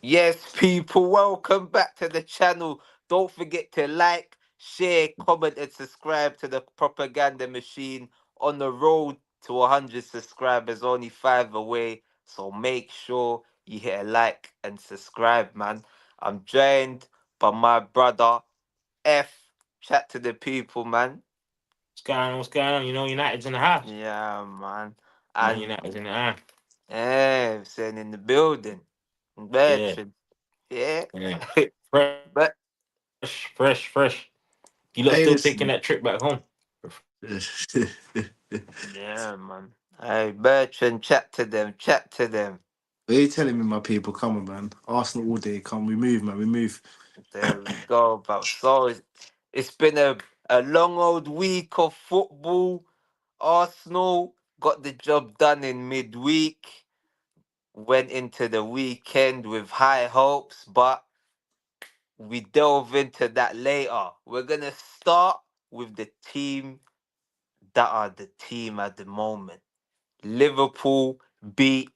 Yes, people, welcome back to the channel. Don't forget to like, share, comment, and subscribe to the propaganda machine. On the road to 100 subscribers, only five away. So make sure you hit a like and subscribe, man. I'm joined by my brother F. Chat to the people, man. What's going on? What's going on? You know, United's in the house. Yeah, man. Man And United's in the house. saying in the building. Yeah, Bertrand. Yeah. yeah. Fresh, But fresh, fresh. You lot still Hey, taking that trip listen. back home? yeah, man. Hey, Bertrand, chat to them, chat to them. What are you telling me, my people? Come on, man. Arsenal all day. Come, we move, man. We move. There we go, bro. So it's been a long old week of football. Arsenal got the job done in midweek. Went into the weekend with high hopes, but we delve into that later. We're gonna start with the team that are the team at the moment. Liverpool beat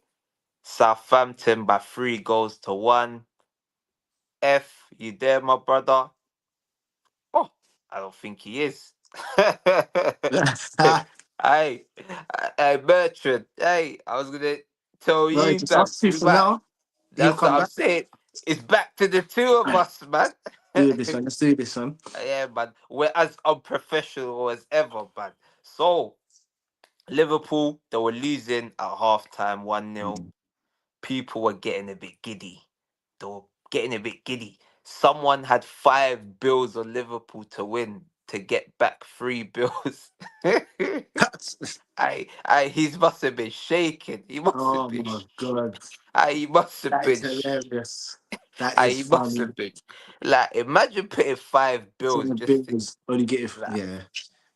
Southampton by 3 goals to 1. F, you there, my brother? Oh, I don't think he is. Hey, hey, Bertrand. Hey, I was gonna tell Right, you just that us two we for might. now. He'll That's what come I'm back. saying. It's back to the two of us, man. Do this one. Let's do this one. Yeah, man. We're as unprofessional as ever, man. So Liverpool, they were losing at halftime 1-0. People were getting a bit giddy. They were getting a bit giddy. Someone had 5 bills on Liverpool to win to get back 3 bills. He must have been shaking. He must have Oh been. my god, He must have that is been. hilarious. That is He must funny. have been. Like, imagine putting 5 bills Some just big to. was only get it. Like, Yeah,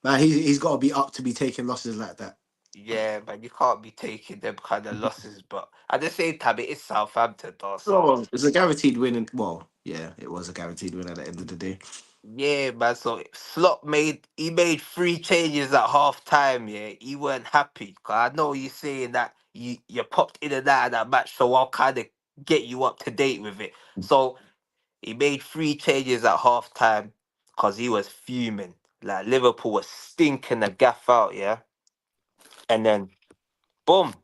man. He's got to be up to be taking losses like that. yeah, man, you can't be taking them kind of losses. But at the same time, it is Southampton, though. So Oh, it's a guaranteed win. Well, yeah, it was a guaranteed win at the end of the day. yeah, man. So Slot made 3 changes at half time. Yeah, he weren't happy. Cause I know you saying that you popped in and out of that match, so I'll kind of get you up to date with it. So he made 3 changes at half time because he was fuming. Like Liverpool was stinking the gaff out, yeah. And then boom,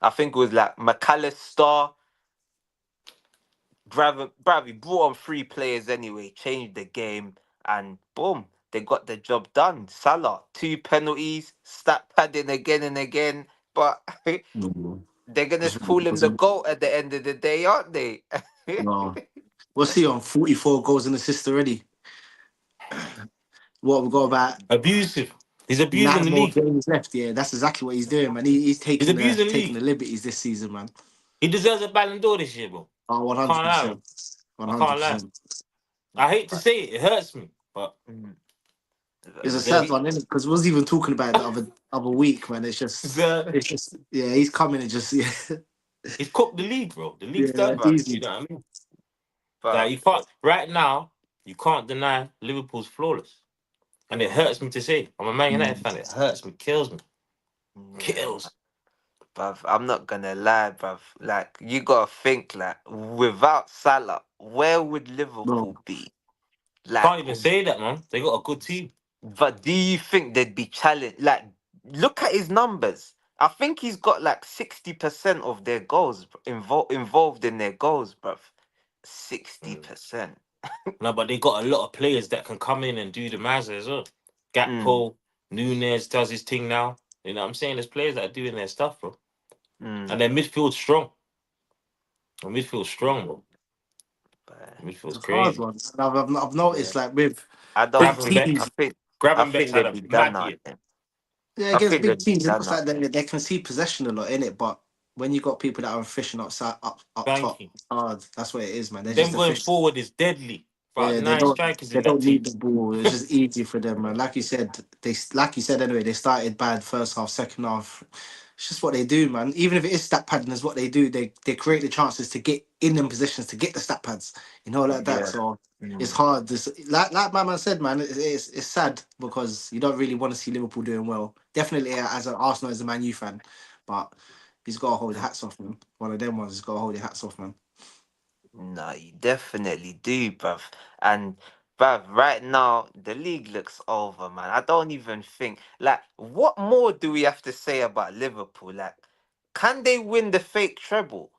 I think it was like McAllister, Bravi brought on 3 players anyway, changed the game, and boom, they got the job done. Salah, 2 penalties, stat padding again and again, but No, they're gonna just call him the wasn't. GOAT at the end of the day, aren't they? No, what's he on? 44 goals and assists already. What we got about Abusive. He's abusing 9 the more league. games left. Yeah, that's exactly what he's doing, man. He's He's abusing the taking league. the liberties this season, man. He deserves a Ballon d'Or this year, bro. Oh, I can't lie, 100%. man. I can't lie. 100%. I hate to say it. It hurts me, but Mm. It's he a deserves. sad one, isn't it? Because we was even talking about it the other week, man. It's just, yeah. He's coming and just, yeah, He's cooked the league, bro. The league's yeah, done. But, easy. You know what I mean? Like but you can't right now. You can't deny Liverpool's flawless, and it hurts me to say. I'm a Man United fan. It hurts me, kills me, yeah, kills. bruv, I'm not gonna lie, bruv. Like you gotta think, like without Salah, where would Bro, Liverpool be? Like, Can't even say that, man. They got a good team. but do you think they'd be challenged? Like, look at his numbers. I think he's got like 60% of their goals involved in their goals, bruv. Sixty Mm. percent. No, but they got a lot of players that can come in and do the Mazza as well. Mm, Gakpo, Nunez does his thing now. You know what I'm saying? There's players that are doing their stuff, bro. And mm. their midfield's strong. Their midfield's strong, bro. But Midfield's it's a hard crazy. one. I've yeah, noticed like with I don't big think. I teams, think. I Gravenberch's think had they'd a be done mad out year. there. yeah, I against think big they'd be teams, it done looks out like they can see possession a lot in it. But when you got people that are efficient up Thank top, you. hard. That's what it is, man. They're Them just going efficient. forward is deadly. About Yeah, nine strikers they in that don't need team. the ball. It's just easy for them, man. Like you said anyway. They started bad first half, second half. It's just what they do, man. Even if it is stat padding, is what they do. They create the chances to get in them positions to get the stat pads, like that. Yeah. So it's Mm. hard. Like my man said, man. It's sad because you don't really want to see Liverpool doing well. Definitely as an Arsenal as a Man U fan, but he's got to hold your hats off, man. One of them ones has got to hold your hats off, man. No, you definitely do, bruv. And bruv, right now the league looks over, man. I don't even think like what more do we have to say about Liverpool? Like, can they win the fake treble?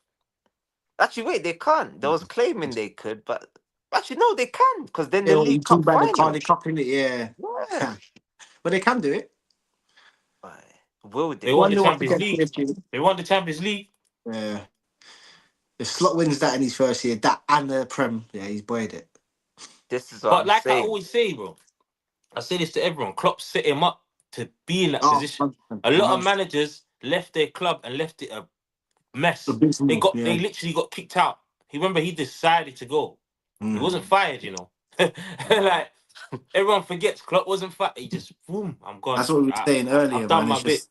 Actually, wait, they can't. They was claiming they could, but actually no, they can because then Yeah, the well, you League talk Cup about the final. Cardiff Cup in it, yeah. Yeah, But they can do it. but will They they won One the though? nil up Champions against League. PSG. They won the Champions League. Yeah. If Slot wins that in his first year, that and the Prem, yeah, he's buoyed it. This is what But I'm like I saying. always say, bro, I say this to everyone. Klopp set him up to be in that Oh, position. 100%. A lot of 100%. managers left their club and left it a mess. Abysmal, yeah. They literally got kicked out. He remember he decided to go. He Mm. wasn't fired, you know. Nah, Like everyone forgets, Klopp wasn't fired. He just boom, I'm gone. That's what we were I, saying I've earlier, done man. my It's bit. just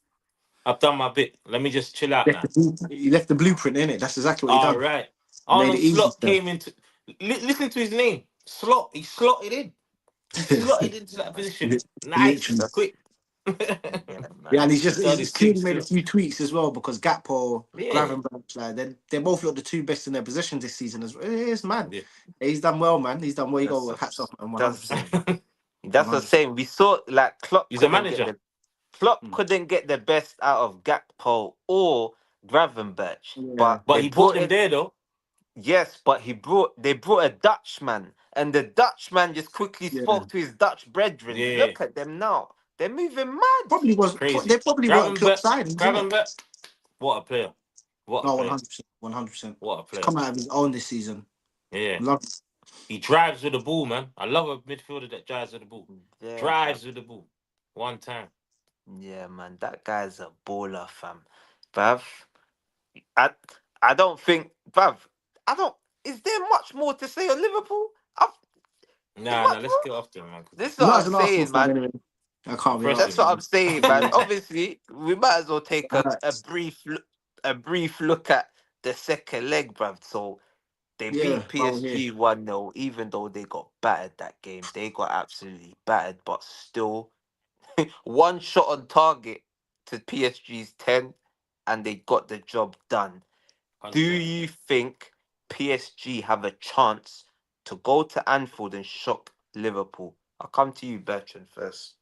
I've done my bit. Let me just chill out now. he left the blueprint in it. That's exactly what he All done. right. Made it Arnold easy Slot for them. came into. Listen to his name. Slot. He slotted in. He slotted into that position. Nice, Literally. that's quick. yeah, Yeah, man. and He's done he's his thing clearly made a still. few tweaks as well because Gakpo, Yeah. Gravenberch, like they both got the two best in their positions this season as well. It's mad. Yeah. He's done well, man. He's done well. You That's got a, hats off, man. One hundred that's percent. that's One the hundred. same. We saw like He's a manager. Klopp couldn't get the best out of Gakpo or Gravenberch, Yeah. but But they he brought brought them in. there though. Yes, but they brought a Dutchman, and the Dutchman just quickly Yeah. spoke to his Dutch brethren. Yeah. Look at them now; they're moving mad. Probably was. They Crazy. probably weren't Klopp Gravenberch. signings, innit? Gravenberch. What a player. What a No, one player. hundred percent. 100%. What a He's player. come out of his own this season. Yeah. Love. He drives with the ball, man. I love a midfielder that drives with the ball. Yeah, bruv. Drives with the ball. One time. Yeah, man, that guy's a baller, fam. Bruv, I I don't think, bruv. I don't. Is there much more to say on Liverpool? Is Nah, much let's more? get off there, man. 'Cause This is what Not I'm as an Arsenal saying, fan, man. anyway. I can't be depressing, That's asked. what man. I'm saying, man. Obviously, we might as well take a brief look at the second leg, bruv. So they Yeah. beat Oh, yeah. PSG 1-0, even though they got battered that game. They got absolutely battered, but still one shot on target to PSG's 10, and they got the job done. Do 100%. you think PSG have a chance to go to Anfield and shock Liverpool? I'll come to you, Bertrand, first.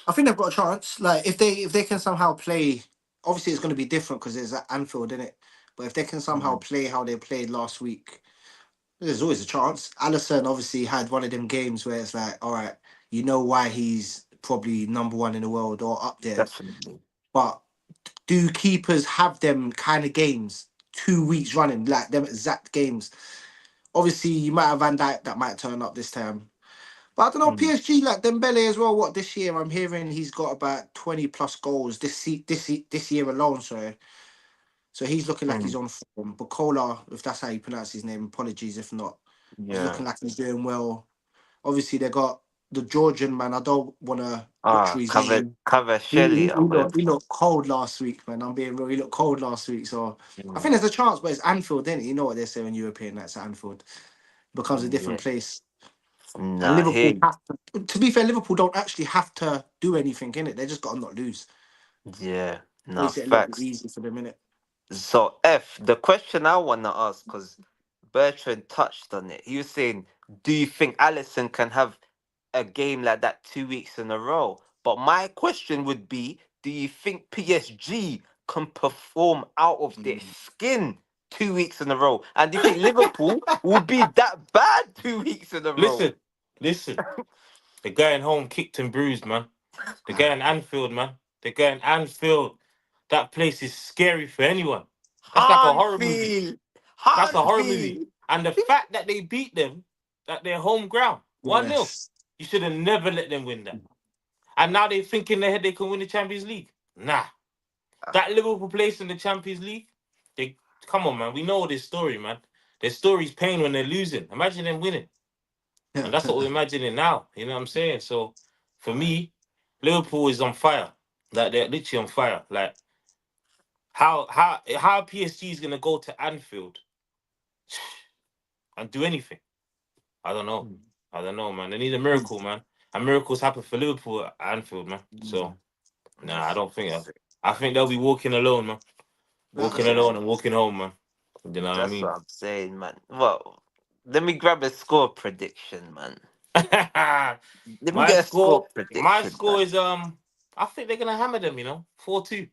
I think they've got a chance. Like if they can somehow play, obviously it's going to be different because it's at Anfield, isn't it? But if they can somehow Mm, play how they played last week, there's always a chance. Allison obviously had one of them games where it's like, all right, you know why he's probably number one in the world or up there. definitely. But do keepers have them kind of games 2 weeks running, like them exact games? Obviously, you might have Van Dijk that might turn up this time. But I don't know, Mm, PSG like Dembele as well. What this year? I'm hearing he's got about 20 plus goals this year alone. So he's looking like he's mm, on form. Bukola, if that's how you pronounce his name, apologies if not. He's yeah. looking like he's doing well. Obviously, they got the Georgian man. I don't want to butcher his name. Kvaratskhelia or whatever. He looked cold last week, man. I'm being real. He looked cold last week. So I Mm, think there's a chance, but it's Anfield, isn't it? You know what they say when European nights at Anfield. It becomes a yeah. different place. And Nah, Liverpool hey. have to be fair, Liverpool don't actually have to do anything in it. They just got to not lose. Yeah. Nah, Makes it a little bit facts. easy for the minute. So, the question I want to ask, because Bertrand touched on it, he was saying, do you think Allison can have a game like that 2 weeks in a row? But my question would be, do you think PSG can perform out of their Mm. skin 2 weeks in a row? And do you think Liverpool will be that bad 2 weeks in a row? Listen, listen. The guy in home kicked and bruised, man. The guy in Anfield, man. The guy in Anfield. That place is scary for anyone. That's like a horror movie. Hanfield! That's a horror movie. Hanfield! And the fact that they beat them at their home ground, 1-0, Yes. you should have never let them win that. And now they think in their head they can win the Champions League. Nah. That Liverpool place in the Champions League, they come on, man. We know this story, man. Their story's pain when they're losing. Imagine them winning. And that's what we're imagining now. You know what I'm saying? So for me, Liverpool is on fire. Like they're literally on fire. Like how PSG is gonna go to Anfield and do anything? I don't know. I don't know, man. They need a miracle, man. And miracles happen for Liverpool at Anfield, man. So nah, I don't think that. I think they'll be walking alone, man. Walking Yeah. alone and walking home, man. You know what I That's what mean? I'm saying, man. Well, let me grab a score prediction, man. Let me my get a score score, my prediction, man. score is I think they're gonna hammer them. 4-2.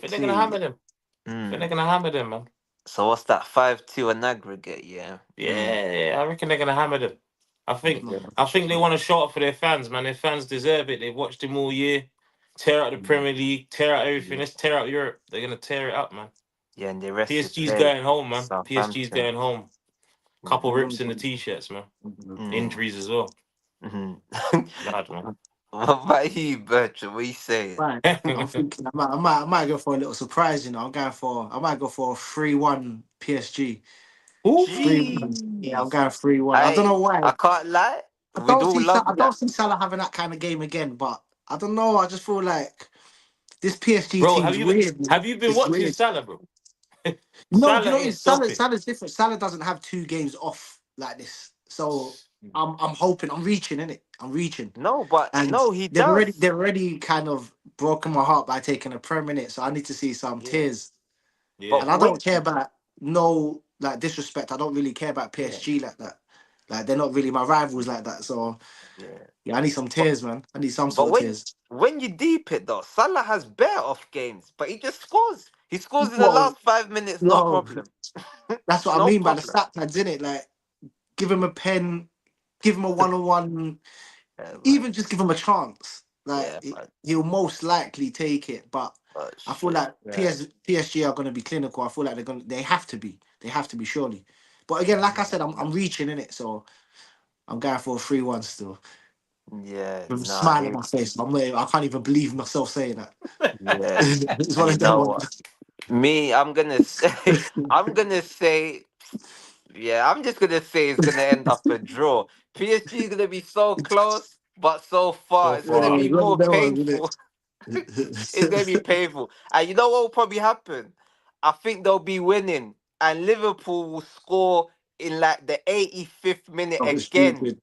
I think they're gonna 4-2. hammer them. I think Mm. they're gonna hammer them, man. So what's that? 5-2 an aggregate, yeah. Mm. Yeah, I reckon they're gonna hammer them. I think Yeah. I think they want to show up for their fans, man. Their fans deserve it. They've watched them all year. Tear out the Mm. Premier League, tear out everything. Yeah. Let's tear out Europe. They're gonna tear it up, man. Yeah, and the rest is PSG's there. going home, man. PSG's Southampton. going home. Couple Mm. rips in the t-shirts, man. Mm. Injuries as well. Mhm. Bad, man. What about you, Bertrand? What are you saying? Right. I'm thinking I might go for a little surprise, you know. I might go for a 3-1 PSG. Who? 3-1. Yeah, I'm Jeez. going 3-1. I don't know I why. can't lie. We'd all I love don't that. see Salah having that kind of game again, but I don't know. I just feel like this PSG Bro, team's weird, man. have you been It's watching weird. Salah, bro? No, do you Salah know ain't it's stopping. Salah's different. Salah doesn't have 2 games off like this. So I'm hoping, I'm reaching in it. I'm reaching. No, but And no, he does. they've already kind of broken my heart by taking a Prem in it. So I need to see some Yeah. tears. Yeah. But And I when don't care about no like disrespect. I don't really care about yeah, PSG like that. Like they're not really my rivals like that. So yeah. yeah, I need some But tears, man. I need some but sort of tears. when you deep it though, Salah has better off games, but he just scores. He scores in the Well, last 5 minutes, no no, problem. that's what I No mean by the problem. stat pads, in it. Like give him a pen, give him a 1-on-1, Yeah, man. even just give him a chance. Like Yeah, man. he'll most likely take it. But Oh I feel shit. like Yeah. PSG are going to be clinical. I feel like they have to be. They have to be surely. But again, like I said, I'm reaching in it, so I'm going for a 3-1 still. Yeah, With a nah, smile on my face. I can't even believe myself saying that. yeah. It's one You of them know what? ones. Me, I'm gonna say I'm gonna say yeah, I'm just gonna say it's gonna end up a draw. PSG is gonna be so close, but so far. So It's gonna far. be It's one of more them ones, painful. It's gonna be painful. And you know what will probably happen? I think they'll be winning, and Liverpool will score in like the 85th minute isn't it? again, Stupid.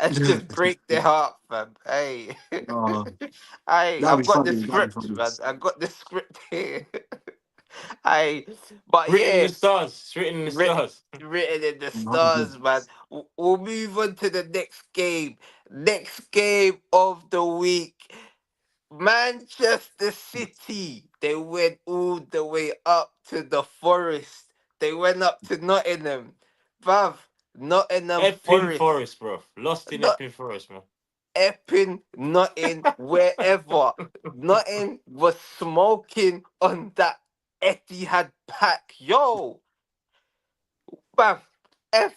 and just break their heart, fam. Hey, Oh, hey, that'd be I've got the funny. That'd be script, funny. man. I got the script here. Hey, but Written in yeah, the stars. It's written in the writ- stars. written in the 100. stars, man. We'll move on to the next game. Next game of the week. Manchester City, they went all the way up to the Forest. They went up to Nottingham. Bruv, Nottingham Epping Forest. Forest, bro. Lost in Not Epping Forest, man. Epping, Notting, wherever. Notting was smoking on that Etihad pack. Yo, bruv, F,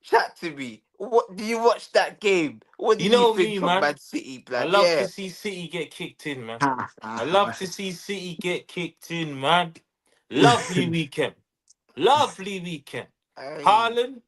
chat to me. What do you watch that game? What You did you know me, think of man. Man City, I blood? love Yeah. to see City get kicked in, man. I love to see City get kicked in, man. Lovely weekend. Lovely weekend. Hey. Haaland,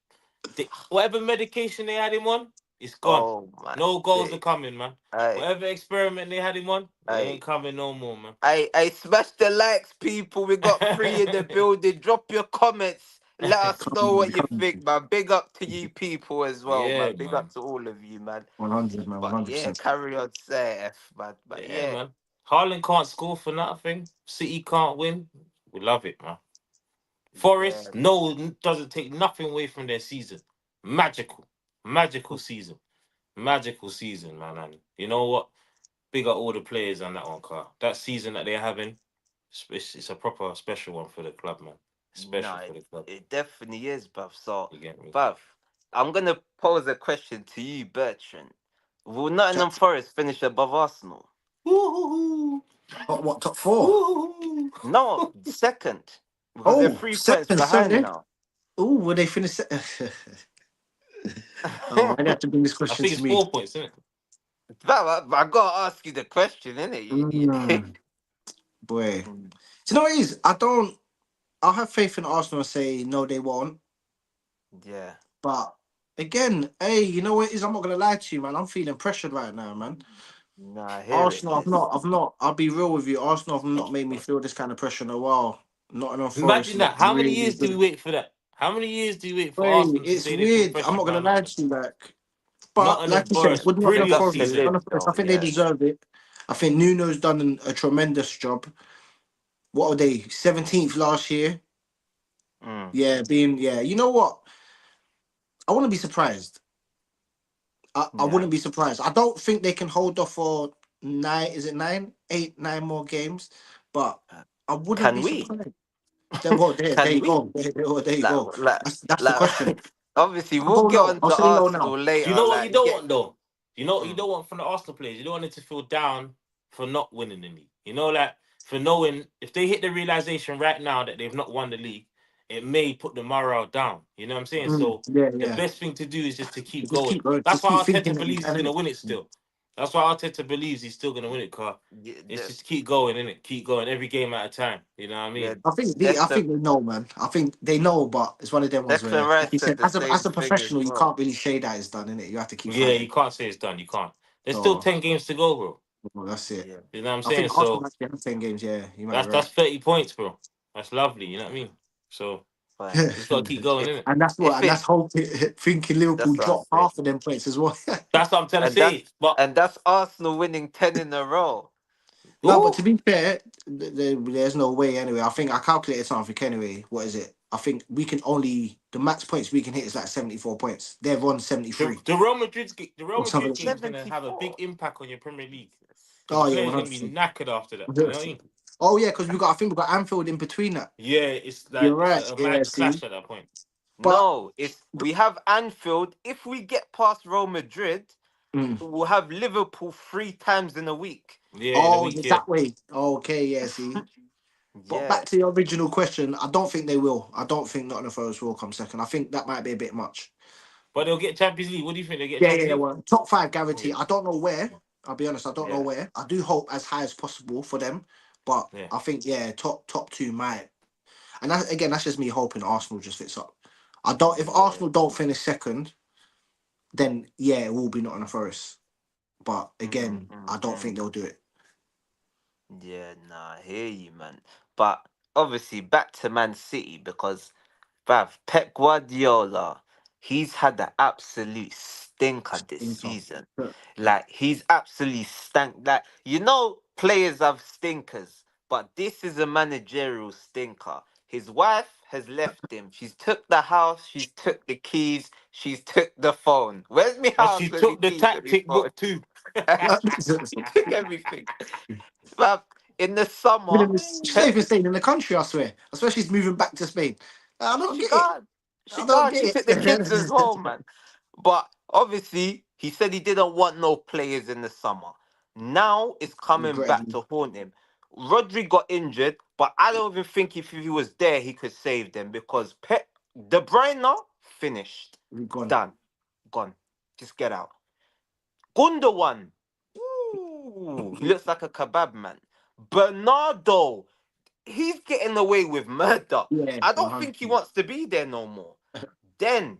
whatever medication they had him on, it's gone. Oh my No goals are day. coming, man. I Whatever experiment they had him on, it I ain't coming no more, man. I smash the likes, people. We got three in the building. Drop your comments. Let us know what you think, man. Big up to you people as well, Yeah, man. Big up man. to all of you, man. 100, man. But yeah, 100%. carry on, say F, man. But Yeah, yeah, man. Haaland can't score for nothing. City can't win. We love it, man. yeah, Forest, no, doesn't take nothing away from their season. Magical. Magical season. Magical season, man. And you know what? Big up all the players on that one, car. That season that they're having, it's a proper special one for the club, man. no, Special for the club. it definitely is, bruv. So, You get me? bruv, I'm gonna pose a question to you, Bertrand. Will Nottingham Chat. Forest finish above Arsenal? Woo-hoo-hoo. What, top four? Woo-hoo-hoo. No, second, because they're Oh, 3 points second, behind sorry. now. Oh, will they finish? Oh, why do you have to bring this I question think to it's me? 4 points, isn't it? I gotta ask you the question, innit? Mm, boy. Do you know what it is? I'll have faith in Arsenal and say, no, they won't. Yeah. But again, hey, you know what it is? I'm not going to lie to you, man. I'm feeling pressured right now, man. No, I hear it. Arsenal, I'll be real with you. Arsenal have not made me feel this kind of pressure in a while. Nottingham Forest Imagine that. look How many really years do we good. wait for that? How many years do you wait for Hey, Arsenal to it's say they feel weird. I'm pressured not by gonna lie nothing? to you, but like Nottingham you said, Forest, with Nottingham Big brilliant up to Forest, Liv, season. Nottingham Forest, I though. think they Yeah. deserve it. I think Nuno's done a tremendous job. What are they? 17th last year. Mm. You know what? I wouldn't be surprised. I Yeah. wouldn't be surprised. I don't think they can hold off for nine. Is it nine, eight, nine more games? But I wouldn't Can be we? surprised. Then well, there Can you we? go. There you Like, go. like, That's the question. obviously, I'll we'll go get low. on I'll to say low now. Arsenal Do you later. know what you Like, don't get. want though? You know what you Mm. don't want from the Arsenal players? You don't want them to feel down for not winning the league. You know, like for knowing if they hit the realization right now that they've not won the league, it may put the morale down. You know what I'm saying? So Yeah, the yeah. best thing to do is just to keep Just going. keep going. That's Just why keep thinking Arteta that you believes he's can, gonna innit? win it still. That's why Arteta believes he's still gonna win it, car. Yeah, It's just keep going, innit? Keep going every game at a time. You know what I yeah, mean? I Declan, think they know, man. I think they know, but it's one of them ones Declan where, Rice like you said said, the same as a thing as professional, you well. can't really say that it's done, innit? You have to keep Yeah, you fighting. can't say it's done. You can't. There's still So 10 games to go, bro. that's it. Yeah, You know what I'm I saying? think Arsenal So actually have 10 games. Yeah, you might be that's right. 30 points, bro. That's lovely. You know what I mean? So fine. just gotta keep going, If innit? And that's what, if and that's it, hoping, thinking Liverpool that's what I'm drop saying. half of them points as well. That's what I'm trying to And that's say. But and that's Arsenal winning 10 in a row. No, but ooh, to be fair, there's no way anyway. I think I calculated something anyway. What is it? I think we can only the max points we can hit is like 74 points. They're on 73 The Real or Madrid something. game's gonna have a big 74. impact on your Premier League because the Oh yeah, players gonna be 100%. knackered after that. You know what I mean? Oh yeah, because I think we got Anfield in between that. Yeah, it's You're like it's right. a Yeah, mad see, clash at that point. but No, it's we have Anfield. If we get past Real Madrid, mm. we'll have Liverpool 3 times in a week. Yeah, in a Oh, week, it's yeah. that way. Okay, yeah, see. But Yeah. back to the original question, I don't think they will. I don't think Nottingham Forest will come second. I think that might be a bit much. But they'll get Champions League. What do you think? They'll get Yeah, yeah, Champions yeah. League? Well, top five Yeah, guarantee. I don't know where. I'll be honest. I don't know Yeah. where. I do hope as high as possible for them, but yeah. I think top two might. And that, again, that's just me hoping Arsenal just fits up. I don't. If Yeah. Arsenal don't finish second, then yeah, it will be Nottingham Forest. But Mm, again, mm, I don't mm. think they'll do it. Yeah, nah, I hear you, man. But obviously, back to Man City because, bruv, Pep Guardiola, he's had the absolute stinker this Inter. season. Like, he's absolutely Like, players have stinkers, but this is a managerial stinker. His wife has left him. She's took the house, she's took the keys, she's took the phone. Where's my And house? she Where's my took the keys? Where's my tactic phone? book too. She took everything. But in the summer, She's not Pep, even staying in the country. I swear. I swear she's moving back to Spain. I don't she get it. gone. She I don't gone. She get took the kids as it. well, man. But obviously, he said he didn't want no players in the summer. Now it's coming back Regrettably, to haunt him. Rodri got injured, but I don't even think if he was there, he could save them because De Bruyne finished, we've gone. done, gone. Just get out. Gundogan, ooh, he looks like a kebab man. Bernardo, he's getting away with murder. Yeah, I don't think he 100. wants to be there no more. Then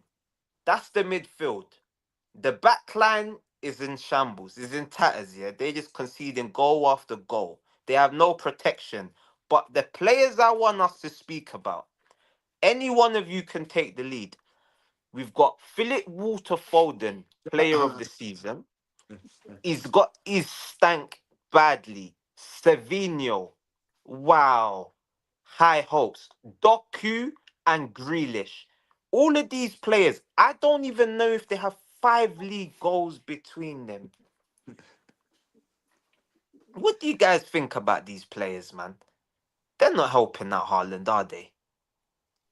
that's the midfield. The back line is in shambles, is in tatters, yeah. They just conceding goal after goal. They have no protection. But the players I want us to speak about, any one of you can take the lead. We've got Philip Walter Foden, player of the season. He's stank badly. Semenyo, wow, high hopes. Doku and Grealish, all of these players. I don't even know if they have 5 league goals between them. What do you guys think about these players, man? They're not helping out Haaland, are they?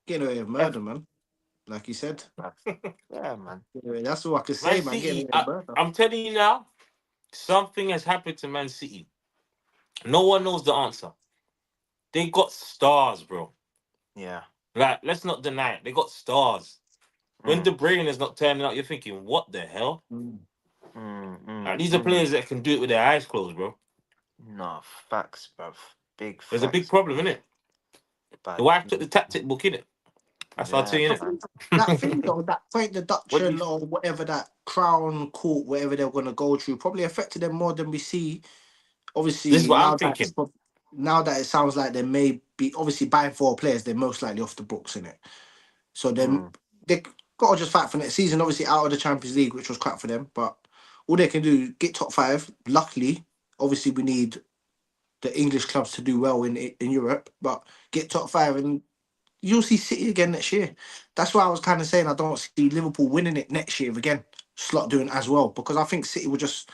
Getting away with Ev- murder, man. Like you said. Yeah, man. Yeah, that's all I could Man say, man. Getting City, away with murder. I'm telling you now, something has happened to Man City. No one knows the answer. They got stars, bro. Yeah. Like, let's not deny it. They got stars. When Mm, De Bruyne is not turning up, you're thinking, what the hell? Mm. Like, these are mm. players that can do it with their eyes closed, bro. No, facts, bruv. Big There's a big facts. problem, innit? The But wife took the tactic book, innit? That's what I'll yeah, tell you, I innit? think that thing though, that point what do deduction you? or whatever that crown court, whatever they're gonna go through, probably affected them more than we see. This is Obviously, what I'm thinking. now that it sounds like they may be obviously buying 4 players, they're most likely off the books in it. So then Mm, they got to just fight for next season. Obviously, out of the Champions League, which was crap for them, but all they can do get top five. Luckily, obviously, we need the English clubs to do well in Europe, but get top five and you'll see City again next year. That's why I was kind of saying I don't see Liverpool winning it next year again. Slot doing it as well because I think City will just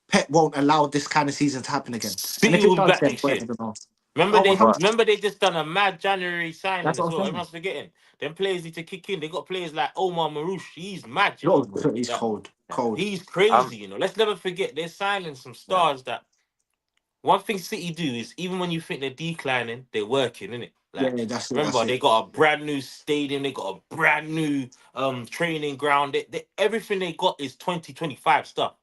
Pep won't allow this kind of season to happen again. And City if it will be does, back then next year. whatever. No. Remember Oh, they 100. But remember they just done a mad January signing That's as what well. I'm saying. Everyone's forgetting. Them players need to kick in. They got players like Omar Marouche. He's mad, you No, know. he's That cold, yeah, cold. he's I'm crazy, you know. Let's never forget they're signing some yeah. stars that one thing City do is even when you think they're declining, they're working, innit? Yeah, Like that's it. That's remember they it. got a brand new stadium, they got a brand new training ground. Everything they got is 2025 stuff.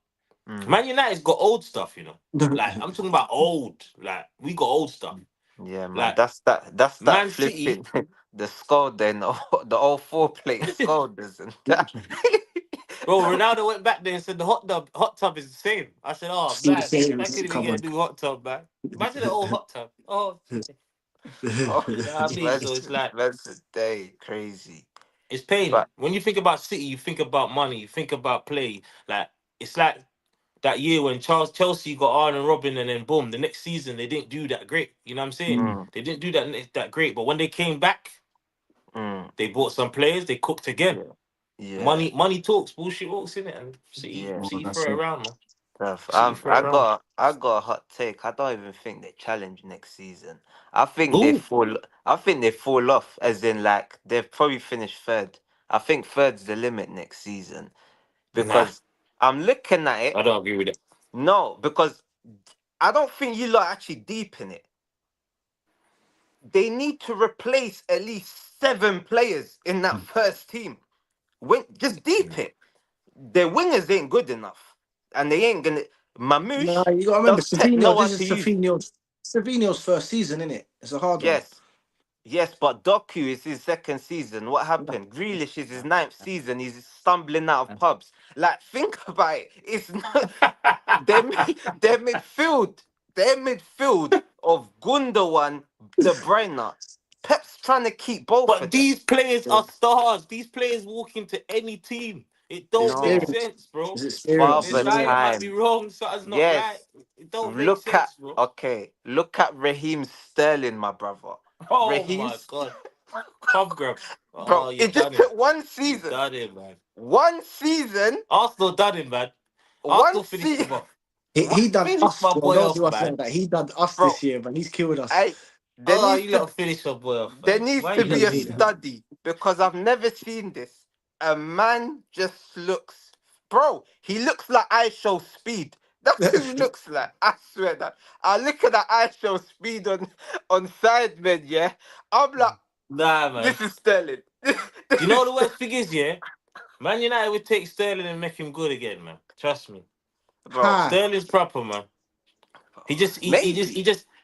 Mm. Man United's got old stuff, you know. Like I'm talking about old. Like we got old stuff. Yeah, man. Like That's that Man flipping City, the skull then the old 4 plate scolders and that. bro, Ronaldo went back there and said the hot tub is the same. I said, oh Still the man, same. I can't even Come get on. a new hot tub, man. Imagine the old hot tub. Oh, Oh, you know what I mean? So that's it's like that's a day crazy. it's pain. But When you think about City, you think about money, you think about play. Like it's like that year when Chelsea got Arjen Robben and then boom, the next season they didn't do that great. You know what I'm saying? Mm. mm, They didn't do that great. But when they came back, mm, they bought some players, they cooked again. yeah, yeah, Money talks, bullshit walks in it, and City yeah. Oh, City throw that's it it. around, man. Tough. City throw it around. I got a hot take. I don't even think they challenge next season. I think they Who? fall. I think they fall off, as in like they've probably finished third. I think third's the limit next season Nah, because I'm looking at it. I don't agree with it. No, because I don't think you lot are actually deep in it. They need to replace at least 7 players in that first team. Just deep it. Their wingers ain't good enough, and they ain't gonna. Nah, Mamouche you gotta remember does take no Savino. This one is to use. Savino's first season, isn't it? It's a hard one. Yes, yes, but Doku is his second season. What happened? Grealish is his ninth season. He's stumbling out of pubs. Like, think about it. It's not their their midfield. Their midfield of Gundogan, De Bruyne. Pep's trying to keep both But of them. these players are stars. These players walk into any team. It don't make No, Experience. sense, bro. It's experience. This Father Isn't it? lineup might be time. wrong. Something's not right. Yes. It don't make Look at sense, bro. okay. Look at Raheem Sterling, my brother. Oh Raheem, my god, pub grub. bro. Oh, you It done just him. took one You season. done him, man. One season. Arsenal done him, man. One Arsenal finished season. him off. He done Finish us, my bro. boy Those off, who are saying man. that he done us Bro, this year, man. He's killed us. I there Oh, needs you to little finish my boy off, there man. needs Why to you be a doing that? study because I've never seen this. A man just looks, bro. He looks like I show speed. That's what he looks like. I swear that. I look at that I show speed on Sidemen. Yeah, I'm like, Nah, man. this is Sterling. Do you This know what is the worst thing is, yeah? Man United would take Sterling and make him good again, man. Trust me. bro. Ha! Sterling's proper, man. Maybe.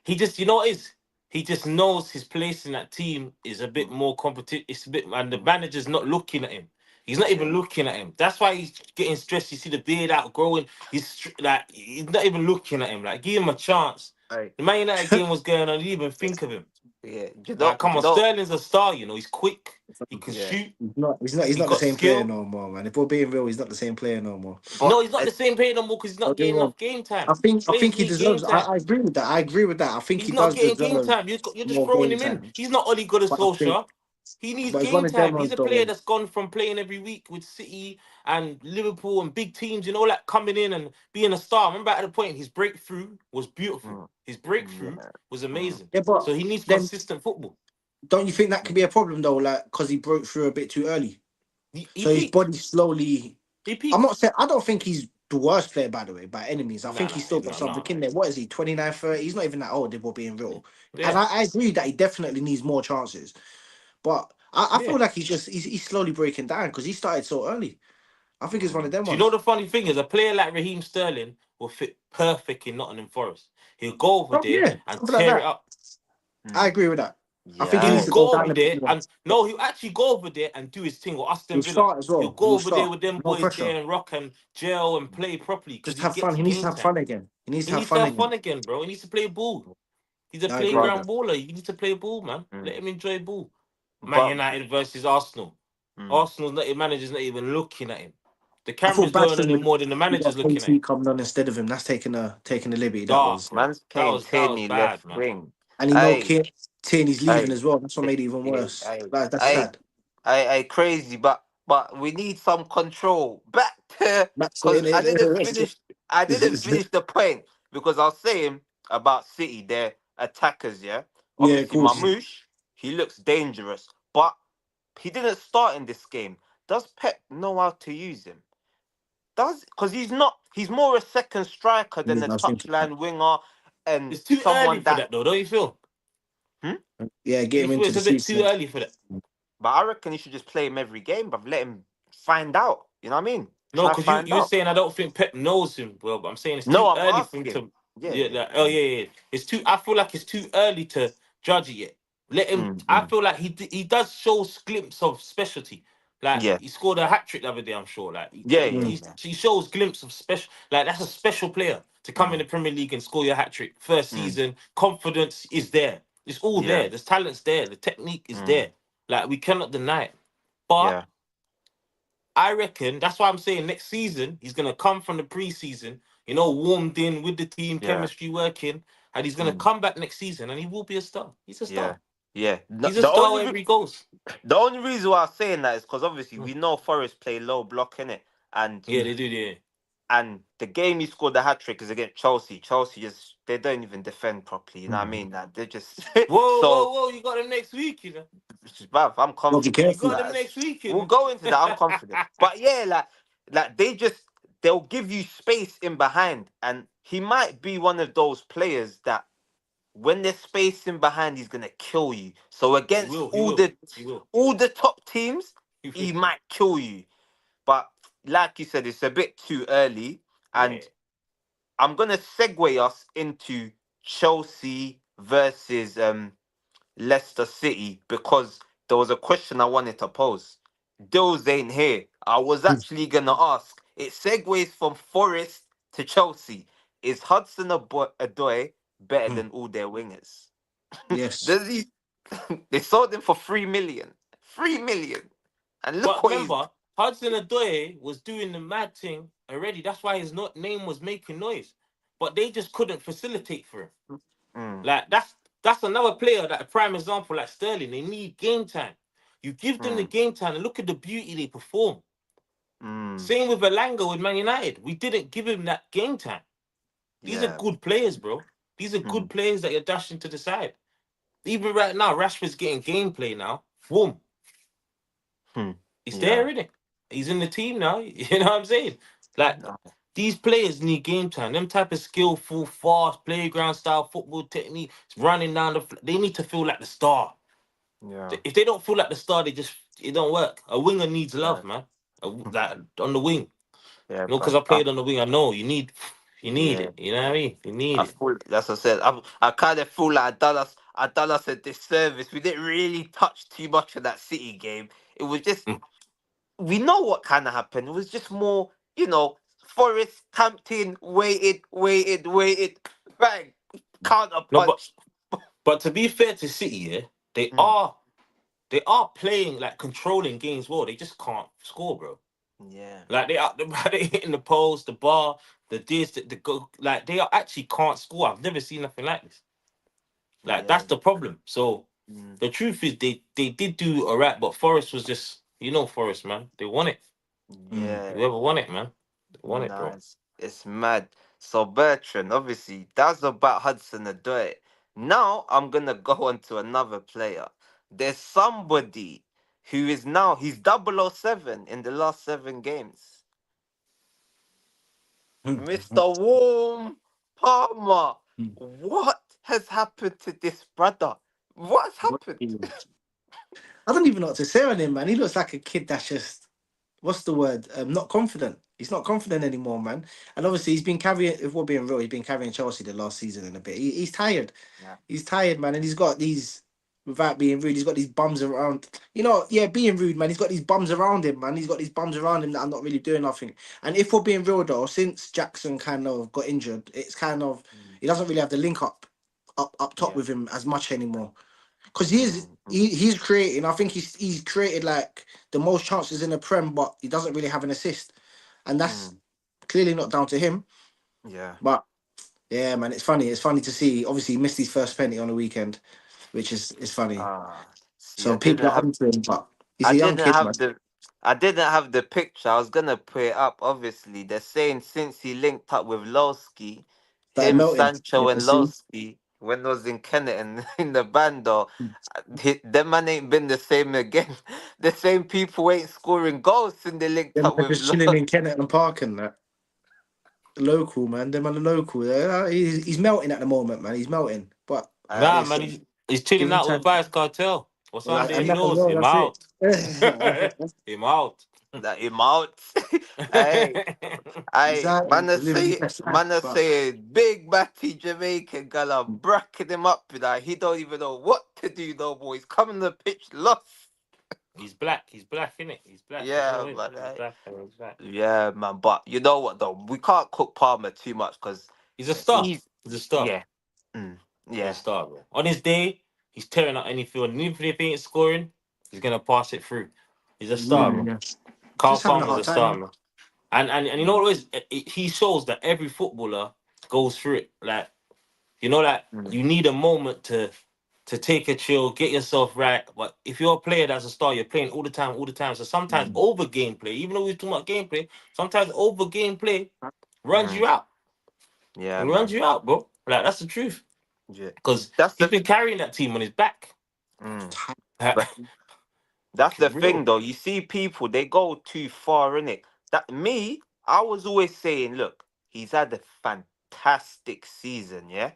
He just, you know what it is? He just knows his place in that team is a bit more competitive. It's a bit, and the manager's not looking at him. He's not even Yeah. looking at him. That's why he's getting stressed. You see the beard outgrowing. Like he's not even looking at him. Like give him a chance. Right. The Man United game was going on. You didn't even think of him. Yeah. Like come You on, know. Sterling's a star. You know he's quick. He can Yeah. shoot. He's not. He's not. He's He not the got same player skill. no more, man. If we're being real, he's not the same player no more. But No, he's not the same player no more because he's not Don't get me getting wrong. enough game time. I think. I Players think he need game deserves. time. I agree with that. I agree with that. I think He's he not does getting game deserve time. You're just more throwing game him in. time. He's not only good as But I think. Solskjaer. He needs But it's game one of them time. He's ones a player though. that's gone from playing every week with City and Liverpool and big teams, you know, like coming in and being a star. Remember at the point, his breakthrough was beautiful. mm, His breakthrough yeah. was Mm. amazing. Yeah, but So he needs then consistent football. don't you think that could be a problem though? Like because he broke through a bit too early, He so his peaked. body slowly. He I'm peaked. not saying. I don't think he's the worst player by the way, by any means. I think he's still got something No. in there. What is he? 29, 30? He's not even that old. If we're being real, and Yeah, I agree that he definitely needs more chances. But I yeah. feel like he's slowly breaking down because he started so early. I think it's one of them Do you know ones. the funny thing is a player like Raheem Sterling will fit perfect in Nottingham Forest. He'll go over Oh there yeah, and something like tear it that. up. I Mm. agree with that. I think Yeah. he He needs will to go go down over a bit there more. and no, he'll actually go over there and do his thing or He'll Aston Villa. start as He'll well. go He'll over there start. with them No boys pressure. there and rock and gel and play properly because Just he have fun. gets He needs to game have time. fun again. He needs He to have needs to fun have again. fun again, bro. He needs to play ball. He's a I agree with But playground that. baller. He needs to play ball, man. Let mm, him enjoy ball. Man but United versus Arsenal. mm, Arsenal's not, manager's not even looking at him. The I thought camera's going on him Basham more than the we manager's got looking at KT him. coming on instead of him. That's taking a liberty. That Dark, was bro. man's playing That was Tierney left bad, man. wing. and he know Hey, Tierney. Tierney's leaving I, as well. That's what made it even yeah, worse. Like, that's I, sad. I crazy, but we need some control back to That's because it. I didn't finish the point because I was saying about City, their attackers. Yeah, Yeah, of obviously course. Mamouche, he looks dangerous, but he didn't start in this game. Does Pep know how to use him? Does because he's more a second striker than a I was thinking that. touchline winger and It's too early someone for that. that though, don't you feel? Hmm? Yeah, Do get you him feel into it's the a bit too season. early for that? But I reckon you should just play him every game, but let him find out. You know what I mean? No, Try because find you were out. saying I don't think Pep knows him well, but I'm saying it's No, too I'm early for him asking. to. Yeah, Yeah, yeah, like, oh yeah. It's too. I feel like it's too early to judge it yet. Let him. I mm. feel like he does show glimpse of specialty. Like Yeah, he scored a hat trick the other day. I'm sure. Like yeah, yeah, Mm. yeah. he shows glimpse of special. Like that's a special player to come in Mm. the Premier League and score your hat trick first Mm. season. Confidence is there. It's all Yeah, there. There's talent's there. The technique is mm. there. Like we cannot deny it. But Yeah, I reckon that's why I'm saying next season he's gonna come from the preseason, warmed in with the team, yeah, chemistry working, and he's gonna mm. come back next season and he will be a star. He's a Yeah, star. yeah. No, He's a star wherever he goes. the only reason why I'm saying that is because obviously Mm. we know Forest play low block in it, and Yeah, they do. Yeah. the game he scored the hat trick is against Chelsea. Chelsea just they don't even defend properly. You know what I Mm. mean? Like they just Whoa, whoa, so. whoa! You got him next week, you know. Bruv, I'm Gotta be confident. You careful. got him Like, next week, you we'll know. go into that. I'm confident. But yeah, like they'll give you space in behind, and he might be one of those players that when there's space in behind, he's gonna kill you. So He against will. He will. He will. all the top teams, He will. he might kill you. But like you said, it's a bit too early, Yeah. and I'm gonna segue us into Chelsea versus Leicester City because there was a question I wanted to pose. Dillz ain't here. I was actually gonna ask. It segues from Forest to Chelsea. Is Hudson Odoi better Mm. than all their wingers? Yes. Does he? They sold him for 3 million. 3 million, and look But what he's. remember, Hudson Odoi was doing the mad thing already. That's why his name was making noise. But they just couldn't facilitate for him. Mm, Like that's another player that a prime example like Sterling. They need game time. You give them the mm, game time and look at the beauty they perform. mm, Same with Elanga with Man United. We didn't give him that game time. These are yeah. good players, bro. These are good Mm, players that you're dashing to the side. Even right now, Rashford's getting gameplay now. Boom. mm, He's there, yeah. isn't it? He's in the team now. You know what I'm saying? Like these players need game time. Them type of skillful, fast, playground style football technique, running down they need to feel like the star. Yeah. If they don't feel like the star, it don't work. A winger needs Yeah. love, man. Like on the wing. Yeah, Because bro. I played on the wing, I know you need Yeah. it. You know what I mean? You need I it. feel that's what I said. I kind of feel like I done us a disservice. We didn't really touch too much of that City game. It was just Mm. we know what kind of happened. It was just more, Forest camped in, waited, bang, counter No, but punch. but to be fair to City, yeah, they Mm, are they are playing like controlling games well. They just can't score, bro. yeah, Like they hitting the post, the bar, the go. Like they are actually can't score. I've never seen nothing like this. Like yeah, that's the problem. So mm, the truth is they did do alright, but Forest was just Forest, man. They won it. Mm. yeah. Whoever won it, man. They won it, bro. Nice. It's mad. So Bertrand, obviously, that's about Hudson Odoi. Now I'm gonna go on to another player. There's somebody who is now he's 007 in the last 7 games. Mm. Mr. Warm Palmer. Mm. What has happened to this brother? What's happened? I don't even know what to say on him, man. He looks like a kid that's just what's the word? Not confident. He's not confident anymore, man. And obviously, he's been carrying. If we're being real, he's been carrying Chelsea the last season and a bit. He's tired. Yeah. He's tired, man. And he's got these. Without being rude, he's got these bums around. Yeah, being rude, man. He's got these bums around him, man. He's got these bums around him that are not really doing nothing. And if we're being real, though, since Jackson kind of got injured, it's kind of Mm, he doesn't really have the link up top yeah. with him as much anymore because Mm, mm, he's creating. I think he's created like the most chances in the Prem, but he doesn't really have an assist, and that's mm, clearly not down to him. yeah. But yeah, man, it's funny. It's funny to see. Obviously, he missed his first penalty on the weekend. which is funny. Ah, see, So people are onto him, but he's I a young didn't kid, man. have the, I didn't have the picture. I was gonna put it up. Obviously, they're saying since he linked up with Lowski, That him, melted. Sancho, Yeah, and see. Lowski, when I was in Kenneton in the band, though, them man ain't been the same again. The same people ain't scoring goals since they linked Them up man with just chilling Low. in Kennington Park and that. Local, man. Them man the local. He's melting at the moment, man. He's melting. But Nah, man, listen, he's give chilling him out with time. Vice Cartel. What's Yeah, under and his that as nose? well. Him That's it. out. Him out. That him out. Hey, Exactly. Living the best life, Man, I but say big batty Jamaican girl are bracking him up. Like he don't even know what to do, though, boy. He's coming to the pitch lost. He's black. He's black, innit? He's black. You Yeah, know it. but He's black. He's black. yeah, man. But you know what though? We can't cook Palmer too much because He's a star. he's He's a star. yeah, mm, He's a yeah, star, bro. On his day, he's tearing out any field. And even if he ain't scoring, he's gonna pass it through. He's a star, bro. yeah, Carl just having a Palmer's hard a time, star, man. man. And you know what it is? He shows that every footballer goes through it. Like like mm, you need a moment to take a chill, get yourself right. But if you're a player that's a star, you're playing all the time, all the time. So sometimes Mm. over gameplay, even though we're talking about gameplay, sometimes over gameplay runs mm, you out. It yeah, runs man. you out, bro. Like that's the truth. Yeah, Because that's he's the been carrying that team on his back. mm. Like, But that's the thing real. though. You see people they go too far in it. That me, I was always saying, look, he's had a fantastic season, yeah.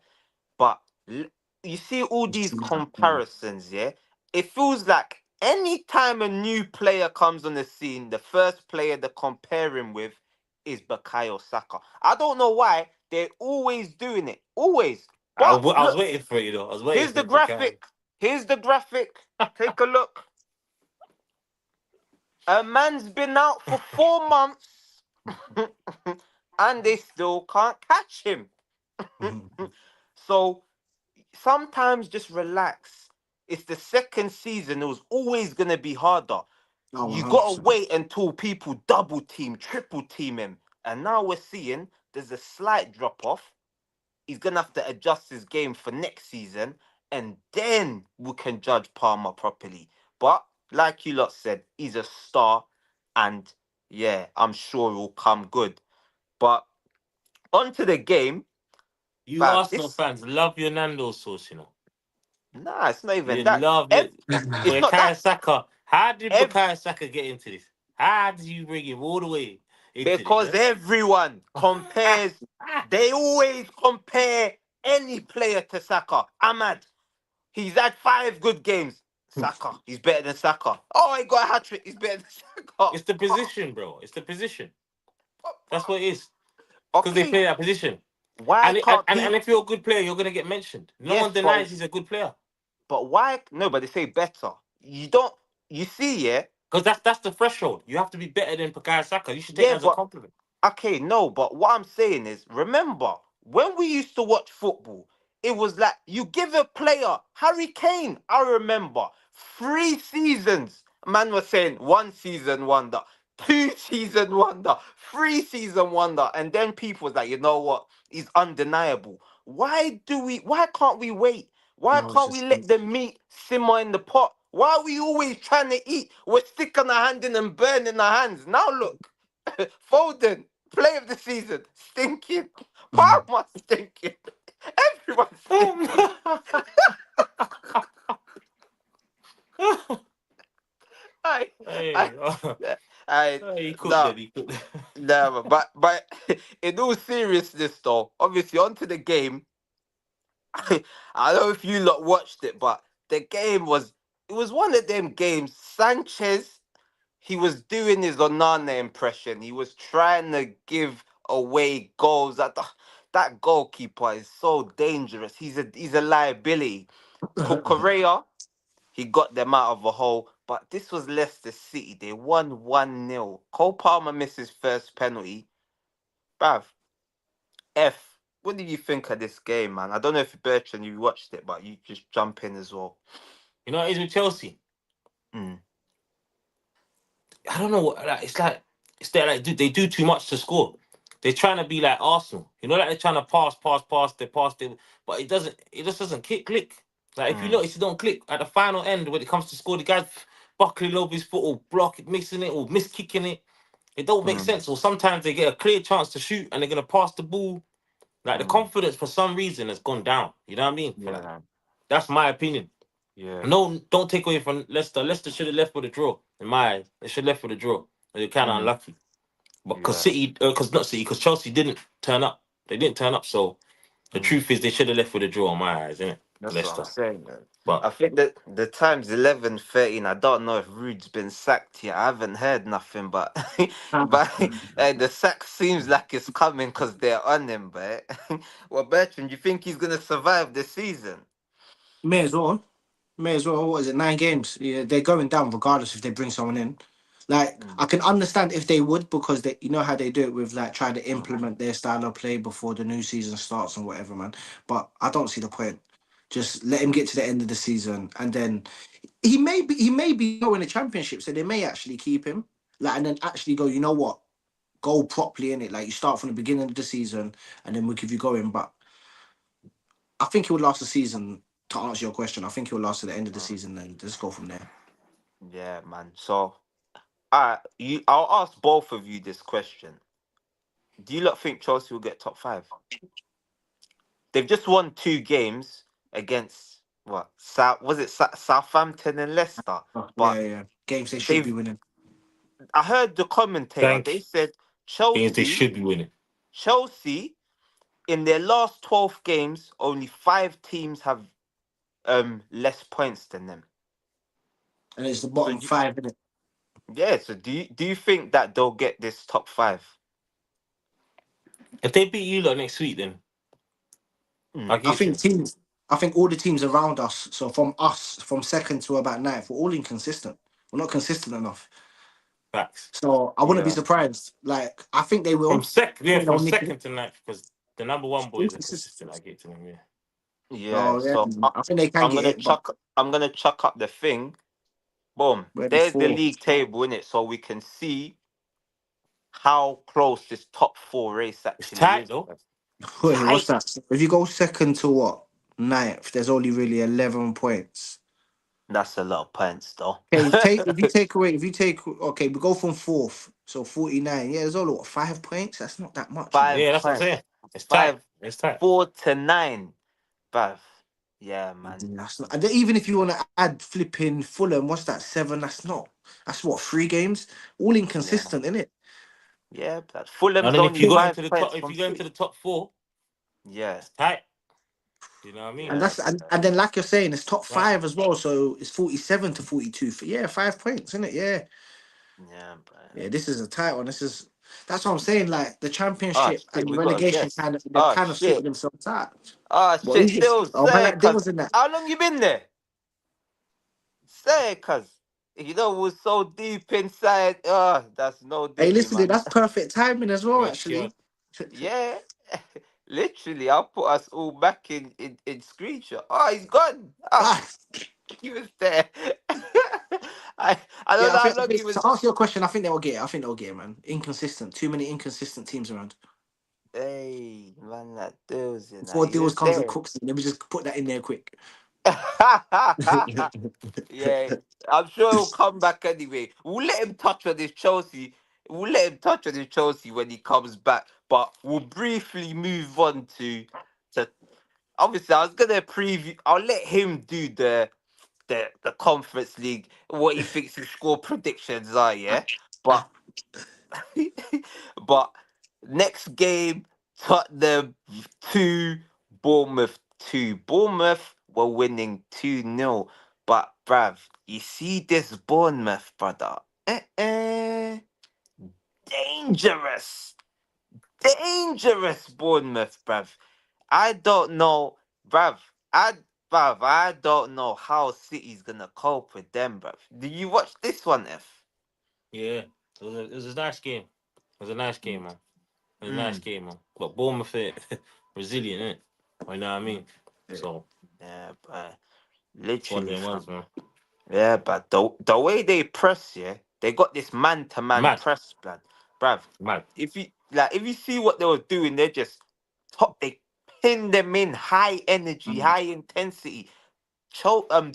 But l- you see all these comparisons, yeah? It feels like any time a new player comes on the scene, the first player to compare him with is Bukayo Saka. I don't know why they're always doing it, always. But I was look, waiting for it, though. I was waiting here's for the it to come. graphic. Here's the graphic. Take a look. A man's been out for 4 months, and they still can't catch him. So sometimes just relax. It's the second season. It was always gonna be harder. Oh, You gotta 100%. wait until people double team, triple team him. And now we're seeing there's a slight drop off. He's gonna have to adjust his game for next season, and then we can judge Palmer properly. But like you lot said, he's a star, and yeah, I'm sure it will come good. But onto the game, You fam. Arsenal fans love your Nando sauce, you know. Nah, it's not even You that. love it. It's not Bukayo that. Saka. How did Ev- Bukayo Saka get into this? How did you bring him all the way into because this? everyone compares, they always compare any player to Saka. Ahmad, he's had 5 good games. Saka, he's better than Saka. Oh, he got a hat trick. He's better than Saka. It's the position, bro. It's the position. That's what it is. Because they Okay, play that position. why can't And people? if you're a good player, you're gonna get mentioned. No Yes, one denies he's a good player. but why? No, but they say better. You don't. You see, yeah, Because that's the threshold. You have to be better than Bukayo Saka. You should take yeah, that as a but compliment. okay, no, but what I'm saying is, remember when we used to watch football, it was like you give a player Harry Kane. I remember 3 seasons. Man was saying 1 season wonder, 2 season wonder, 3 season wonder, and then people was like, you know what? He's undeniable. Why do we? Why can't we wait? Why No, it's can't we just let the meat simmer in the pot? Why are we always trying to eat? We're sticking our hand in and burning our hands. Now look. Foden, play of the season, stinking. Palmer stinking. Everyone's stinking. I, I, Hey, I, he cooked no, them. He cooked them. no, but in all seriousness, though, obviously onto the game. I don't know if you lot watched it, but the game was it was one of them games. Sanchez, he was doing his Onana impression. He was trying to give away goals. That goalkeeper is so dangerous. He's a liability. Correa, he got them out of a hole. But this was Leicester City. They won 1-0. Cole Palmer missed his first penalty. Bruv, what did you think of this game, man? I don't know if Bertrand you watched it, but you just jump in as well. You know what it is with Chelsea? Mm. I don't know what it's like they do too much to score. They're trying to be like Arsenal. Like they're trying to pass, they pass, but it just doesn't click. Like if you Mm, notice, he don't click at the final end when it comes to score. The guy's buckling over his foot or block it, missing it or miss kicking it. It don't make mm, sense. Or sometimes they get a clear chance to shoot and they're gonna pass the ball. Like the mm. confidence for some reason has gone down. You know what I mean? Yeah, That's my opinion. yeah. No, don't take away from Leicester. Leicester should have left with a draw. In my eyes, they should have left with a draw. They're kind of Mm, unlucky. But because yeah. City, because not City, because Chelsea didn't turn up. They didn't turn up. So the Mm. truth is, they should have left with a draw. In my eyes, innit? That's what I'm Leicester. saying, man. But I think that the time's 11:13. I don't know if Rude's been sacked yet. I haven't heard nothing, but but the sack seems like it's coming because they're on him. But well, Bertrand, you think he's gonna survive the season? May as well. May as well. What is it? 9 games. Yeah, they're going down regardless if they bring someone in. Like Mm, I can understand if they would because they, you know how they do it with like trying to mm, implement their style of play before the new season starts and whatever, man. But I don't see the point. Just let him get to the end of the season, and then he may be going the championship, so they may actually keep him. Like and then actually go. You know what? Go properly in it. Like you start from the beginning of the season, and then we'll give you going. But I think he would last the season. To answer your question, I think he'll last to the end of the mm. season and just go from there. Yeah, man. So, I'll ask both of you this question. Do you lot think Chelsea will get top five? They've just won 2 games against what? Southampton and Leicester, Oh, yeah, but yeah. Games they should be they've. winning. I heard the commentator. thank They you. said Means they Chelsea, should be winning. Chelsea in their last 12 games, only 5 teams have less points than them. And it's the So bottom five, isn't it? yeah. So do you think that they'll get this top five? If they beat you lot next week, then I'll Mm, I give it to think them. teams I think all the teams around us, so from us, from second to about ninth, we're all inconsistent. We're not consistent enough. Facts. So I wouldn't be yeah. surprised. Like I think they From will. second, I yeah, think from they'll nick it. second to ninth, because the number one boys are consistent. Inconsistent. I get to them, yeah. Yeah. So yeah, So I think they can I'm get gonna it, but chuck. I'm gonna chuck up the thing. Boom. we're the There's the four. league table in it, so we can see how close this top four race It's actually tight is. though. Wait, what's Tight. that? If you go second to what? Ninth, there's only really 11 points. That's a lot of points, though. Okay, take if you take away if you take okay, we go from fourth, so 49. Yeah, there's only what 5 points. That's not that much, man. Yeah, Five that's what I'm saying. points. It's tight. Five, It's tight. 4 to 9. Bruv. Yeah, man. That's not. And then even if you want to add flipping Fulham, what's that? Seven. That's not. That's what 3 games. All Yeah. inconsistent, isn't it? Yeah, but And Fulham's then if only you go Yeah. into five the top, points if from you go into six. the top four, Yeah. it's tight. You know what I mean? And Yeah. that's and then like you're saying, it's top Right. five as well. So it's 47 to 42. Yeah, 5 points, isn't it? Yeah. Yeah, bro. Yeah, this is a tight one. This is that's what I'm saying. Like the Oh, championship shit. and the We got a relegation guest. kind of they've Oh, kind of sorted shit. themselves out. Oh, But who's shit. this? Dillz, Oh man, say, like cuz. Dillz in that. How long you been there? Say, cuz. We so deep inside. Oh, that's no Hey, diggy, listen, man. that's perfect timing as well, Red actually. shirt. Yeah. Literally, I'll put us all back in screenshot. Oh, he's gone. Oh, Ah, he was there. I I don't yeah, I know how think, long he to was. answer your question, I think they will get it. I think they'll get it, man. Inconsistent. Too many inconsistent teams around. Hey, man, that dude's you know, Before he deals was comes and there. cooks it, let me just put that in there quick. Yeah, I'm sure he'll come back anyway. We'll let him touch on his Chelsea. We'll let him touch on his Chelsea when he comes back. But we'll briefly move on to obviously I was gonna preview. I'll let him do the conference league. What he thinks his score predictions are. Yeah, but but next game, Tottenham 2, Bournemouth 2. Bournemouth were winning 2-0. But, bruv, you see this Bournemouth, brother? Dangerous. Dangerous Bournemouth, bruv. I don't know, bruv. I, I don't know how City's gonna cope with them, bruv. Do you watch this one, F? Yeah, it was a nice game. It was a nice game, man. It was a nice Mm. game, man. But Bournemouth, resilient, innit? You know what I mean? So Yeah, but it's one of literally, them ones, fam. man. Yeah, but the way they press, yeah, they got this man to man Mad, press, man, bruv. mad. If you see what they were doing, they pin them in high energy, Mm. high intensity. Tottenham,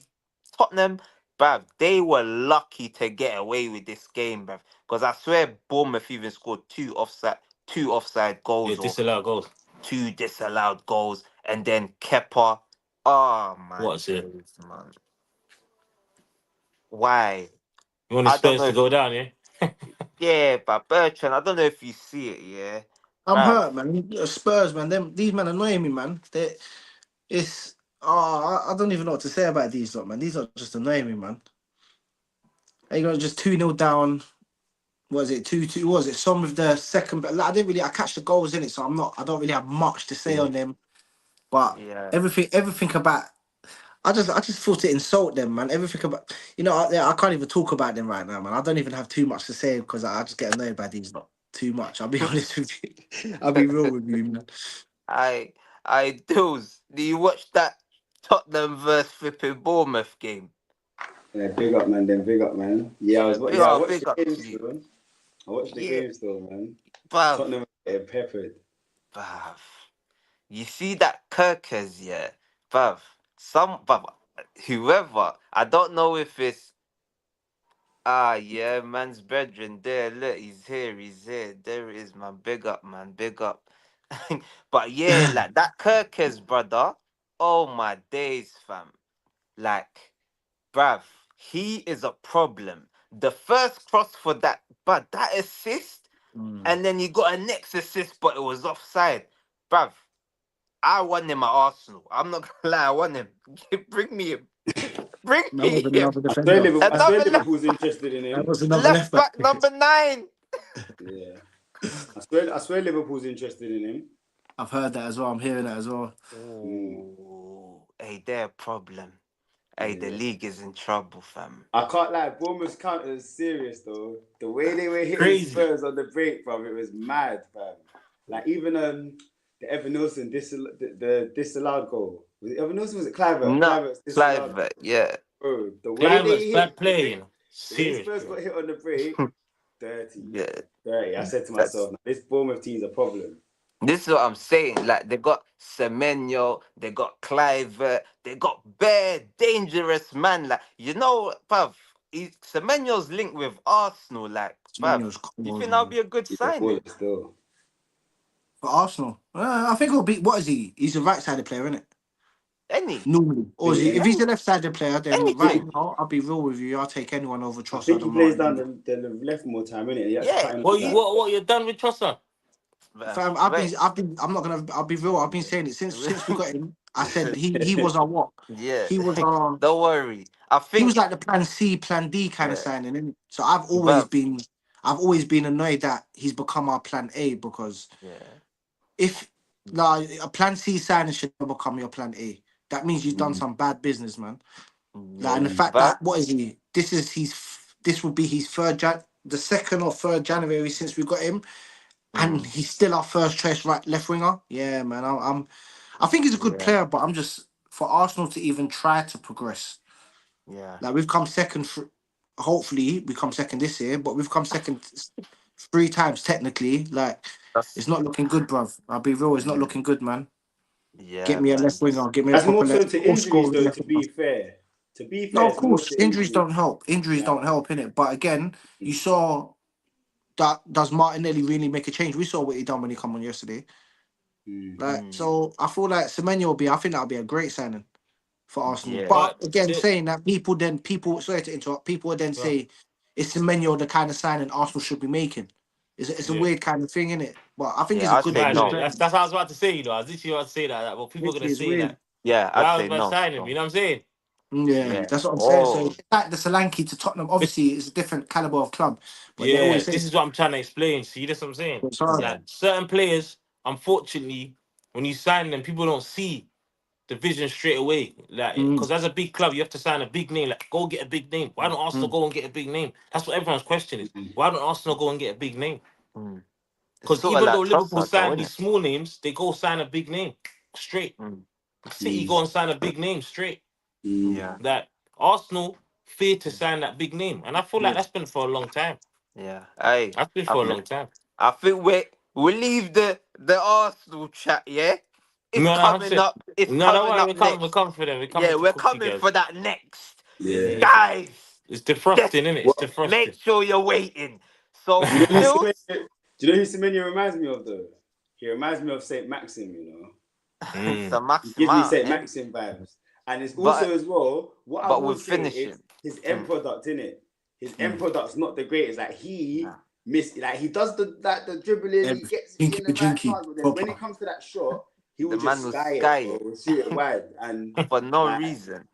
bruv, they were lucky to get away with this game, bruv. Because I swear Bournemouth even scored two offside Yeah, goals or disallowed goals. two disallowed goals, and then Kepa. Oh my What's it? days, man. Why? You want the I don't Spurs know to if go down, yeah? yeah, but Bertrand, I don't know if you see it, yeah. I'm Bruv. hurt, man. Spurs, man. These men annoy me, man. It's I don't even know what to say about these lot, man. These are just annoying me, man. Are you gonna just 2-0 down? What is it 2-2? What was it? Some of the second, but like, I catch the goals in it, so I don't really have much to say on them. But Yeah. everything about, I just thought to insult them, man. Everything about, I can't even talk about them right now, man. I don't even have too much to say because I just get annoyed by these lot too much. I'll be honest with you. I'll be real with you, man. I Dillz, do you watch that Tottenham versus flipping Bournemouth game? Yeah, big up, man. Then big up, man. Yeah, Yeah, I oh, watched big the up game to you. still. I watched the Yeah, game still, man. bruv, Tottenham are getting peppered. bruv. You see that Kirkers, yeah, bruv. Bruv, whoever, I don't know if it's yeah, man's brethren there. Look, he's here. There it is, man. Big up, man. Big up. But yeah, like that Kirkers brother. Oh my days, fam. Like, bruv, he is a problem. The first cross for that assist, Mm. and then you got a next assist, but it was offside. Bruv, I want him at Arsenal. I'm not gonna lie, I want him. Bring me him. Bring That me was him. another defender. I swear Another Liverpool's interested in That him. was another left left back. back number 9. Yeah, I swear Liverpool's interested in him. I've heard that as well. I'm hearing that as well. Mm, Oh, hey, they're a problem. Hey, the yeah. league is in trouble, fam. I can't lie, Bournemouth's counter is serious though. The way they were hitting Crazy. Spurs on the break, fam, it was mad, fam. Like even the Evan Nilsson the disallowed goal. Was it Evan Nilsson? Was it Clivert? No, Clivert's disallowed Clive, goal. yeah, Bro, the way Climate's they bad hit the play, way you know. the way Serious, Spurs bro. got hit on the break, dirty. yeah. Dirty. I said to That's myself, this Bournemouth team's a problem. this is what I'm saying. Like they got Semenyo, they got Clive, they got bare dangerous man. Like bruv, Semenyo's linked with Arsenal. Like, bruv, Semenyo's you cold, think that'll man. be a good Yeah, signing? but still. For Arsenal, I think he'll be. What is he? He's a right-sided player, isn't it? Any, Normally, or is he? If he's a left-sided player, then right anything. now, I'll be real with you. I'll take anyone over I think Trossard he or plays down Martinelli. the left more time, innit? He actually Yeah, cutting What on you that. what you're done with Trossard? bruv, Fam, wait. I'm not gonna. I'll be real. I've been saying it since we got him. I said he was our what? Yeah, He was our. don't worry. I He was think like the plan C, plan D kind of yeah, signing, innit? So bruv. I've always been annoyed that he's become our plan A because Yeah, if like a plan C signing should never become your plan A. That means you've done Mm, some bad business, man. Like, and the yeah, mm, fact bruv. that what is he? This will be his the second or third January since we got him, and Mm, he's still our first choice right left winger. Yeah, man. I think he's a good yeah, player, but I'm just for Arsenal to even try to progress. yeah. Like we've come second. Hopefully, we come second this year, but we've come second 3 times technically. Like it's That's not looking good, bruv. I'll be real. It's not mm, looking good, man. Get yeah, me a left man. winger. Get me a That's proper more so left to or injuries, scoring though. left To winger. be fair, No, of it's more course, to injuries injuries. don't help. Injuries Like, don't help in it. But again, you saw that does Martinelli really make a change? We saw what he done when he come on yesterday. mm, Like, Mm, so I feel like Semenyo will be. I think that'll be a great signing for Arsenal. yeah, But But again, the, saying that people sorry to interrupt. People would then yeah, say is Semenyo the kind of signing Arsenal should be making? It's a yeah. weird kind of thing, isn't it? But I think yeah. he's a I'd It's good say mad, good isn't it? no. player. That's what I was about to say, you know. I was literally about to say that. But people are gonna Literally, it's say weird. that. Yeah, I'd Why was say man no. signing him? You No. know what I'm saying? Yeah, Yeah. that's what I'm saying. So Oh, it's like the Solanke to Tottenham, obviously, it's a different caliber of club, but they Yeah, always say this is what I'm trying to explain. See, that's what I'm saying. it's hard. yeah. Like certain players, unfortunately, when you sign them, people don't see the vision straight away. Like, Mm, because as a big club, you have to sign a big name. Like, go get a big name. Why don't Arsenal mm, go and get a big name? That's what everyone's question is. mm, Why don't Arsenal go and get a big name? Mm. It's Because sort of even though like Liverpool Trossard, though, signed isn't these it? small names, they go sign a big name straight. Mm. City mm, go and sign a big name straight. mm. Yeah, That Arsenal fear to sign that big name, and I feel like yeah. that's been for a long time. yeah. Hey, That's been I for a think long time. we'll leave the Arsenal chat. Yeah. It's No, I'm coming saying. up. It's No, don't coming worry. up We're coming. We're next. coming for them. We're coming Yeah, to we're cook you coming guys. for that next. Yeah. Guys, It's just defrosting, innit? It's What? make defrosting. sure you're waiting. So, Do you know who Dillz, Semenyo, do you know who Semenyo reminds me of though? He reminds me of Saint Maxim, you know. it's a Mm. He max gives me amount, Saint innit? Maxim vibes. And it's But also as well, what I but will with say is finishing. his end product, innit? His end product's not the greatest. Like Nah. he does the dribbling, he gets you in the right Jinky, chance, but then when proper. it comes to that shot, he The will man just will sky it, sky bro, it and shoot it wide. And for no like reason.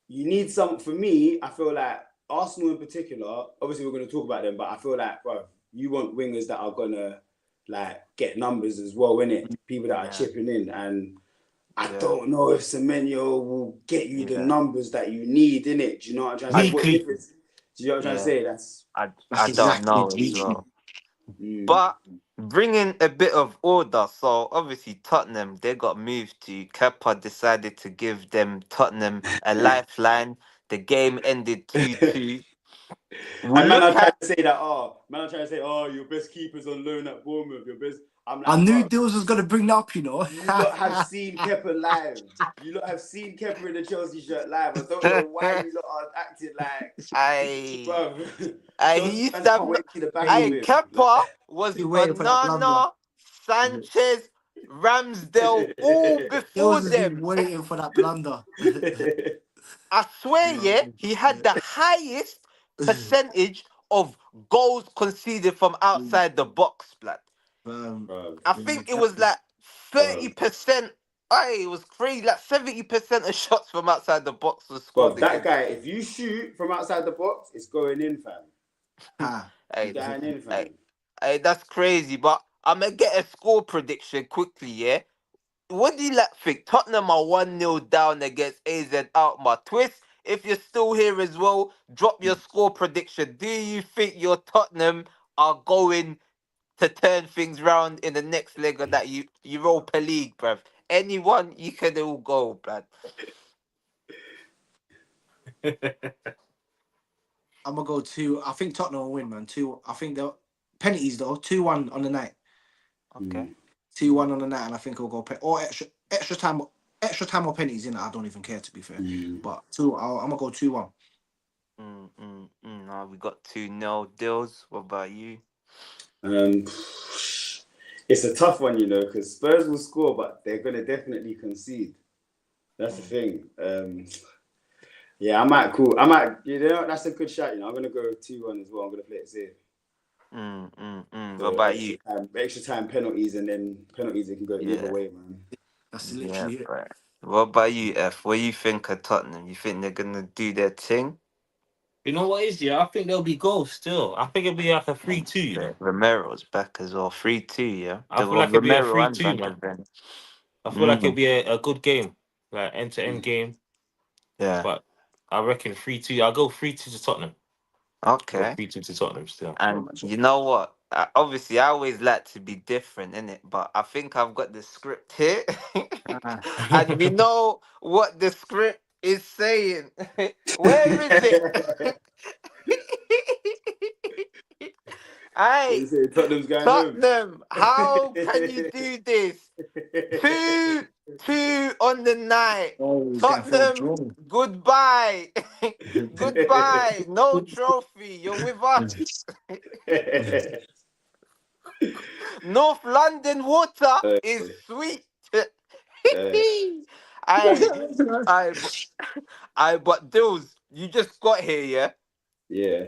you need some. For me, I feel like Arsenal in particular. Obviously, we're going to talk about them, but I feel like, bro, you want wingers that are gonna like get numbers as well, innit? People that are Yeah, chipping in, and I yeah, don't know if Semenyo will get you the yeah. numbers that you need, innit? Do you know what I'm trying to I say? What Weekly. difference? Do you know what I'm trying to yeah. say? That's I That's don't exactly know as bleaching. well. mm. But bringing a bit of order. So obviously Tottenham, they got moved to. Kepa decided to give them Tottenham a lifeline. The game ended 2-2. We And man, look I'm trying at to say that. Oh, man, I'm trying to say, oh, your best keeper's on loan at Bournemouth. Your best. I'm I like, knew bro. Dillz was gonna bring that up, you know. You lot have seen Kepa live. You lot have seen Kepa in the Chelsea shirt live. I don't know why you lot are acting like, I bro. he Chelsea used fans to have can't no, wait to see the back of I him. Kepa was Still waiting for that blunder. Onana, Sanchez, Ramsdale, all before Dillz has been them. waiting for that blunder. I swear, yeah, he had the highest percentage of goals conceded from outside the box, blood. Bro, I think it was like bro. 30%. Aye, it was crazy. Like 70% of shots from outside the box was But scored that against guy, him. if you shoot from outside the box, it's going in, fam. Ah, It's Hey, going in, hey, fam. hey, that's crazy. But I'm gonna get a score prediction quickly, yeah? What do you like think? Tottenham are 1-0 down against AZ Alkmaar. Twist, if you're still here as well, drop your score prediction. Do you think your Tottenham are going to turn things round in the next leg of that Europa League, bruv? Anyone, you can all go, bruv. I'm gonna go 2. I think Tottenham will win, man. 2. I think they'll penalties though. 2-1 on the night. Okay. 2-1 on the night, and I think it'll go or extra time. Extra time or penalties in it. I don't even care, to be fair. But 2. I'm gonna go 2-1. No, we got 2-0 deals. What about you? It's a tough one, you know, because Spurs will score, but they're gonna definitely concede. That's the thing. Yeah, I might. You know, that's a good shot. You know, I'm gonna go 2-1 as well. I'm gonna play it safe. What So about you? extra time penalties, and then penalties it can go either Yeah, way, man. That's yeah, literally it. bruh. What about you, F? What do you think of Tottenham? You think they're gonna do their thing? You know what is, yeah? I think there'll be goals still. I think it'll be like a 3-2, you know? Romero's back as well. 3-2, yeah. I The feel like it'll be a Romero and 3-2, Van man. de Ven. I feel like it'll Mm, be a good game. Like end-to-end game. yeah. But I reckon 3-2. I'll go 3-2 to Tottenham. I'll go Okay. 3-2 to Tottenham still. And you know what? Obviously, I always like to be different, innit? But I think I've got the script here. Ah. And we know what the script is saying. Where is it? What you Hey, say? Tottenham's going home. Tottenham, how can you do this? 2-2 on the night. Oh, he's going for a Tottenham, draw. goodbye. Goodbye. No trophy. You're with us. North London water is sweet. I, I, but Dillz, you just got here, yeah? Yeah,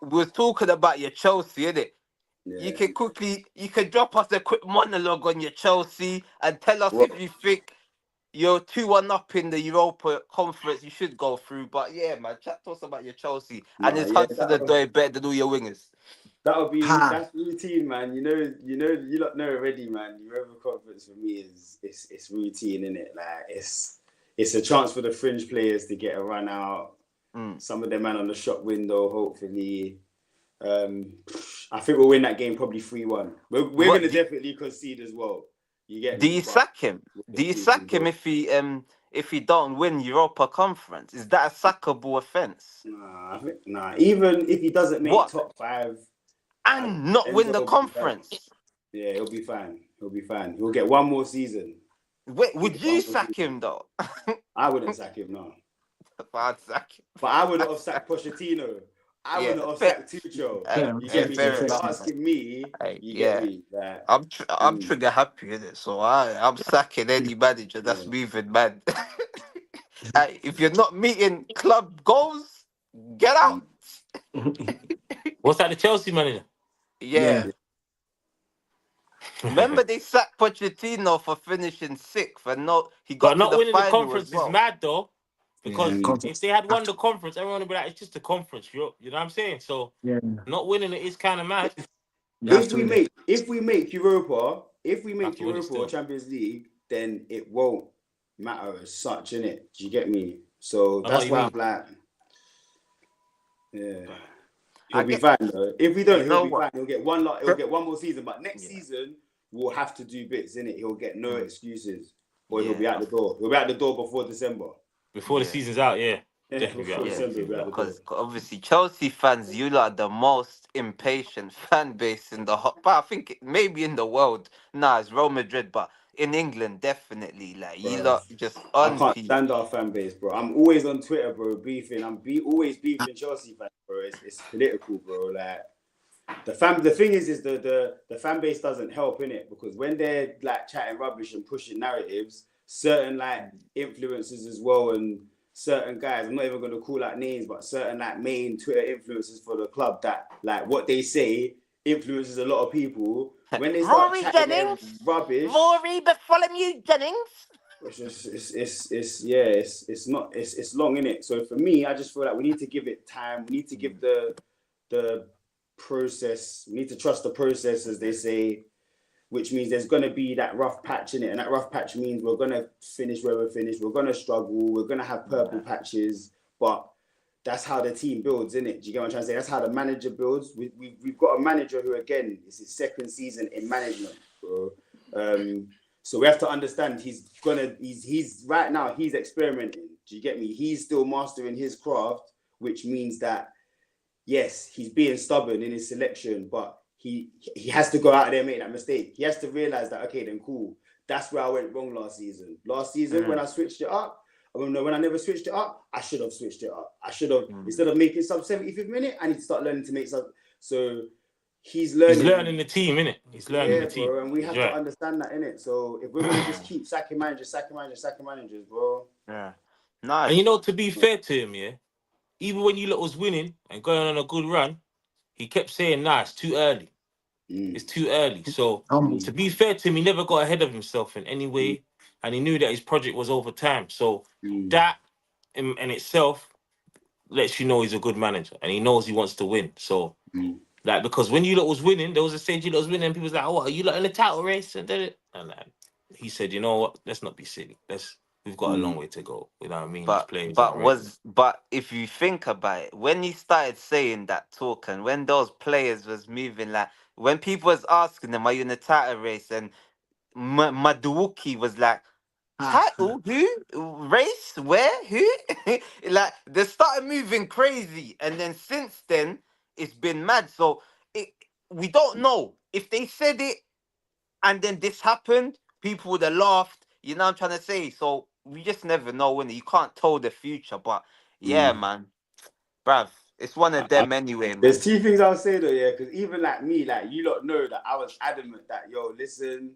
We was talking about your Chelsea, innit? yeah. You can drop us a quick monologue on your Chelsea and tell us What? if you think you're 2-1 up in the Europa Conference, you should go through. But yeah, man, chat to us about your Chelsea. And No, is yeah, Hudson Odoi better than all your wingers? that'll be Ha. that's routine, man. You lot know already, man. Europa Conference for me is it's routine, isn't it? Like it's a chance for the fringe players to get a run out. Some of them man on the shop window, hopefully. I think we'll win that game probably 3-1. We're gonna definitely concede as well. You get Do me? you But sack him? we'll Do you concede some sack him goals. if he don't win Europa Conference? Is that a sackable offence? Nah. Even if he doesn't make What? top 5, And not win Enzo the will be fine. conference? Yeah, he'll be fine. He'll be fine. He'll get one more season. Wait, would Keep it you one more sack season. him though? I wouldn't sack him, no. I'd sack him. But I wouldn't have sacked Pochettino. I Yeah, wouldn't have fair, sacked Tuchel. Yeah, You fair, get me? So fair, if fair fair. you're enough. asking me, you get Yeah, me. Like, I'm mm, trigger happy with it, so I'm sacking any manager that's yeah. moving mad. Hey, if you're not meeting club goals, get out. What's that? The Chelsea manager? Yeah. Yeah. Remember they sacked Pochettino for finishing sixth, and no, he But got to not the winning the final as conference is well. mad though, Yeah. because Mm. if Context. they had won the conference, everyone would be like, it's just a conference, you know what I'm saying? So Yeah. not winning it is kind of mad. You have to win it. If we make Europa, Have to win it or still. Champions League, then it won't matter as such, innit? Do you get me? So I know what that's you why mean. I'm like, yeah, I he'll be get, fine though. If we don't, you he'll know be what? fine. He'll get one lot. He'll get one more season, but next Yeah, season we'll have to do bits, innit? He'll get no excuses, or he'll yeah, be out the door. He'll be out the door before December. Before the yeah. season's out, yeah. Yeah, Definitely be out before there. Yeah, December, he'll be out the door. because obviously Chelsea fans, you lot are the most impatient fan base in the but I think maybe in the world. Nah, it's Real Madrid, but in England, definitely. Like you Bro, lot just I on can't peak. stand our fan base, bro. I'm always on Twitter, bro, beefing. Always beefing Chelsea fans, bro. It's political, bro. Like the thing is the fan base doesn't help in it because when they're like chatting rubbish and pushing narratives, certain like influencers as well and certain guys, I'm not even gonna call out names, but certain like main Twitter influencers for the club that like what they say influences a lot of people. When they start Rory chatting their Jennings, rubbish, Rory Bartholomew Jennings. it's just it's not it's long in it. So for me, I just feel like we need to give it time. We need to give the process. We need to trust the process, as they say, which means there's gonna be that rough patch in it, and that rough patch means we're gonna finish where we're finished. We're gonna struggle. We're gonna have purple patches, but that's how the team builds, isn't it? Do you get what I'm trying to say? That's how the manager builds. We've got a manager who, again, is his second season in management, bro. So we have to understand he's right now he's experimenting. Do you get me? He's still mastering his craft, which means that yes, he's being stubborn in his selection, but he has to go out there and make that mistake. He has to realize that okay, then cool. That's where I went wrong last season. Last season when I switched it up, when I never switched it up, I should have switched it up. I should have instead of making sub 75th minute, I need to start learning to make sub. So he's learning. He's learning the team, innit? He's learning the team. Bro, and we have to understand that, innit? So if we're gonna just keep sacking managers, bro. Yeah, nice. And you know, to be fair to him, yeah, even when you lot was winning and going on a good run, he kept saying, nah, it's too early. It's too early. So to be fair to him, he never got ahead of himself in any way. And he knew that his project was over time. So that in itself lets you know he's a good manager and he knows he wants to win. So like, because when you lot was winning, there was a stage you lot was winning and people was like, oh, what, are you lot in the title race? And like, he said, you know what, let's not be silly. We've got a long way to go. You know what I mean? But if you think about it, when he started saying that talk and when those players was moving, like when people was asking them, are you in the title race? And Maduuki was like, title? Who? Race? Where? Who? Like they started moving crazy, and then since then it's been mad. So we don't know if they said it, and then this happened. People would have laughed. You know what I'm trying to say? So we just never know when you can't tell the future. But yeah, man, bruv, it's one of them anyway, man. There's two things I'll say though, yeah, because even like me, like you lot know that I was adamant that yo, listen,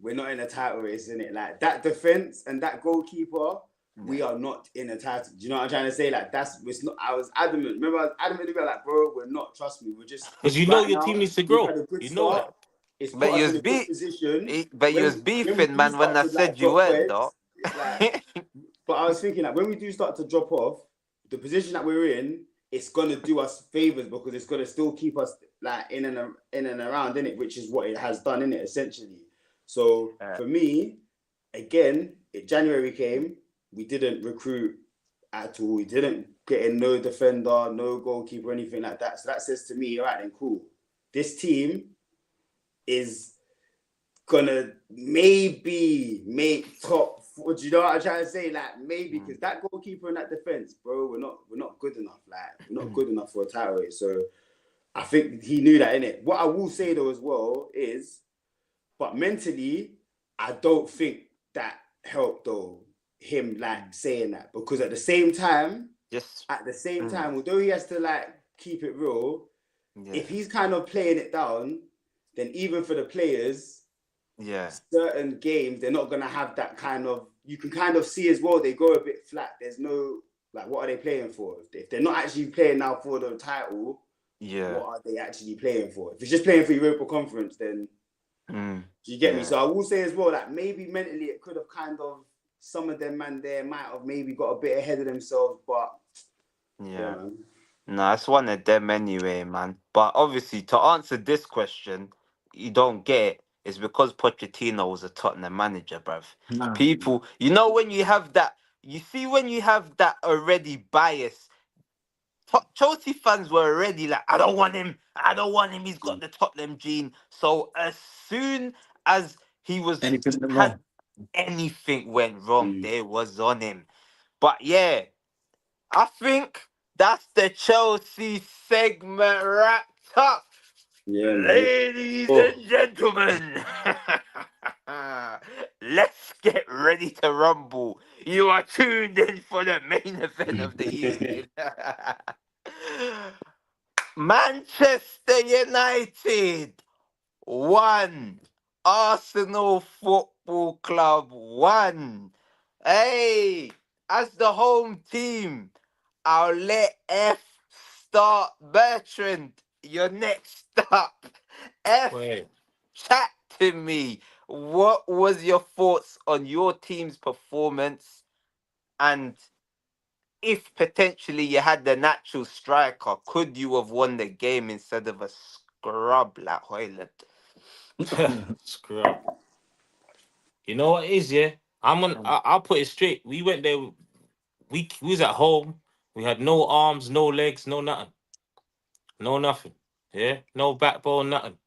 we're not in a title race, innit? Like that defense and that goalkeeper, we are not in a title. Do you know what I'm trying to say? Like it's not. I was adamant. Remember, I was adamant to be like, bro, we're not. Trust me, we're just because you know your team needs to grow. Had a good you start. know that. It's But put you us was in a good position. but you was beefing, man, when I said you weren't, though. But I was thinking like when we do start to drop off, the position that we're in, it's gonna do us favors because it's gonna still keep us like in and around in it, which is what it has done in it essentially. So for me, again, January came, we didn't recruit at all. We didn't get in no defender, no goalkeeper, anything like that. So that says to me, all right, then cool. This team is gonna maybe make top four. Do you know what I'm trying to say? Like maybe because that goalkeeper and that defense, bro, we're not good enough. Like we're not good enough for a title race. So I think he knew that, innit? What I will say though as well is, but mentally, I don't think that help though, him like saying that, because at the same time, Just although he has to like keep it real, if he's kind of playing it down, then even for the players, certain games they're not gonna have that kind of. You can kind of see as well they go a bit flat. There's no like, what are they playing for? If they're not actually playing now for the title, what are they actually playing for? If it's just playing for Europa Conference, then do you get me? So I will say as well that maybe mentally it could have kind of, some of them man there might have maybe got a bit ahead of themselves, but man. No, it's one of them anyway, man. But obviously, to answer this question, you don't get it. It's because Pochettino was a Tottenham manager, bruv. Nah. People, you know, when you have that, you see, when you have that already bias, Chelsea fans were already like, I don't want him. I don't want him. He's got the Tottenham gene. So as soon as he was Anything went had wrong. anything went wrong, they was on him. But yeah, I think that's the Chelsea segment wrapped up. Yeah, man. Ladies and gentlemen, let's get ready to rumble. You are tuned in for the main event of the evening. Manchester United 1, Arsenal Football Club 1. Hey, as the home team, I'll let F start. Bertrand, you're next up. F, Wait. chat to me. What was your thoughts on your team's performance? And if potentially you had the natural striker, could you have won the game instead of a scrub like Hojlund? Screw up. You know what it is, yeah? I'll put it straight. We went there. We was at home. We had no arms, no legs, no nothing, no nothing. Yeah, no backbone, nothing.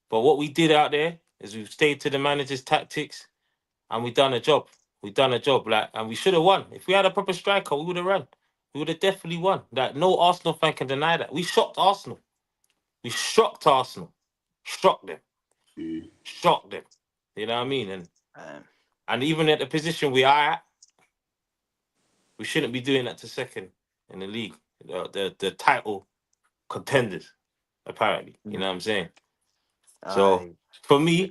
But what we did out there is we stayed to the manager's tactics, and we done a job. We done a job, like, and we should have won. If we had a proper striker, we would have run. We would have definitely won. Like, no Arsenal fan can deny that. We shocked Arsenal. We shocked Arsenal. Shocked them. Shocked them. You know what I mean? And even at the position we are at, we shouldn't be doing that to second in the league. The title contenders, apparently. You know what I'm saying? So for me,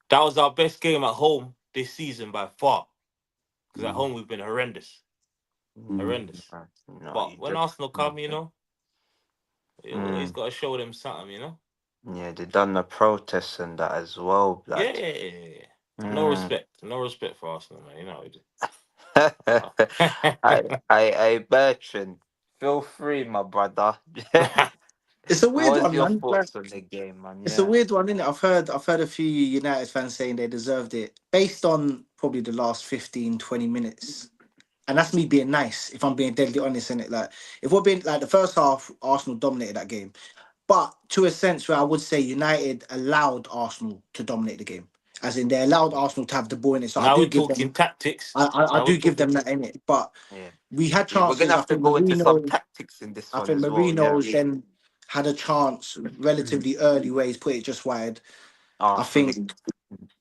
that was our best game at home this season by far. Because at home we've been horrendous. Horrendous. No, But when Arsenal come, you know, you always got to show them something, you know? Yeah, they done the protests and that as well, blood. Yeah. No respect. No respect for Arsenal, man. You know what we do. I Bertrand, feel free, my brother. It's a weird What's one, your man. thoughts on the game, man? It's a weird one, isn't it? I've heard a few United fans saying they deserved it based on probably the last 15, 20 minutes. And that's me being nice, if I'm being deadly honest in it. Like, if we're being like, the first half, Arsenal dominated that game. But to a sense where I would say United allowed Arsenal to dominate the game. As in, they allowed Arsenal to have the ball in it. So Now I do we're give talking them tactics. I do give them that in it. But we had we're gonna chances. I have to think go into some Marino, tactics in this I one think as well. Yeah. Marino's then had a chance relatively early where he's put it just wide. I think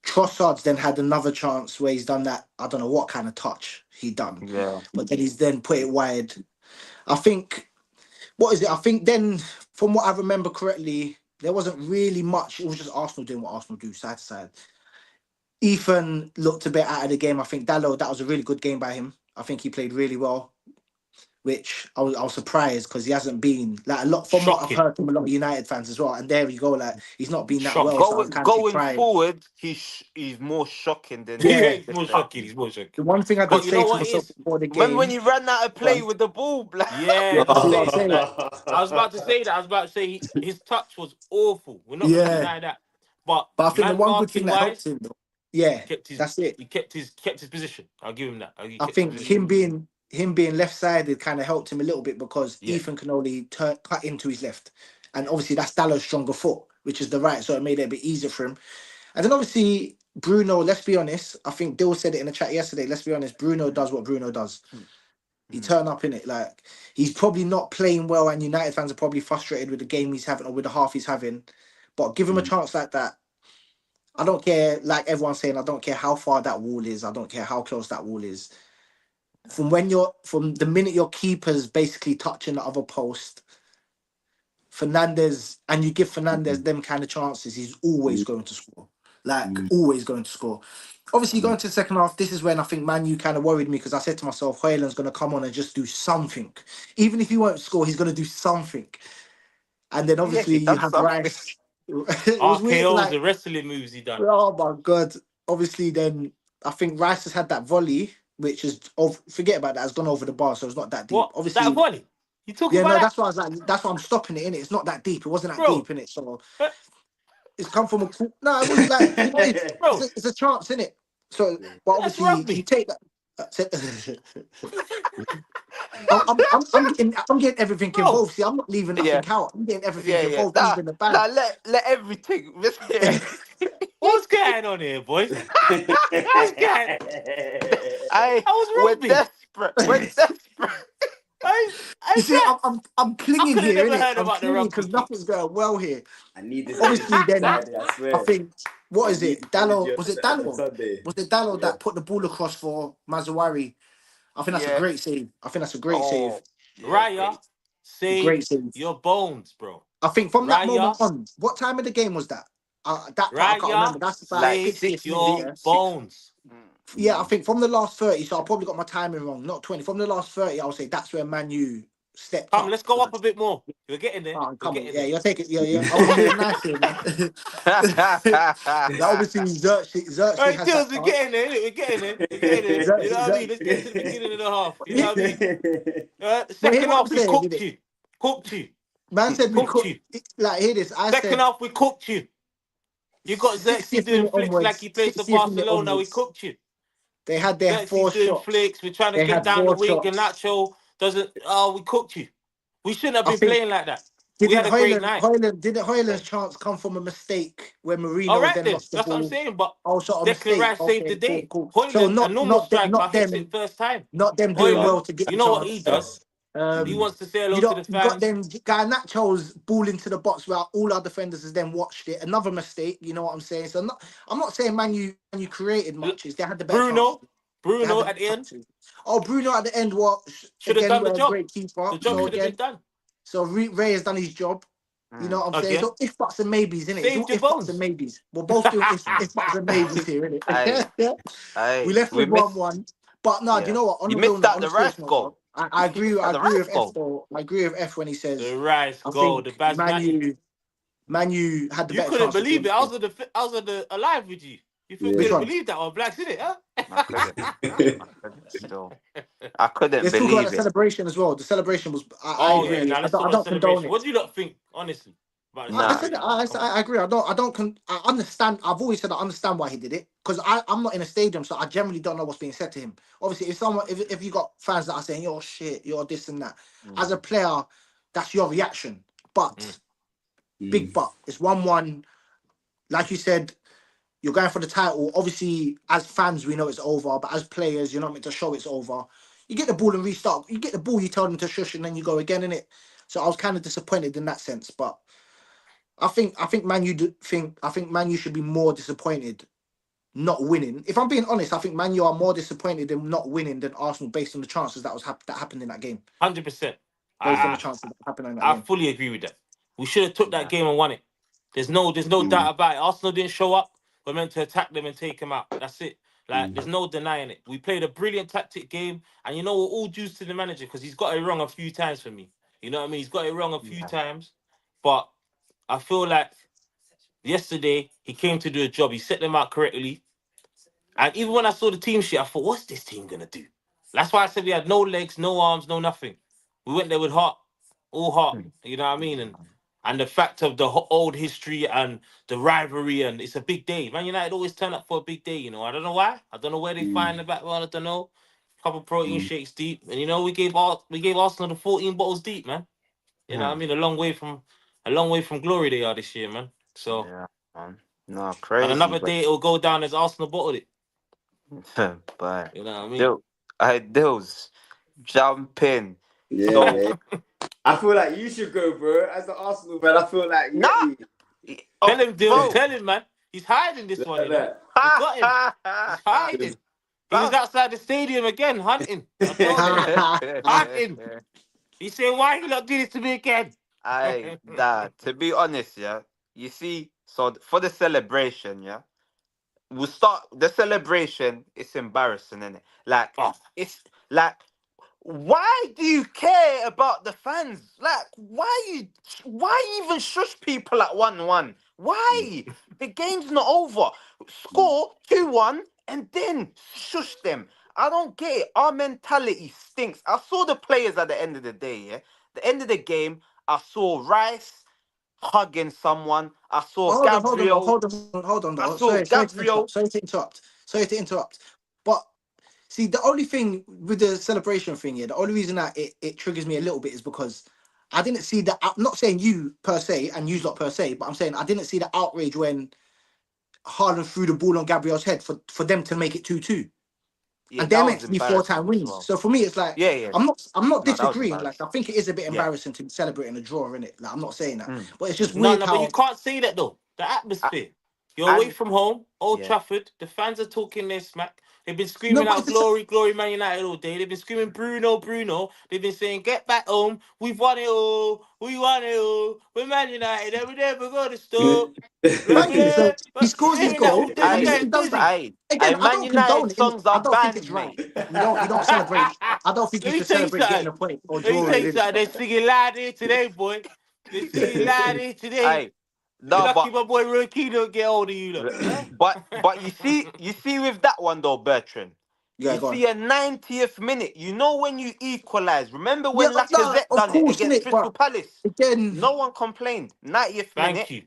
Trossard's then had another chance where he's done that. I don't know what kind of touch he done. Yeah. But then he's then put it wide. I think, what is it? I think then, from what I remember correctly, there wasn't really much. It was just Arsenal doing what Arsenal do, side to side. Ethan looked a bit out of the game. I think Dallo, that was a really good game by him. I think he played really well, which I was surprised because he hasn't been like a lot from what I've Shocking. heard from a lot of United fans as well. And there you go, like he's not been that well. So I was kind of Going surprised. forward, he's more shocking than Yeah. He's more shocking. He's more shocking. The one thing I did But you say know to what myself is? before the game, when he ran out of play with the ball, blood. Yeah, see that's what I'm it. saying? Like, I was about to say that. I was about to say his touch was awful. We're not going to Yeah. deny that. But I think the man one good thing marking that helped wise, him, though, yeah, he that's it. kept his position. I'll give him that. He I kept his think position. him being left sided kind of helped him a little bit because Yeah. Ethan can only cut into his left, and obviously that's Dallow's stronger foot, which is the right, so it made it a bit easier for him. And then obviously Bruno. Let's be honest. I think Dill said it in the chat yesterday. Let's be honest. Bruno does what Bruno does. He turned up in it. Like he's probably not playing well, and United fans are probably frustrated with the game he's having or with the half he's having. But give him a chance like that. I don't care, like everyone's saying, I don't care how far that wall is. I don't care how close that wall is. From the minute your keeper's basically touching the other post, Fernandez, and you give Fernandez them kind of chances, he's always going to score. Like, always going to score. Obviously, going to the second half, this is when I think Man U kind of worried me because I said to myself, Hojlund's going to come on and just do something. Even if he won't score, he's going to do something. And then Yeah, obviously he you does have something. Rice. It was weird, RKO's like, the wrestling moves he done. oh my God. Obviously, then I think Rice has had that volley, which is, forget about that, has gone over the bar, so it's not that deep. What? That Obviously, volley? You talking yeah, about no, that? that's why I was like, that's why I'm stopping it, innit? It's not that deep. It wasn't that Bro. deep, innit? So uh, it's come from a no, it was like, you know, Bro, it's a chance, innit? So, but that's obviously you rugby. take that. I'm getting everything Bro. involved. See, I'm not leaving Yeah, nothing out. I'm getting everything yeah. involved, Nah, even the bad. nah. Let everything. What's going on here, boys? What's going I. That was We're rugby. desperate. We're desperate. You I see, said, I'm I clinging could have here, never innit? heard I'm about the clinging rugby because thing. nothing's going well here. I need this Obviously, energy on then Saturday, I I swear. think what I is need it? this energy Dallo on, was it on Dallo? Sunday. Was it Dallo Yeah. that put the ball across for Mazawari? I think that's a Yeah. great save. I think that's a great save. Oh. Yeah. Raya Great. Great saved save. your bones, bro. I think from that moment Raya, on, what time of the game was that? That part I can't Raya remember. That's about Like saved 60th minute. your 60, Yeah. 60. bones. Yeah, I think from the last 30. So I probably got my timing wrong. Not 20. From the last 30, I'll say that's where Man U stepped Come, up. let's go up a bit more. We're getting there. Oh, We're come on. getting Yeah, there. you're taking. Yeah. I'm being nice here, man. Now, obviously, Xerxes Hey, has that Dillz, we're part. getting there. Innit? We're getting there. We're getting there. You know what I mean? Let's get to the beginning of the half. You know what I mean? But hear Second what I'm half, we saying, cooked innit? you. Cooked you. Man said we Cooked could. you. Like, hear this. I Second said half, we cooked you. You got Xerxes 60th doing minute flicks like onwards. he plays for 60th minute Barcelona. We onwards. cooked you. They had their Xerxes 4 doing shots. flicks. We're trying to They get had down the 4 wing, and shots. Nacho doesn't. Oh, we cooked you. We shouldn't have I been think playing like that. We didn't had a great Hoyland night. Hoyland didn't Hoyland's chance come from a mistake when All Mourinho right then then, lost the that's what I'm ball? saying. But Also a Declan mistake. Rice saved Okay, the cool, day. cool. So Hoyland, a normal striker, not hits them it first time. not them doing Hoyland, well to get you the know what he chance. does? He Um, wants to say hello to the you got fans. them guy Nacho's ball into the box where all our defenders has then watched it. Another mistake, you know what I'm saying? So I'm not saying Man U created much. They had the better chances. Bruno, They had Bruno the at better the end chances. Oh, Bruno at the end, what should have again? done the We're a job. great keeper. The job So should have again, been done so Ray has done his job. You know what I'm saying? again. So if buts and maybes, innit? It's all Saved your if buts and bones. maybes. We're both doing if buts and maybes here, Aye, innit? We aye. left We with missed. 1-1. But no, do you Yeah. know what? On You a real missed note, out on a the serious Rice note, bro, goal. I You agree. missed I out the agree Rice with F goal. though. I agree with F when he The says, rice I goal, the think basmati. Man U had the You better couldn't chance of believe winning. it. I was on the alive with you. You Which couldn't Yeah. one? believe that on Blacks, innit? Huh? I couldn't. I couldn't still. I couldn't Let's talk about the believe it. celebration as well. The celebration was. I Oh yeah, agree. now let's talk I about the don't condone celebration. it. What do you lot think, honestly, about the I Nah. said it. celebration? Come on. I agree. I understand. I've always said I understand why he did it because I'm not in a stadium, so I generally don't know what's being said to him. Obviously, if you got fans that are saying you're shit, you're this and that, as a player, that's your reaction. Mm. But big but it's 1-1. Like you said, you're going for the title. Obviously, as fans, we know it's over, but as players, you're not meant to show it's over. You get the ball and restart. You get the ball, you tell them to shush, and then you go again in it. So I was kind of disappointed in that sense, but. I think Man U should be more disappointed not winning. If I'm being honest, I think Man U are more disappointed in not winning than Arsenal based on the chances that happened in that game. 100%. Based on the I, chances that happened in that I game. fully agree with that. We should have took that Yeah. game and won it. There's no doubt about it. Arsenal didn't show up. We're meant to attack them and take them out. That's it. Like there's no denying it. We played a brilliant tactic game, and you know we're all due to the manager because he's got it wrong a few times for me. You know what I mean? He's got it wrong a few Yeah. times, but I feel like yesterday he came to do a job. He set them out correctly, and even when I saw the team sheet, I thought, what's this team gonna do? That's why I said we had no legs, no arms, no nothing. We went there with heart, all heart. You know what I mean? And the fact of the old history and the rivalry, and it's a big day. Man United always turn up for a big day. You know, I don't know why. I don't know where they find the background. I don't know. Couple protein shakes deep, and you know we gave Arsenal the 14 bottles deep, man. You know what I mean? A long way from glory they are this year, man. So Yeah, man. No, and crazy, another but day it'll go down as Arsenal bottled it. but You know what I mean? Dil- I Dills jump in. Yeah, So man. I feel like you should go, bro. As an Arsenal fan, I feel like you nah, get me. Tell him, Dillz. bro. Tell him, man. He's hiding this Look one, at you know. that. We got him. He's hiding. He was outside the stadium again, hunting. I told him that. Hunting. He's saying, why you not do this to me again? To be honest, yeah. You see, so for the celebration, yeah, we'll start the celebration. It's embarrassing, isn't it? Like, Oh, it's like, why do you care about the fans? Like, why even shush people at 1-1? Why? The game's not over. Score 2-1 and then shush them. I don't get it. Our mentality stinks. I saw the players at the end of the day, yeah. The end of the game, I saw Rice hugging someone. I saw Gabriel. Hold on, I though. saw Sorry to interrupt. Gabriel. Sorry to interrupt. But see, the only thing with the celebration thing here, the only reason that it triggers me a little bit is because I didn't see the. I'm not saying you per se and you lot per se, but I'm saying I didn't see the outrage when Haaland threw the ball on Gabriel's head for them to make it 2-2. Yeah, And that they're was meant to be 4-time embarrassing as wins. well. So for me, it's like Yeah, yeah. I'm not No, that was disagreeing. Like embarrassing. I think it is a bit Yeah. embarrassing to be celebrating a draw, in it. Like I'm not saying that, Mm. but it's just no, weird no, but you how. can't say that though. The A- atmosphere. You're away And from home, Old yeah. Trafford. The fans are talking their smack. They've been No, screaming but out it's a, glory, glory, Man United all day. They've been screaming Bruno, Bruno. They've been saying get back home. We've won it all. We won it all. We're Man United and we're never going to stop. Blah, thank you. So blah. he But scores his hearing that all goal, day, you're and I this he getting does that. dizzy. Again, I Man don't condone United it. songs I are don't think it's banned, right. mate. You don't celebrate. I don't think you Let me should tell you celebrate getting something. a point or Let me tell drawing. you Innit? something. They're singing loud here today, boy. They're singing loud here today. I You're no, lucky but my boy Rocky don't get hold of you, look. Eh? but you see with that one though, Bertrand. Yeah, You go see on. a 90th minute. You know when you equalize. Remember Yeah, when no, Lacazette of done it course, against innit? Crystal But Palace? again, No one complained. 90th Thank minute, you.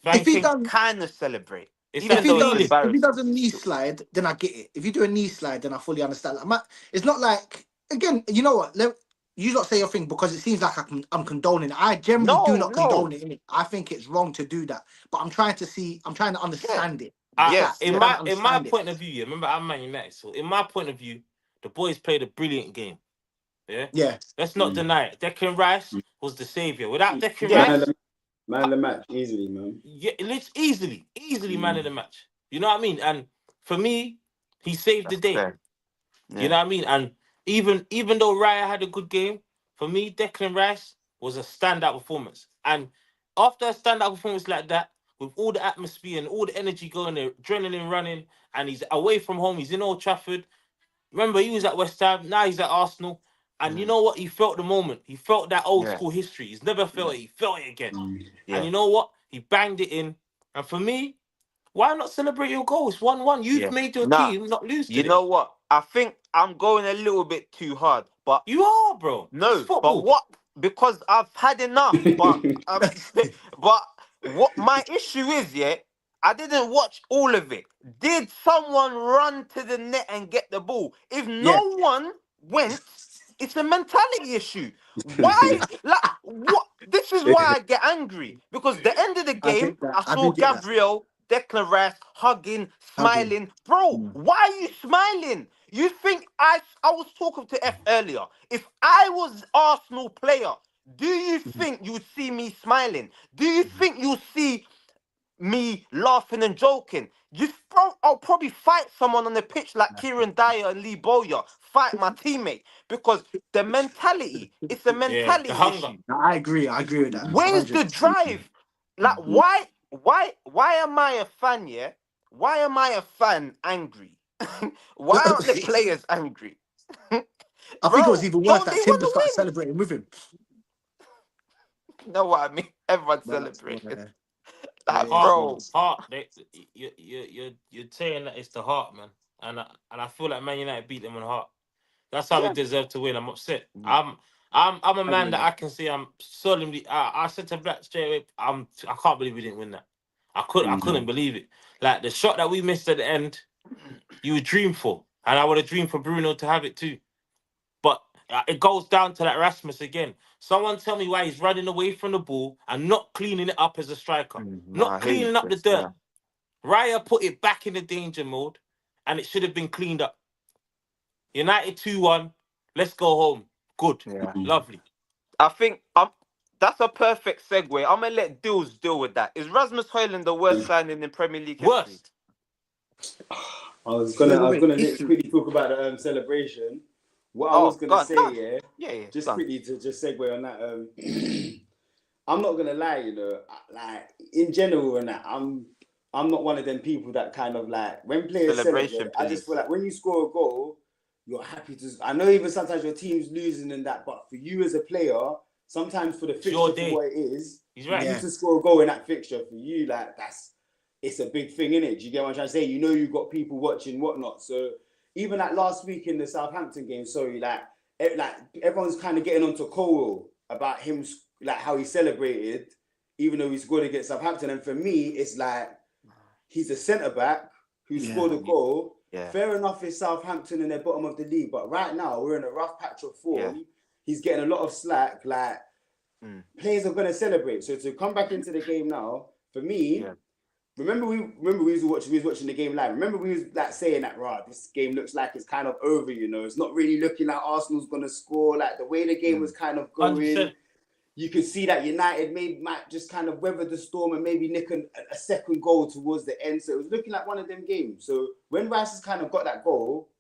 you if Thank he you. can done kind of celebrate, It's if even that he though it's does feeling. if he does embarrassing. a knee slide, then I get it. If you do a knee slide, then I fully understand. Like, it's not like again, you know what? You not say your thing because it seems like I'm condoning it. I generally do No, not condone no. it. Innit? I think it's wrong to do that. But I'm trying to Yeah. understand it. It's I, that Yes. I'm in trying Yes. my to in my understand it. point of view, yeah, remember I'm Man United. So in my point of view, the boys played a brilliant game. Yeah. Yeah. Let's not deny it. Declan Rice was the savior. Without Declan Yeah. Man of Rice, the man of the match, easily, man. yeah, it's easily man of Mm. the match. You know what I mean? And for me, he saved the That's day. fair. You Yeah. know what I mean? And even though Raya had a good game, for me, Declan Rice was a standout performance. And after a standout performance like that, with all the atmosphere and all the energy going there, adrenaline running, and he's away from home, he's in Old Trafford. Remember, he was at West Ham, now he's at Arsenal. And you Mm. know what? He felt the moment. He felt that old Yeah. school history. He's never felt Yeah. it. He felt it again. Mm. And Yeah. you know what? He banged it in. And for me, why not celebrate your goal? It's 1-1. You've Yeah. made your Nah. team not lose You today. know what? I think I'm going a little bit too hard, but You are, bro. It's no, but football. what? Because I've had enough. But but what my issue is, yeah, I didn't watch all of it. Did someone run to the net and get the ball? If Yeah. no one went, it's a mentality issue. Why? Like what? This is why I get angry because the end of the I game, get that. I I do saw get that. Gabriel, Declan Rice hugging, Hugging. smiling. Bro, Mm. why are you smiling? You think I was talking to F earlier. If I was Arsenal player, do you think you would see me smiling? Do you think you'll see me laughing and joking? I'll probably fight someone on the pitch like Kieran Dyer and Lee Bowyer. Fight my teammate because the mentality. It's a Yeah, the mentality hunger. issue. I agree with that. Where's the 100%. drive? Like why am I a fan? Yeah, why am I a fan angry? Why aren't the players angry? I think it was Bro, even worse don't they that Timber want started to win? celebrating with him. You know what I mean? Everyone's But celebrating. yeah, Like, it's bro, nuts. Heart. You're saying that it's the heart, man. And I feel like Man United beat them on heart. That's how we yeah. deserve to win. I'm upset. Mm, I'm a I agree man with that that. I can say I'm solemnly. I said to Black straight away. I can't believe we didn't win that. I couldn't believe it. Like the shot that we missed at the end, you would dream for, and I would have dreamed for Bruno to have it too. But it goes down to that Rasmus again. Someone tell me why he's running away from the ball and not cleaning it up as a striker, no, I not hear you, cleaning up the Chris. dirt. Yeah, Raya put it back in the danger mode, and it should have been cleaned up. United 2-1. Let's go home. Good, yeah. lovely. I think That's a perfect segue. I'm gonna let Dillz deal with that. Is Rasmus Hojlund the worst signing in Premier League history? Worst. I was Wait, gonna wait, wait. let's quickly talk about the celebration. What I was Oh, gonna gone. say, Yeah, just gone. quickly to just segue on that. I'm not gonna lie, you know, like in general and that, I'm not one of them people that kind of like when players Celebration, celebrate. I just feel please. like when you score a goal, you're happy to. I know even sometimes your team's losing and that, but for you as a player, sometimes for the It's your fixture for day. what it is, He's for right. you to score a goal in that fixture for you, like it's a big thing, innit? Do you get what I'm trying to say? You know, you've got people watching, whatnot. So even like last week in the Southampton game, sorry, like everyone's kind of getting onto Cole about him, like how he celebrated, even though he scored against Southampton. And for me, it's like he's a centre back who scored a goal. Yeah. Fair enough, it's Southampton and they're bottom of the league, but right now we're in a rough patch of form. Yeah. He's getting a lot of slack. Like players are going to celebrate. So to come back into the game now, for me, remember we was watching the game live. Remember we was like saying that, this game looks like it's kind of over. You know, it's not really looking like Arsenal's going to score. Like the way the game was kind of going. 100%. You could see that United might just kind of weather the storm and maybe nick a second goal towards the end. So it was looking like one of them games. So when Rice has kind of got that goal,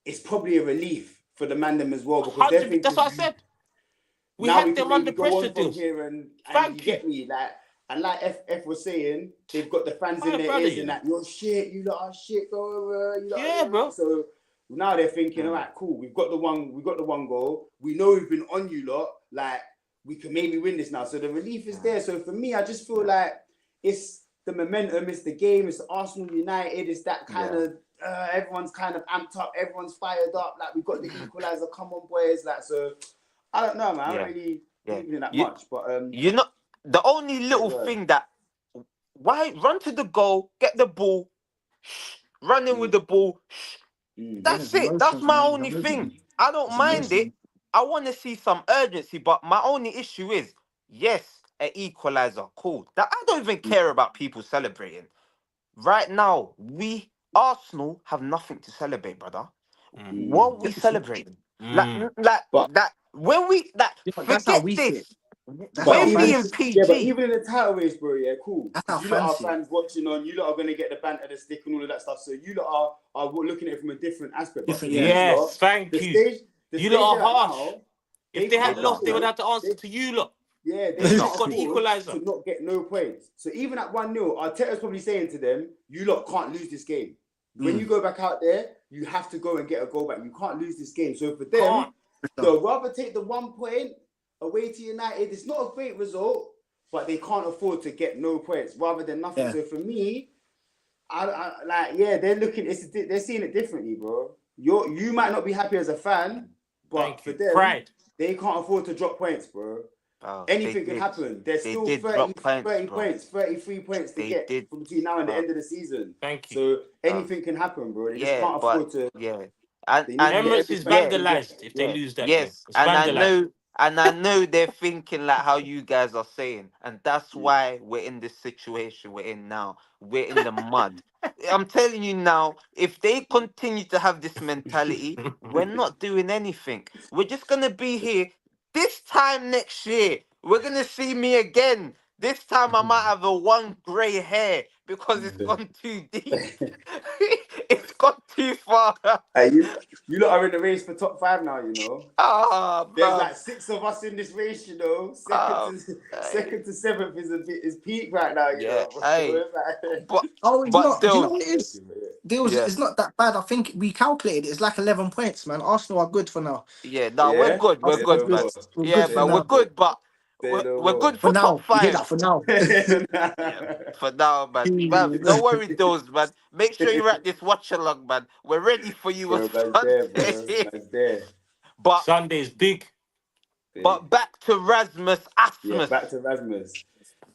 it's probably a relief for the Mandem as well, because they're thinking, that's what I said. We now had we can them under maybe go pressure, on from Dillz. here and Thank you get me, like F was saying, they've got the fans in their ears and that you're shit, you lot are shit, go over, you lot Yeah, bro. So now they're thinking, all right, cool, we've got the one goal. We know we've been on you lot, like we can maybe win this now. So the relief is there. So for me, I just feel like it's the momentum, it's the game, it's Arsenal United, it's that kind of everyone's kind of amped up, everyone's fired up, like we've got the equalizer, come on boys, like so. I don't know, man. I don't really believe in that much, but you know, the only little thing that why run to the goal, get the ball, run in with the ball. That's it. That's my only thing. I don't mind it. I want to see some urgency, but my only issue is yes, an equalizer, cool. That I don't even care about people celebrating. Right now, we Arsenal have nothing to celebrate, brother. What are we celebrating? Like but that when we But that's how forget we see it. this. That's but how We're even being fans. but PG. even in the title race, bro, cool. That's how You lot are fans see it. fans watching on. You lot are gonna get the banter, the stick, and all of that stuff. So you lot are looking at it from a different aspect. But Different, these Yes, lot, thank the you. stage You they're lot are at harsh. now, If they had can't lost, they would afford- have to answer to you lot. Yeah, they It's can't not got the cool. afford equaliser. to not get no points. So even at 1-0, Arteta's probably saying to them, you lot can't lose this game. When you go back out there, you have to go and get a goal back. You can't lose this game. So for them, Can't. they'll rather take the 1 point away to United. It's not a great result, but they can't afford to get no points rather than nothing. Yeah. So for me, they're looking. They're seeing it differently, bro. You might not be happy as a fan, but Thank for you. them, Pride. they can't afford to drop points, bro. Oh, Anything can happen. There's They still did 30 drop points, 33 points to They get did. from between now and the end of the season. Thank you. So anything can happen, bro. They just Yeah, can't but afford to. yeah, They need and to get Emirates is everything they can get. vandalised if they lose that game. yes, It's and vandalised. I know they're thinking like how you guys are saying, and that's why we're in this situation we're in now. We're in the mud. I'm telling you now, if they continue to have this mentality, we're not doing anything. We're just gonna be here this time next year. We're gonna see me again. This time I might have a one grey hair because it's gone too deep. It's gone too far. Hey, you lot are in the race for top 5 now, you know. Ah, There's bruv. like 6 of us in this race, you know. Hey. Second to 7th is peak right now, you Yeah, know. hey. But Oh, it's but not. Do you know still, what it is? Deals. yeah, It's not that bad. I think we calculated it. It's like 11 points, man. Arsenal are good for now. yeah. No, we're Yeah. good. We're Say Arsenal are good, no good. man. more. We're Yeah, good for Say man, we're no now. more. good, but Say no we're more. good For for top now, you hear that? 5. For now. Yeah, for now, man. Man, don't worry, those man. Make sure you're at this watch along, man. We're ready for you on Bro, man's there, bro. Sunday. Man's there. but Sunday's big. back to Rasmus Yeah, Asmus. back to Rasmus.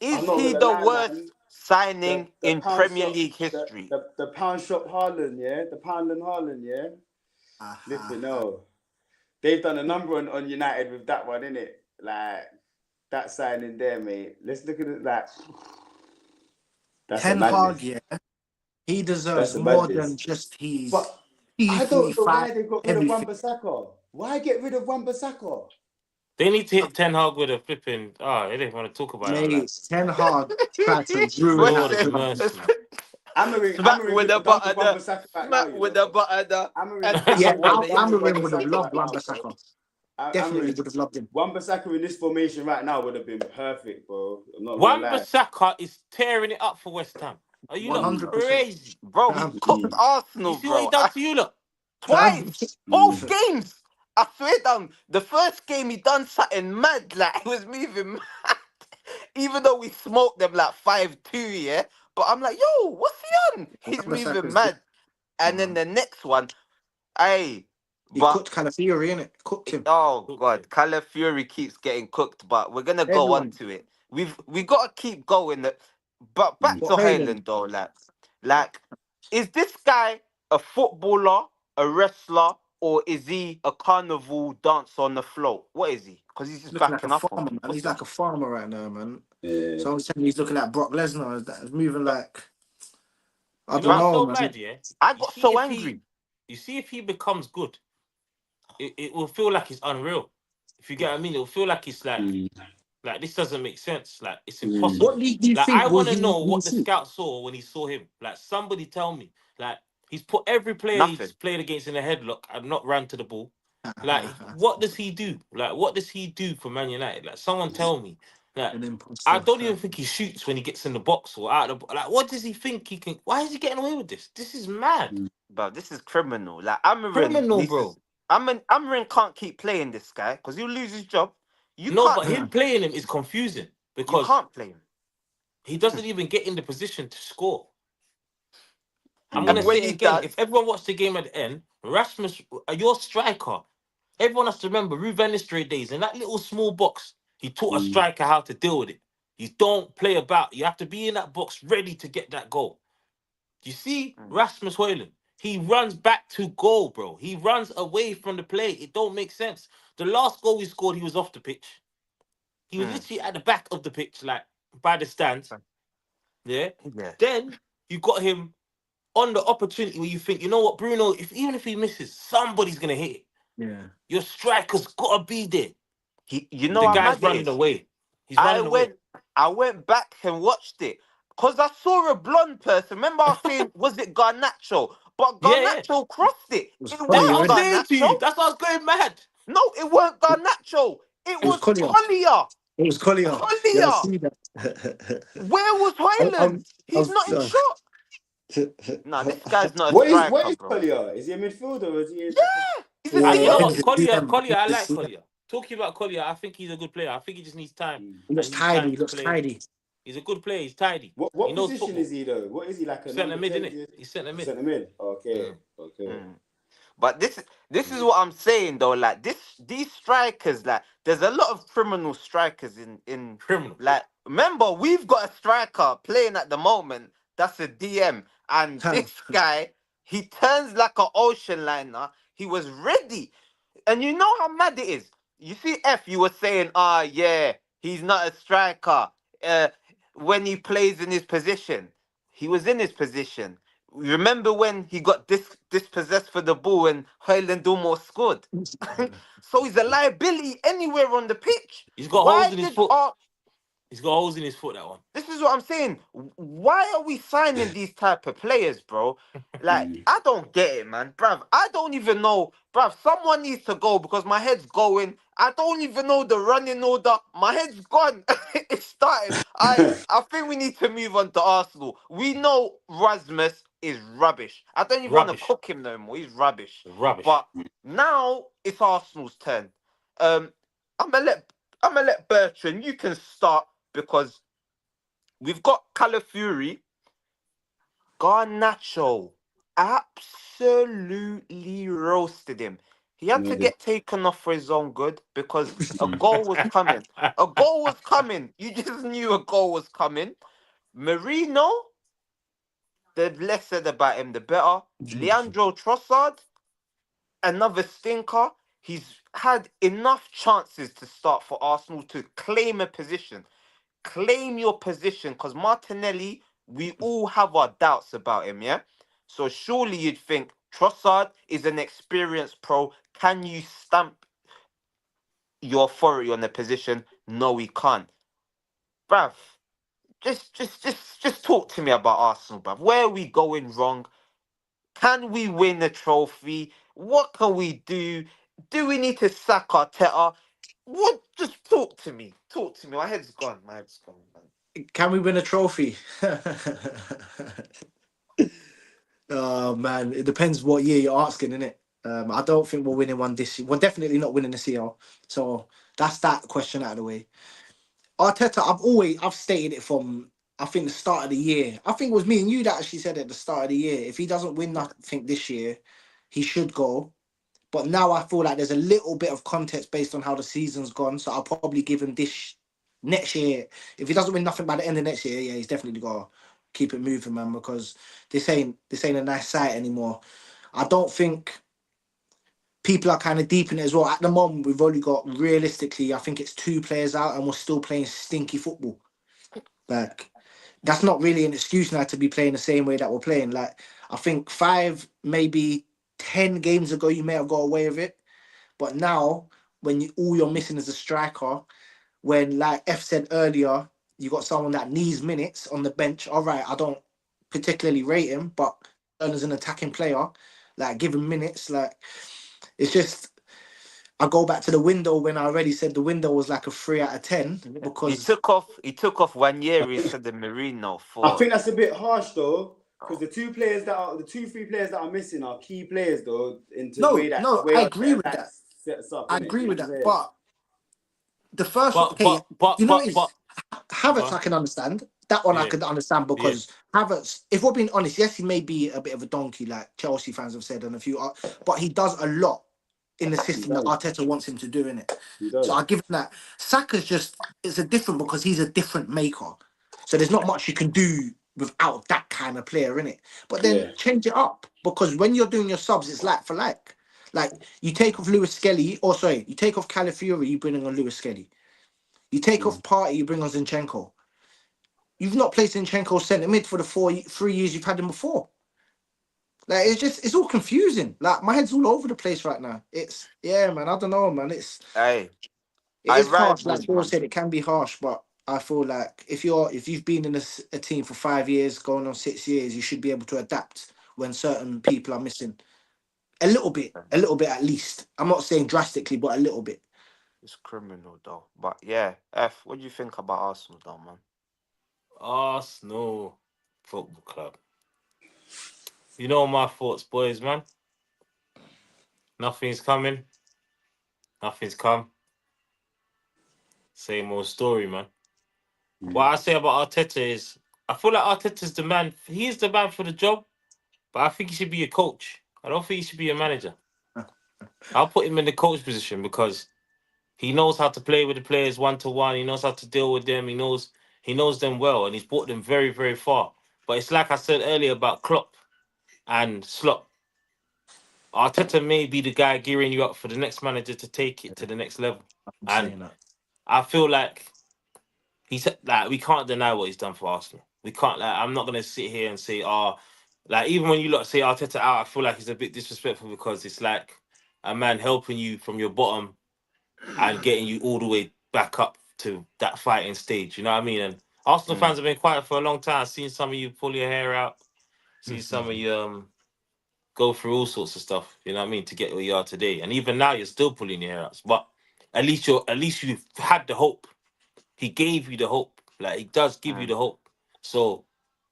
I'm Is not he gonna the lie, worst man. signing The in pound Premier shop, League history? the pound shop Haaland, yeah, the Poundland Haaland, yeah. Flipping no. They've done a number on United with that one, innit? Like that signing there, mate. Let's look at it like that's a Ten Hag, madness. yeah, he deserves That's a more madness. than just his But I don't know why P45, they got rid of everything. Wan-Bissaka. Why get rid of Wan-Bissaka? They need to hit Ten Hag with a flipping. Oh, they didn't want to talk about it. I'm like, Mate, Ten Hag tried to ruin What's Lord that of it? club. mercy, man. Smack with the Would done for butter, Wan-Bissaka now, smack you with know. the butter, and Amarim, Yeah, what Amarim they? done for Amarim would have Wan-Bissaka loved right now, bro. Wan-Bissaka. Definitely Amarim, would have loved him. Wan-Bissaka in this formation right now would have been perfect, bro. I'm not gonna lie. Wan-Bissaka is tearing it up for West Ham. Are you lot 100%. crazy? Bro, he cooked You Arsenal, see what he bro. done to you lot? Twice, both games. I swear down. The first game he done something mad, like he was moving mad. Even though we smoked them like 5-2, yeah. But I'm like, yo, what's he on? He's moving Wan-Bissaka's mad. And then the next one, hey, He but cooked Calafiori, innit? Cooked him. oh Cooked him. god, Calafiori keeps getting cooked, but we're gonna go on Everyone. to it. We gotta keep going. But back What to Hojlund? Haaland though, like, is this guy a footballer, a wrestler, or is he a carnival dancer on the float? What is he? Because he's just Looking like a backing up on farmer, man. people He's still. like a farmer right now, man. Yeah. So I'm saying he's looking like Brock Lesnar. He's moving like I You know don't what's Bruv, know, so man. mad, yeah? I You got see so if he, angry. you see if he becomes good, it will feel like it's unreal. If you get what I mean, it'll feel like it's like this doesn't make sense. Like it's What impossible. league do you Like think I will want to he know will what the see? scout saw when he saw him. Like somebody tell me. Like he's put every player he's Nothing. played against in a headlock and not ran to the ball. Like what does he do? Like what does he do for Man United? Like someone tell me. Like An I imposter. don't even think he shoots when he gets in the box or out of the. Like what does he think he can? Why is he getting away with this? This is mad. Bro, this is criminal. Like Amarin Criminal, needs to. bro. Amarin can't keep playing this guy because he'll lose his job. You No, can't. but him playing him is confusing You because can't play him. he doesn't even get in the position to score. I'm And gonna when say it he again. does, If everyone watched the game at the end, Rasmus, your striker. Everyone has to remember Ruud van Nistelrooy days in that little small box. He taught a striker how to deal with it. You don't play about. You have to be in that box ready to get that goal. You see mm, Rasmus Hojlund. He runs back to goal, bro. He runs away from the play. It don't make sense. The last goal he scored, he was off the pitch. He was mm, literally at the back of the pitch, like by the stands. Yeah. yeah, Then you got him on the opportunity where you think, you know what, Bruno, if even if he misses, somebody's gonna hit it. Yeah. Your striker's gotta be there. you know The how guy's mad it running is. away. He's I running away. went, I went back and watched it because I saw a blonde person. Remember, I was saying, was it Garnacho? But Yeah, yeah. Garnacho crossed it. It was It That's Collier, what weren't I'm innit? saying to Garnacho. you. That's why I was going mad. No, it weren't Garnacho. It It was was Collier. Collier. It was Collier. You ever Collier. see that? Where was I'm, Hojlund? I'm, He's not in shot. Nah, this guy's not a What striker, is bro. Collier? Is he a midfielder or is he like a... Yeah, he's a I, you know yeah, DM. what, he's a DM. Collier, I He's like a CM. Collier. Talking about Collier, I think he's a good player. I think he just needs time, He looks and he needs tidy. time He to looks play. tidy. He's a good player. He's tidy. He What knows position is football. he though? What is he, like a Centre number mid, 10? innit? He's centre mid. Centre mid. Okay. Mm. Okay. Mm. But this is what I'm saying though. Like these strikers, like there's a lot of criminal strikers in Criminal. like. Remember, we've got a striker playing at the moment. That's a DM, and Huh. this guy he turns like an ocean liner. He was ready, and you know how mad it is. You see, F, you were saying, yeah, he's not a striker. Uh, when he plays in his position, he was in his position. Remember when he got dispossessed for the ball and Hojlund almost scored? So he's a liability anywhere on the pitch. He's got holes Why in his did foot. He's got holes in his foot. That one. this is what I'm saying. Why are we signing these type of players, bro? Like, I don't get it, man. Bruv, I don't even know. Bruv, someone needs to go because my head's going. I don't even know the running order. My head's gone. It's starting. I think we need to move on to Arsenal. We know Rasmus is rubbish. I don't even want to Rubbish. cook him no more. He's rubbish. Rubbish. But now it's Arsenal's turn. Um, I'm gonna let Bertrand. You can start because we've got Calafiori, Garnacho, absolutely roasted him. He had to get taken off for his own good because a goal was coming. A goal was coming. You just knew a goal was coming. Marino, the less said about him, the better. Leandro Trossard, another stinker. He's had enough chances to start for Arsenal to claim a position. Claim your position because Martinelli, we all have our doubts about him, yeah? So surely you'd think Trossard is an experienced pro. Can you stamp your authority on the position. No, we can't. Bruv, just talk to me about Arsenal, bruv. Where are we going wrong? Can we win a trophy? What can we do? Do we need to sack Arteta? What? Just talk to me. Talk to me. My head's gone. My head's gone, man. Can we win a trophy? Oh man, it depends what year you're asking, innit? I don't think we're winning one this year. We're definitely not winning the CL. So that's that question out of the way. Arteta, I've stated it from I think the start of the year. I think it was me and you that actually said at the start of the year. If he doesn't win nothing this year, he should go. But now I feel like there's a little bit of context based on how the season's gone. So I'll probably give him next year. If he doesn't win nothing by the end of next year, yeah, he's definitely gotta keep it moving, man, because this ain't a nice sight anymore. I don't think people are kind of deep in it as well. At the moment, we've only got realistically, I think it's 2 players out, and we're still playing stinky football. Like that's not really an excuse now to be playing the same way that we're playing. Like I think 5, maybe 10 games ago, you may have got away with it, but now when all you're missing is a striker, when like F said earlier, you got someone that needs minutes on the bench. All right, I don't particularly rate him, but as an attacking player, like give him minutes. Like it's just I go back to the window when I already said the window was like a 3 out of 10 He because took off. He took off 1 year instead of Marino I for. think that's a bit harsh though, because the 3 players that are missing are key players though, into the way no, way I agree Arteta with that. sets up. I Innit? agree You know with what I'm that. saying? But the first one, But okay, but but you know but what but is Havertz uh, I can understand. That one I yeah, could understand yeah. because Havertz, if we're being honest, yes, he may be a bit of a donkey, like Chelsea fans have said, and a few, but he does a lot in the He system that does. Arteta wants him to do in it. He So does. I give him that. Saka's just it's a different because he's a different maker. So there's not much you can do without that kind of player in it. But then Yeah. change it up because when you're doing your subs, it's like for like. Like you take off Lewis Skelly, or sorry, you take off Calafiori, you bring on Lewis Skelly. You take off Party, you bring on Zinchenko. You've not played Zinchenko centre mid for the 3 years you've had him before. Like it's all confusing. Like my head's all over the place right now. It's yeah, man. I don't know, man. Hey, It I is ride harsh. Like with Bill man. said, it can be harsh, but I feel like if you've been in a team for 5 years, going on 6 years, you should be able to adapt when certain people are missing a little bit at least. I'm not saying drastically, but a little bit. It's criminal though. But yeah, F. What do you think about Arsenal, though, man? Arsenal Football Club. You know my thoughts, boys, man. Nothing's coming. Nothing's come. Same old story, man. What I say about Arteta is, I feel like Arteta's the man. He's the man for the job, but I think he should be a coach. I don't think he should be a manager. I'll put him in the coach position because he knows how to play with the players 1-to-1. He knows how to deal with them. He knows them well, and he's brought them very, very far. But it's like I said earlier about Klopp and Slot. Arteta may be the guy gearing you up for the next manager to take it to the next level. I'm And saying that. I feel like he's like we can't deny what he's done for Arsenal. We can't like I'm not gonna sit here and say, like even when you lot say Arteta out, I feel like it's a bit disrespectful because it's like a man helping you from your bottom and getting you all the way back up to that fighting stage. You know what I mean? And Arsenal Mm. fans have been quiet for a long time. I've seen some of you pull your hair out, see some of you go through all sorts of stuff, you know what I mean, to get where you are today. And even now you're still pulling your hair out. But at least you've had the hope. He gave you the hope. Like he does give you Mm. the hope. So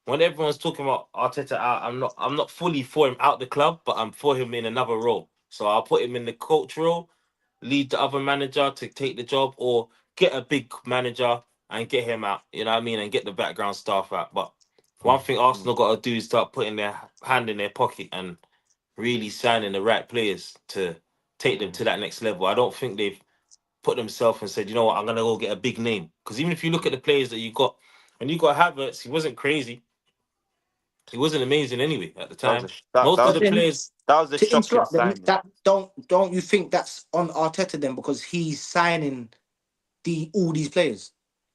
when everyone's talking about Arteta out, I'm not fully for him out the club, but I'm for him in another role. So I'll put him in the coach role, lead the other manager to take the job, or get a big manager and get him out. You know what I mean? And get the background staff out. But one thing Mm. Arsenal got to do is start putting their hand in their pocket and really signing the right players to take them Mm. to that next level. I don't think they've put themselves and said, you know what, I'm gonna go get a big name. Because even if you look at the players that you got, when you got Havertz, he wasn't crazy. He wasn't amazing anyway at the That was a time. Most of But the then players, that was a to shocking interrupt, then signing. that don't you think that's on Arteta then because he's signing all these players?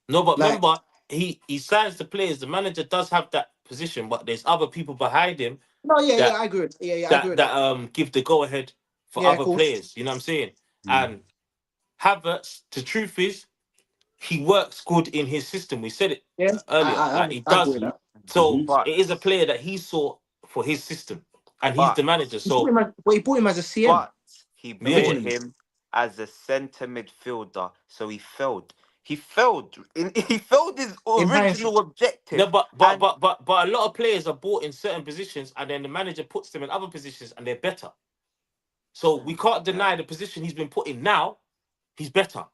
no, but Like remember, he signs the players. The manager does have that position, but there's other people behind him no, yeah, that I agree. Yeah, I agree that with that that. give the go ahead for Yeah, other cool. players. You know what I'm saying? And Havertz, the truth is, he works good in his system. We said it Yeah, earlier. Like he I agree does. with that. So But it is a player that he saw for his system, and he's but the manager. He bought So him he bought him as a CM but he bought yeah, originally. him as a centre midfielder, so he failed. He failed. He failed his In hindsight, original no, objective. but And a lot of players are bought in certain positions, and then the manager puts them in other positions, and they're better. So we can't yeah, deny the position he's been put in now. He's better.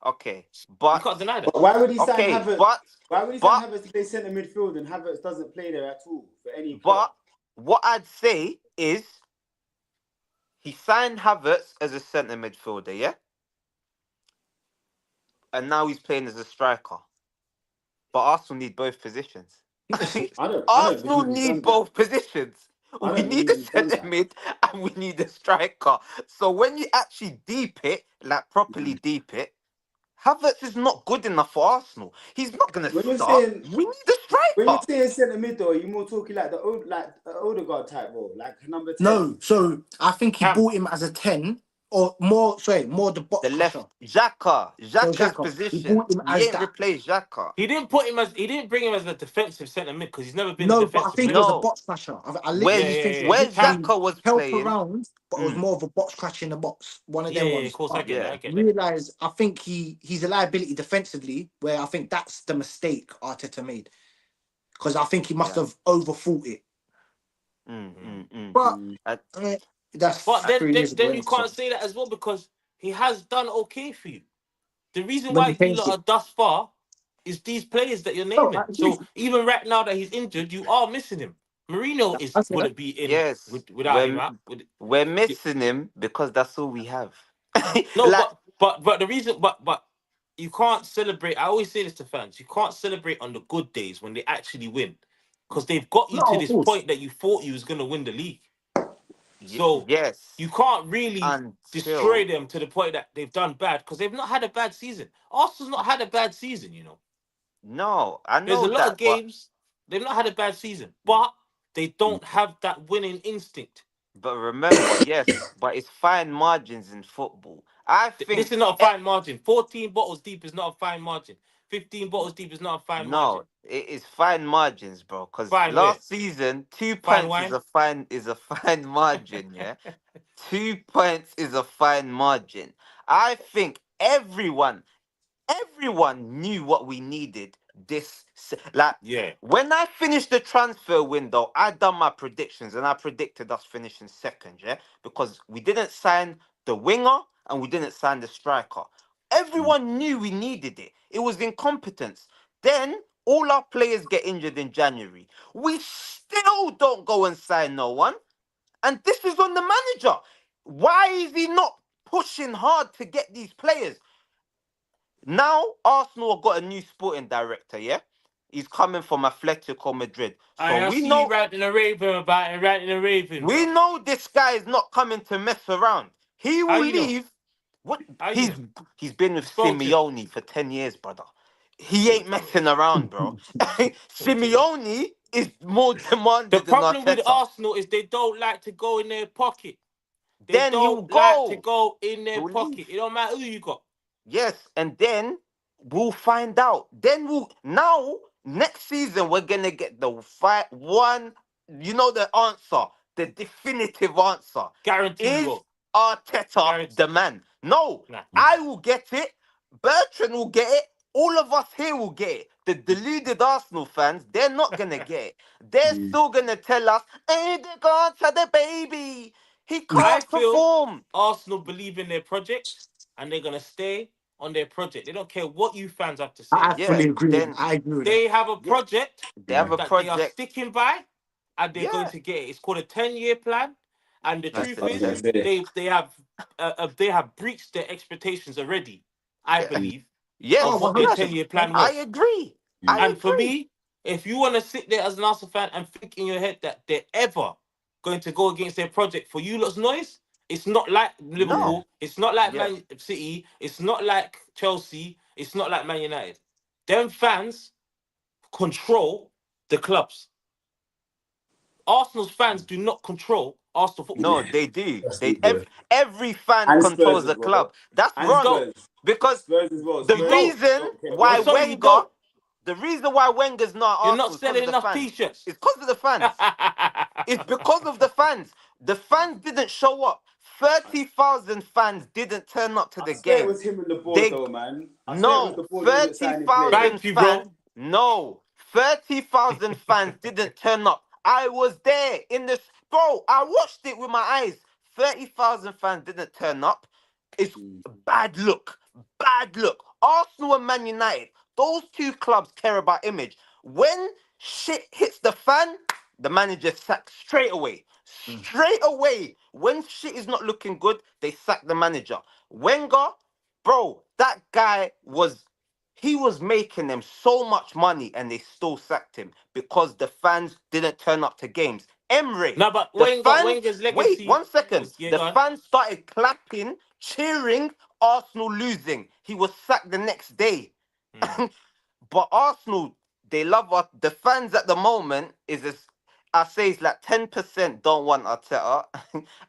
okay, We but can't deny that. But why would he sign okay, Havertz? but Why would he sign but Havertz to play centre midfield and Havertz doesn't play there at all for any club? but what I'd say is he signed Havertz as a centre midfielder, yeah, and now he's playing as a striker. But Arsenal need both positions. I don't Arsenal believe he's need done that. both positions. I We don't need believe a he's done centre that. mid and we need a striker. So when you actually deep it, like properly deep it, Havertz is not good enough for Arsenal. He's not gonna When you're start. saying We need a when you're striker. saying centre mid though, you're more talking like the Odegaard type role, like number 10. no. So I think he Cam, bought him as a 10 or more. Sorry, more the box The crusher. left Xhaka. So Xhaka's Xhaka, he position. bought him We as ain't that. replaced Xhaka. he didn't bring him as a defensive centre mid because he's never been a No, but I defensive think it was a midfielder. No. box crusher. I Where literally think it Yeah. was where Cam, literally Xhaka was help playing. around, but it was Mm, more of a box crash in the box. One of them yeah, of ones. course, I But get that. yeah. I get that. realize, I think he's a liability defensively, where I think that's the mistake Arteta made. Because I think he must Yeah. have overthought it. Mm. But Mm. uh, that's But I, 3 years ago. then you innit? So can't say that as well because he has done okay for you. The reason when why he you changed lot it, are thus far is these players that you're no, I naming. agree. So even right now that he's injured, you are missing him. Mourinho I is say that. wouldn't be in yes. without him out. We're missing him because that's all we have. No, Like but the reason but you can't celebrate. I always say this to fans: you can't celebrate on the good days when they actually win, because they've got you No, to of this course. point that you thought you was gonna win the league. So yes. you can't really destroy Until them to the point that they've done bad because they've not had a bad season. Arsenal's not had a bad season, you know. no, I There's know a lot of that, but games they've not had a bad season, but they don't have that winning instinct. remember, yes, but it's fine margins in football. I This think is not a fine margin. 14 bottles deep is not a fine margin. 15 bottles deep is not a fine margin. no, it is fine margins, bro. Because Fine where? last season, two Fine points wine? is a fine margin. Yeah, 2 points is a fine margin. I think everyone knew what we needed like Yeah. when I finished the transfer window, I done my predictions and I predicted us finishing second, yeah, because we didn't sign the winger and we didn't sign the striker. Everyone knew we needed it. It was incompetence. Then all our players get injured in January. We still don't go and sign no one. And this is on the manager. Why is he not pushing hard to get these players? Now Arsenal have got a new sporting director, yeah? He's coming from Atletico Madrid. So I we see you know ranting and raving about it, ranting and raving, we bro. know this guy is not coming to mess around. He How will you know? leave. What How you he's know? he's been You with spoke to him. Simeone for 10 years, brother. He ain't messing around, bro. Simeone is more The demanded than problem with Arteta. Arsenal is they don't like to go in their pocket. They Then don't he'll like to go. go in their He'll leave. pocket. It don't matter who you got. Yes, and then we'll find out. Then we'll now next season we're gonna get the fight one. You know the answer, the definitive answer. Guarantee you Is won't. Arteta Guarantee. the man? No, Nah. I will get it. Bertrand will get it. All of us here will get it. The deluded Arsenal fans, they're not gonna get it. They're still gonna tell us, "Hey, they got to the baby. He I can't feel perform." Arsenal believe in their project and they're gonna stay on their project. They don't care what you fans have to say. I Yeah, fully agree with that. then I agree with that. They have a yeah, project they have a that they are project. sticking by and they're going Yeah. to get it. It's called a 10-year plan. And the That's truth the is, thing. they have breached their expectations already, I Yeah. believe, Yes, of Oh, what their 100%. 10-year plan I was. agree. I And for agree. me, if you want to sit there as an Arsenal fan and think in your head that they're ever going to go against their project for you lot's noise, it's not like No. Liverpool, it's not like Yeah. Man City, it's not like Chelsea, it's not like Man United. Them fans control the clubs. Arsenal's fans do not control Arsenal Football No, Club. they do. Trust me, bro. Every fan And Spurs controls as the well. club. That's And You wrong. don't. Spurs. Because Spurs as well. the You Spurs don't. reason don't care. why No, sorry, you Wenger, don't. the reason why Wenger's not at You're not Arsenal is because selling of the enough fans. T-shirts. It's because of the fans. It's because of the fans. The fans didn't show up. 30,000 fans didn't turn up to I the swear it game. was him and the board, They though, man. I swear it was no the board who wasn't signing players. 30,000 Thank you, fans. bro. No 30,000 fans didn't turn up. I was there in this, bro. I watched it with my eyes. 30,000 fans didn't turn up. It's bad look. Bad look. Arsenal and Man United. Those two clubs care about image. When shit hits the fan, the manager sacked straight away. Straight away. When shit is not looking good, they sack the manager. Wenger, bro, that guy he was making them so much money and they still sacked him because the fans didn't turn up to games. Emre, No, but the fans, Wenger's wait legacy 1 second. is yeah, The go on. fans started clapping, cheering Arsenal losing. He was sacked the next day. Mm. But Arsenal, they love us. The fans at the moment is as I say it's like 10% don't want Arteta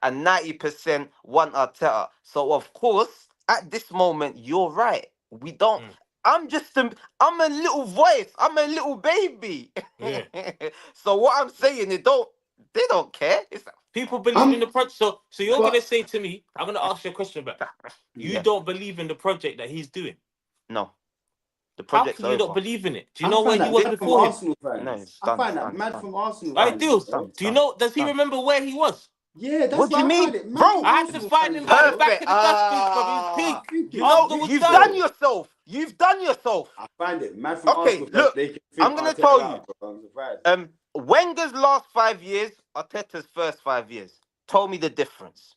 and 90% want Arteta. So of course, at this moment, you're right. We don't. Mm. I'm a little voice. I'm a little baby. Yeah. So what I'm saying, they don't care. It's People believe in I'm, the project. So you're but gonna say to me, I'm gonna ask you a question about. You yeah. don't believe in the project that he's doing. No, the How project's can you not over. believe in it? Do you I know where find he that was mad from before him? Arsenal No, fans. it's I done. find It's that done. It's mad done. from Arsenal Right, fans, you Dillz. know? It's Do you done. know? Does It's he done. remember where he was? Yeah, that's What do you why I find mean, it mad bro? from I had to Arsenal find fans, him you by the know? back Perfect. of the dustbin, bro. He was I pink. think You it's know, Arsenal was you've done. done ridiculous. yourself. You've done yourself. I find it mad from Okay, Arsenal fans. look, They can I'm think gonna Arteta tell you. out, bro. I'm surprised. Wenger's last 5 years, Arteta's first 5 years. Told me the difference.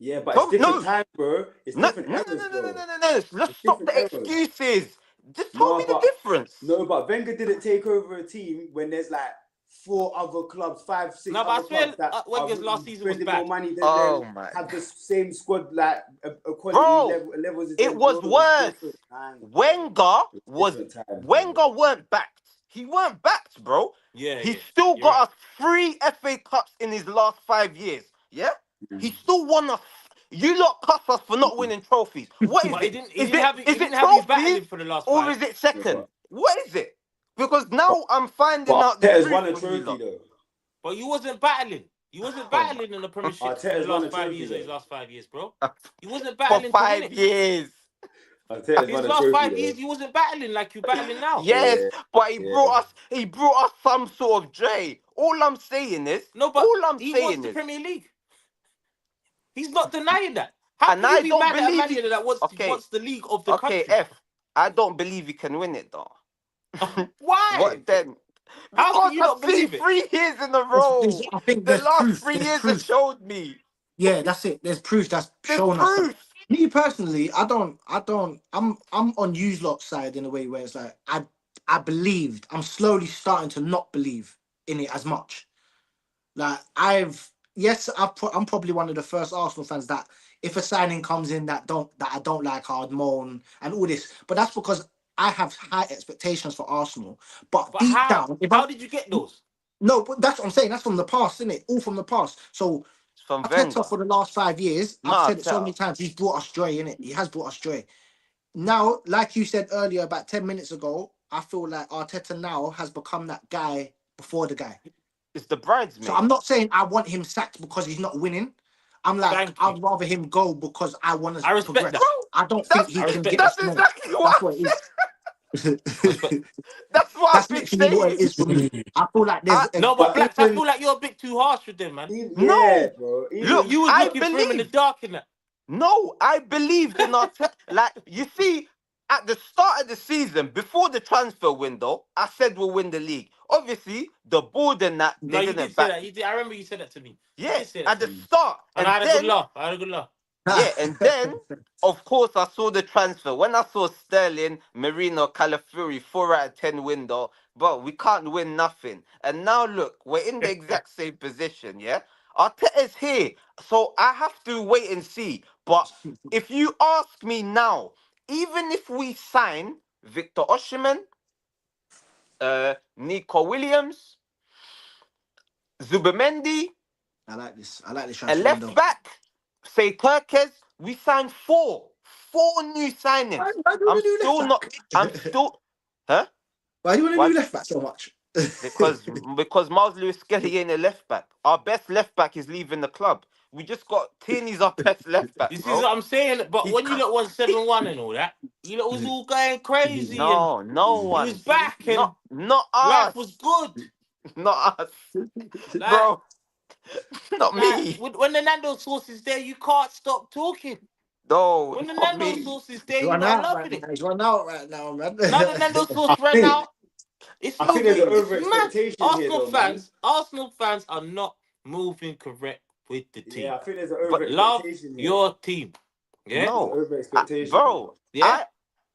Yeah, but it's Told me, different no, times, bro. It's no, different no, no, eras, no, no, no, bro. no, no, no. Let's It's stop different the eras. excuses. Just told me No, the but difference. no, but Wenger didn't take over a team when there's like four other clubs, five, six No, but I other swear clubs that are Wenger's last season was spending more bad. money than them, Oh my have god, the same squad, like a quality bro, levels as it them, bro. was It was worse. different times, bro. Wenger It was was different times, bro. Wenger weren't backed. He weren't backed, bro. Yeah, He yeah. still You're right. got us 3 FA Cups in his last 5 years. Yeah, he still won us. You lot cuss us for not winning trophies. What is But he it? didn't. He Is didn't it have. He is it didn't have his trophies battling for the last or 5. is it Yeah, second? What is it? Because now I'm finding but out the Arteta's truth won a from you trophy lot. though. But you wasn't battling. You wasn't Oh my. battling in the Premiership for the Arteta's won last a 5 trophy years of his though. last 5 years, bro. You wasn't For battling to win 5 it. years. Arteta's His won a last trophy 5 years, though. you wasn't battling like you battling now. Yes, Yeah, but he yeah. brought us some sort of joy. All I'm saying is, No, but all I'm he wants saying the is, Premier League. He's not denying that. How and can you I be don't mad at a believe he. manager that Okay, wants the league of the okay, country? F. I don't believe he can win it though. Why? What then? How can Because you I've not seen believe it? 3 years in a row. I think The there's last proof. 3 years have showed me. Yeah, that's it. There's proof that's There's shown us that. proof. Me personally, I'm on use lot side in a way where it's like I believed. I'm slowly starting to not believe in it as much. Like I'm probably one of the first Arsenal fans that if a signing comes in that I don't like, I'd moan and all this. But that's because I have high expectations for Arsenal. But But deep how? down, if I How did you get those? no, but that's what I'm saying. That's from the past, isn't it? All from the past. So It's from Arteta Wenger, for the last 5 years, I've not said it so many Arteta. times. He's brought us joy, innit? He has brought us joy. Now, like you said earlier, about 10 minutes ago, I feel like Arteta now has become that guy before the guy. It's the So bridesmaid. I'm not saying I want him sacked because he's not winning. I'm like, Thank you. I'd rather him go because I want to I respect progress. that. Bro, I don't think that's he I can respect get that. us that's more. exactly That's what what it is. I respect. that's what I've That's been literally what it saying. is for me. I feel like there's I a No, but But Blacks, I even, feel like you're a bit too harsh with them, man. yeah, no. bro. You Look, Even you was I looking for him in the believe. dark in that. No, I believed in Arteta. Like, you see, at the start of the season, before the transfer window, I said we'll win the league. Obviously, the board and that, No, they you did didn't say back. that. You did. I remember you said that to me. You Yeah, did say that at to the me, start. and I And had a good then, laugh. I had a good laugh. yeah, and then, of course, I saw the transfer. When I saw Sterling, Marino, Calafiori, 4 out of 10 window, but we can't win nothing. And now look, we're in the exact same position, yeah? Arteta's here, so I have to wait and see. But if you ask me now, even if we sign Victor Osimhen, Nico Williams, Zubamendi, I like this. I like this A transfer left window. back, say Turkez, we signed four new signings. Why do you I'm want a new left still not. I'm back? still, huh? Why do you want a Why? new left back so much? Because Miles Lewis Skelly ain't a left back. Our best left back is leaving the club. We just got Tierney's our best left back, You see bro. what I'm saying? But He when you can't. lot won 7-1 and all that, you lot was all going crazy and No you was one. back and Not life us. was good. Not us, Like, bro. Not me. when the Nando sauce is there, you can't stop talking. No, When the not Nando me. sauce is He's there, you run lot are out right loving now. it. He's run out right now, man. Now the Nando sauce I ran think out. It's I think there's moving. an It's over mad. expectation here, though, man. Arsenal fans are not moving correct with the team. Yeah, I think there's an But over Love expectation here. your team. Yeah? There's an no, over expectation. bro. Yeah?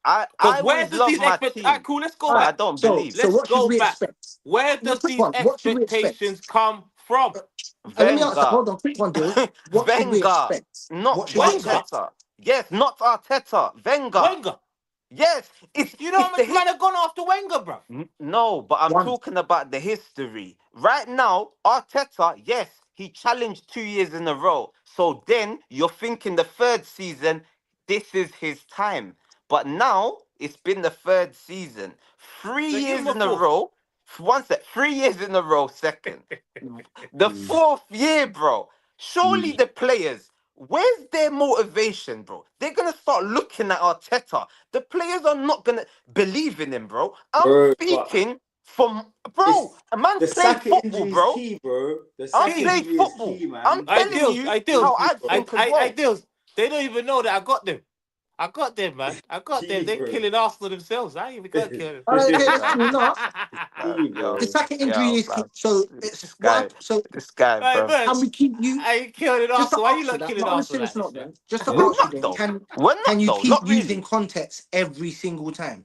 I Because where always does love these my expect? All right, team, cool. Let's go All but right. I back. don't So, believe. so Let's what should go we back. expect? Where No, does quick these one. What should we expect? expectations come from? Let me ask. Wenger, Hold on, quick one, Dillz. What should we Wenger, expect? not What should we Wenger? expect? Arteta. Yes, not Arteta. Wenger. Wenger. Yes, You know how it's the much man have gone after Wenger, bro? No, but I'm One. talking about the history. Right now, Arteta, yes, he challenged 2 years in a row. So then you're thinking the third season, this is his time. But now it's been the third season. Three So give years him a in a fourth. row. One sec, 3 years in a row, second. The fourth year, bro. Surely the players, where's their motivation, bro? They're gonna start looking at Arteta. The players are not gonna believe in him, bro. I'm Bro, but speaking from, bro. it's A man the played Saka football, injury is bro. key, bro. The I Saka Key. played injury is football. key, I'm man. I telling deals. you I Key, deals. how I bro. think as I well. deals. They don't even know that I got them. I got them, man. I got them. Key, They're bro. killing Arsenal themselves. I ain't even got killing. All right, okay, that's Yo, cool enough. Key, yo, The bro. second injury yo, is bro. so it's This guy, what. So this guy, Right, bro. but can we keep you? I ain't killing Just to Arsenal. Why you answer not that, killing not on a Arsenal serious like this, note, man? then. Just to We're ask you, not then, though. We're can not you though. keep Not using really. context every single time?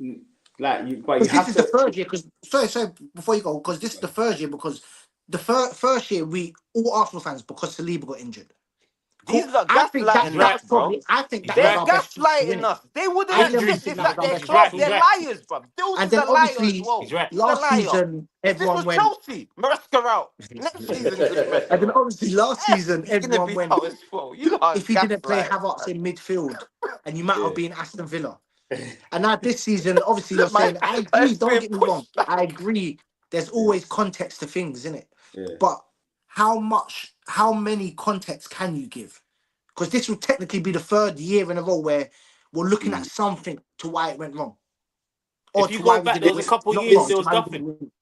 Mm. Like you, but you Because this have is the to. third year. Because sorry, before you go, because this is the third year. Because the first year we all Arsenal fans because Saliba got injured. Cool. These are I think that He's gaslighting right. us, was bro. probably. I think He's that was They're right. our best feature in gaslighting it. us. They wouldn't I He's generally admit think this that was at our their best he's right. club. feature He's in They're it. right. liars, bro. Dillz And is then a liar as obviously He's well. right. He's a last liar. season If this everyone was went. Chelsea, Maresca out. Next season, just And then Maresca out. obviously last Yes, season he's gonna everyone be went. out as well. You are If you didn't play gaslighters, Havertz man. in midfield, and you might have Yeah. been Aston Villa. And now this season, obviously, you're My saying, I agree, man's don't being get me wrong. pushed back. I agree. There's Yeah. always context to things, isn't it? Yeah. But how many contexts can you give? Because this will technically be the third year in a row where we're looking at something to why it went wrong. Or If you to go why we back, didn't there was a win. It's couple of Not years wrong, there to was why we nothing. didn't win.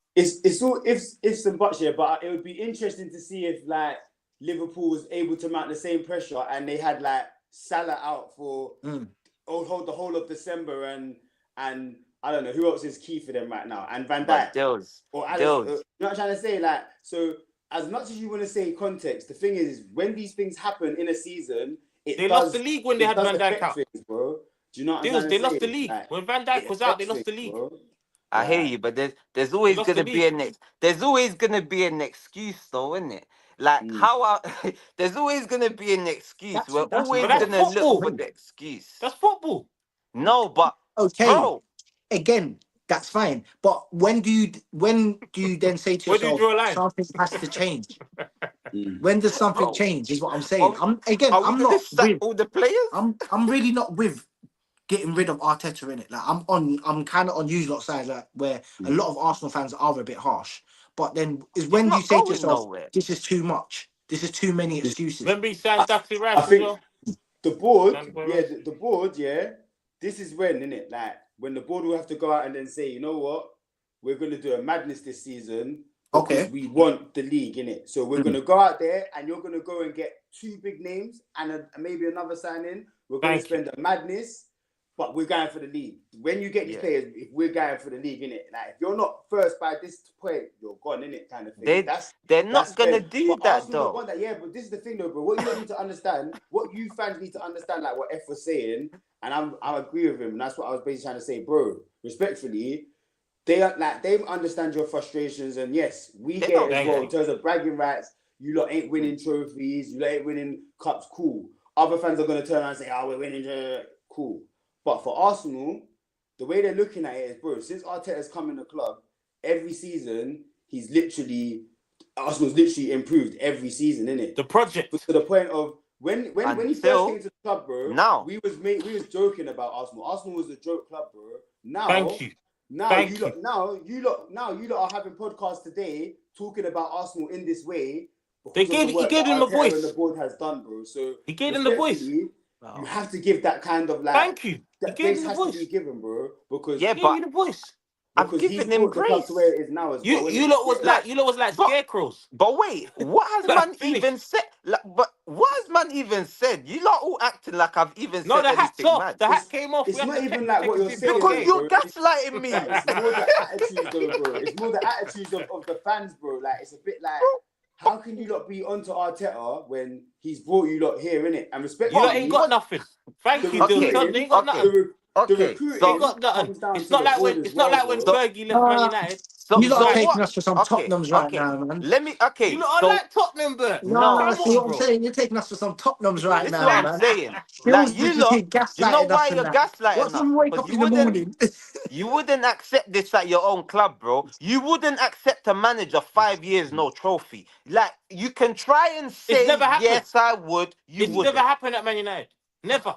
it's all ifs and buts here, but it would be interesting to see if like Liverpool was able to mount the same pressure and they had like Salah out for hold the whole of December and I don't know who else is key for them right now and Van But Dijk Dillz, or Alex. You know Dillz, what I'm trying to say? Like so, as much as you want to say context, the thing is when these things happen in a season, They it lost the does league when they had Van Dijk affect out. things, bro. Do you know what I'm Deals, trying to they lost the say? league. Like When Van Dijk it was out, they affects lost things, the league. bro. I hear Like you, but there's They always lost the gonna be league. there's always gonna be an excuse though, isn't it? Like mm, how there's always gonna be an excuse. We're That's But always that's fine. gonna look football. for the excuse. That's football. No, but Okay, bro, again, that's fine. But when do you then say to Where do you yourself draw a line? something has to change? mm. When does something bro, change? Is what I'm saying. are, are we I'm gonna not sack with. all the players? I'm really not with getting rid of Arteta in it. Like I'm kind of on you lot side, like where a lot of Arsenal fans are a bit harsh. But then is He's when you not say to going yourself, nowhere. this is too much. This is too many excuses. Remember he signed Daxley I Rice as think well? the board, Daxley yeah, Rice. the board, yeah. This is when, innit? Like when the board will have to go out and then say, you know what, we're gonna do a madness this season because Okay. we want the league, innit? So we're gonna go out there and you're gonna go and get two big names and maybe another signing. We're gonna Thank you. spend a madness, but we're going for the league. When you get these Yeah. players, if we're going for the league, innit? Like if you're not first by this point, you're gone, innit? Kind of thing. They're That's not gonna when, do but that Arsenal don't though. want that. Yeah, but this is the thing though, bro. What you don't need to understand, what you fans need to understand, like what F was saying, and I agree with him, and that's what I was basically trying to say, bro. Respectfully, they understand your frustrations, and yes, we They get don't it as Thank well care. in you. terms of bragging rights. You lot ain't winning trophies, you lot ain't winning cups, cool. Other fans are gonna turn around and say, "Oh, we're winning, cool." But for Arsenal, the way they're looking at it is, bro, since Arteta's come in the club, every season he's literally Arsenal's literally improved every season, innit? The project. To the point of when he first came to the club, bro. Now we was joking about Arsenal. Arsenal was a joke club, bro. Thank you. Now you lot are having podcasts today talking about Arsenal in this way because of the work he gave that them a Arteta voice. and the board has done, bro. So He gave them the voice. you have to give that kind of like. Thank you. That grace has to be given, bro, because He gave you the voice. I've given him brought the club grace. to where it is now as well. You lot was like scarecrows. But wait, what has Like, man finished. even said? Like, but what has man even said? You lot all acting like I've even No, said the hat's anything, off. man. The hat came off. It's We had not to even like what you're saying, Because game. you're bro. gaslighting me. It's more the attitude, though, bro. It's more the attitudes of the fans, bro. Like, it's a bit like, how can you lot be onto Arteta when he's brought you lot here, innit? And respect You lot ain't got nothing. Thank you, Dillz. They ain't got nothing. Okay, They ain't got nothing. It's not like when Fergie left Man United. You lot are taking what? us for some Okay, Tottenhams right okay. now, man. Let me. Okay, You lot are like Tottenham, bro. No, Come see on, what I'm bro. saying? You're taking us for some Tottenhams right this is now, what I'm man. saying. Bills Like you was just lot, here you know gaslighting why us and you're that. gaslighting Watch us? them wake Because up in the morning. you wouldn't accept this at your own club, bro. You wouldn't accept a manager 5 years no trophy. Like you can try and say It's never happened. yes, I would. You It's wouldn't. never happened at Man United. Never.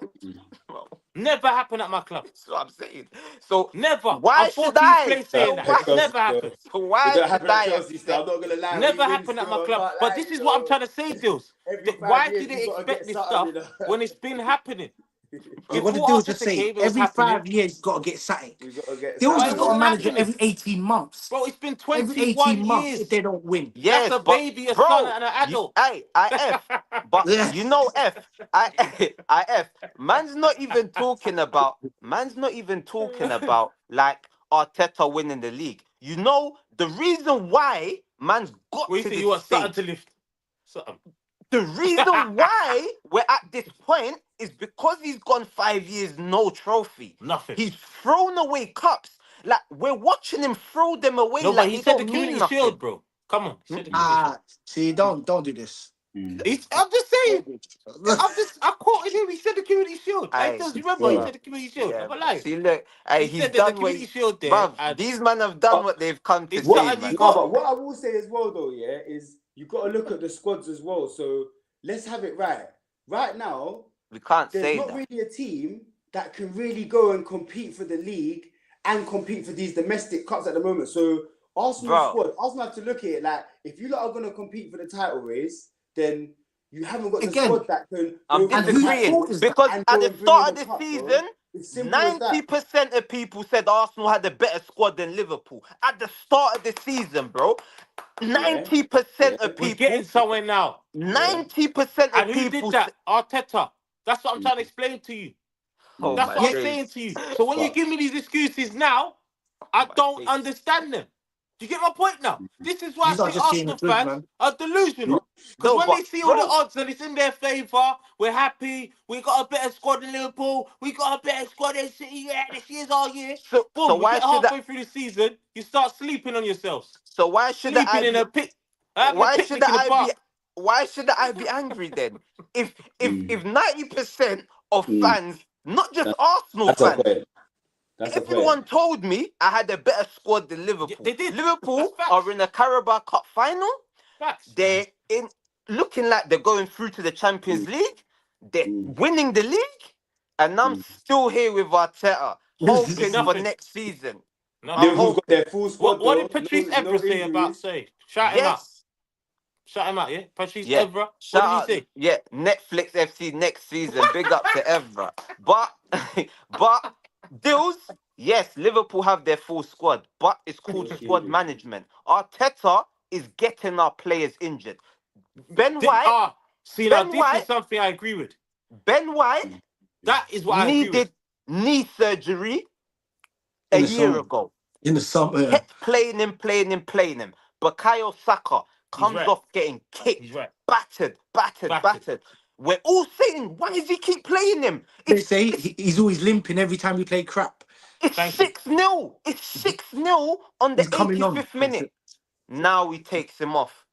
Never happened at my club. That's what I'm saying. So Never. why I'm should 14th I? place saying that. It's never happened. So It why don't should happen at I Chelsea still. I'm accept? not gonna lie. Never we win happened at still, my I club. can't But lie, this you is what I'm know. trying to say, Dillz. Every 5 Why years, did they you gotta expect get this something, stuff you know. when it's been happening? What Before the deal just Arteta say? came, it was Every happening. 5 years, you got to get something. We gotta get Deals But has it something, got a wasn't man. manager happening. every 18 months. Bro, it's been Every 21 18 months if years. they don't win. That's Yes, a but baby, a son, bro, and an adult. I F. But Yeah. you know I F. Man's not even talking about like Arteta winning the league. You know the reason why man's got What you to say? this You want something stage. to lift? Something. The reason why we're at this point is because he's gone 5 years no trophy. Nothing. He's thrown away cups. Like we're watching him throw them away No, but like he they said the don't mean community nothing. shield, bro. Come on. He said the community shield. See, don't do this. I'm just saying. I quoted him. He said the community shield. I Does you remember? He Yeah. said the community shield. Yeah, I'm alive. see, look, He he's said that the done what community he's. shield there. Bruv, And these men have done what they've come to it's do, something man. you No, got. but what I will say as well, though, yeah, is you got to look at the squads as well. So let's have it right. Right now, We can't there's say not that. really a team that can really go and compete for the league and compete for these domestic cups at the moment. So Arsenal squad, Arsenal have to look at it like if you lot are going to compete for the title race, then you haven't got the Again, squad that can I'm go for the disagreeing fault title is that? because and at go the and bring start in of the the cup, bro. season, It's simple as that. 90% of people said Arsenal had a better squad than Liverpool. At the start of the season, bro, 90% of We're people, getting somewhere now. 90% And of who did people. that? Arteta. That's what I'm trying to explain to you. Oh That's my what I'm days. saying to you. So when you give me these excuses now, I don't understand them. Do you get my point now? This is why I You're not say just seeing the Arsenal goods, fans man. are delusional. Because No, when but they see all the bro, odds and it's in their favour, we're happy. We got a better squad than Liverpool. We got a better squad than City. Yeah, this year's our year. so Boom, we why get should I? halfway through the season, you start sleeping on yourselves. So why should Sleeping I in be? a pit, having a Why should picnic in the I be? park. Why should I be angry then? If 90% of fans, not just Arsenal That's a fans, point. That's a point. everyone told me I had a better squad than Liverpool. They did. Liverpool That's are facts. in a Carabao Cup final. Facts. They're in looking like they're going through to the Champions League. They're winning the league, and I'm still here with Arteta, It's hoping for nothing. next season. Nothing. I'm Liverpool's got hoping. their full squad, What though. did Patrice No Evra say about injuries. say? Shout him out. Yes. Shout him out, yeah? Patrice Yeah. Evra. What Shout did he out. say? Yeah. Netflix FC next season. Big up to Evra. But Dillz, yes, Liverpool have their full squad, but it's called squad management. Arteta is getting our players injured. Ben White, See now, Ben this is White, something I agree with. Ben White That is what I agree with. needed knee surgery a In the year summer. ago. In the summer. Kept playing him. Bukayo Saka comes right. off getting kicked, He's right. battered. We're all saying, why does he keep playing him? They say he's always limping every time we play crap. It's Thank you. 6-0. It's 6-0 on the He's coming on. 85th minute. Now he takes him off.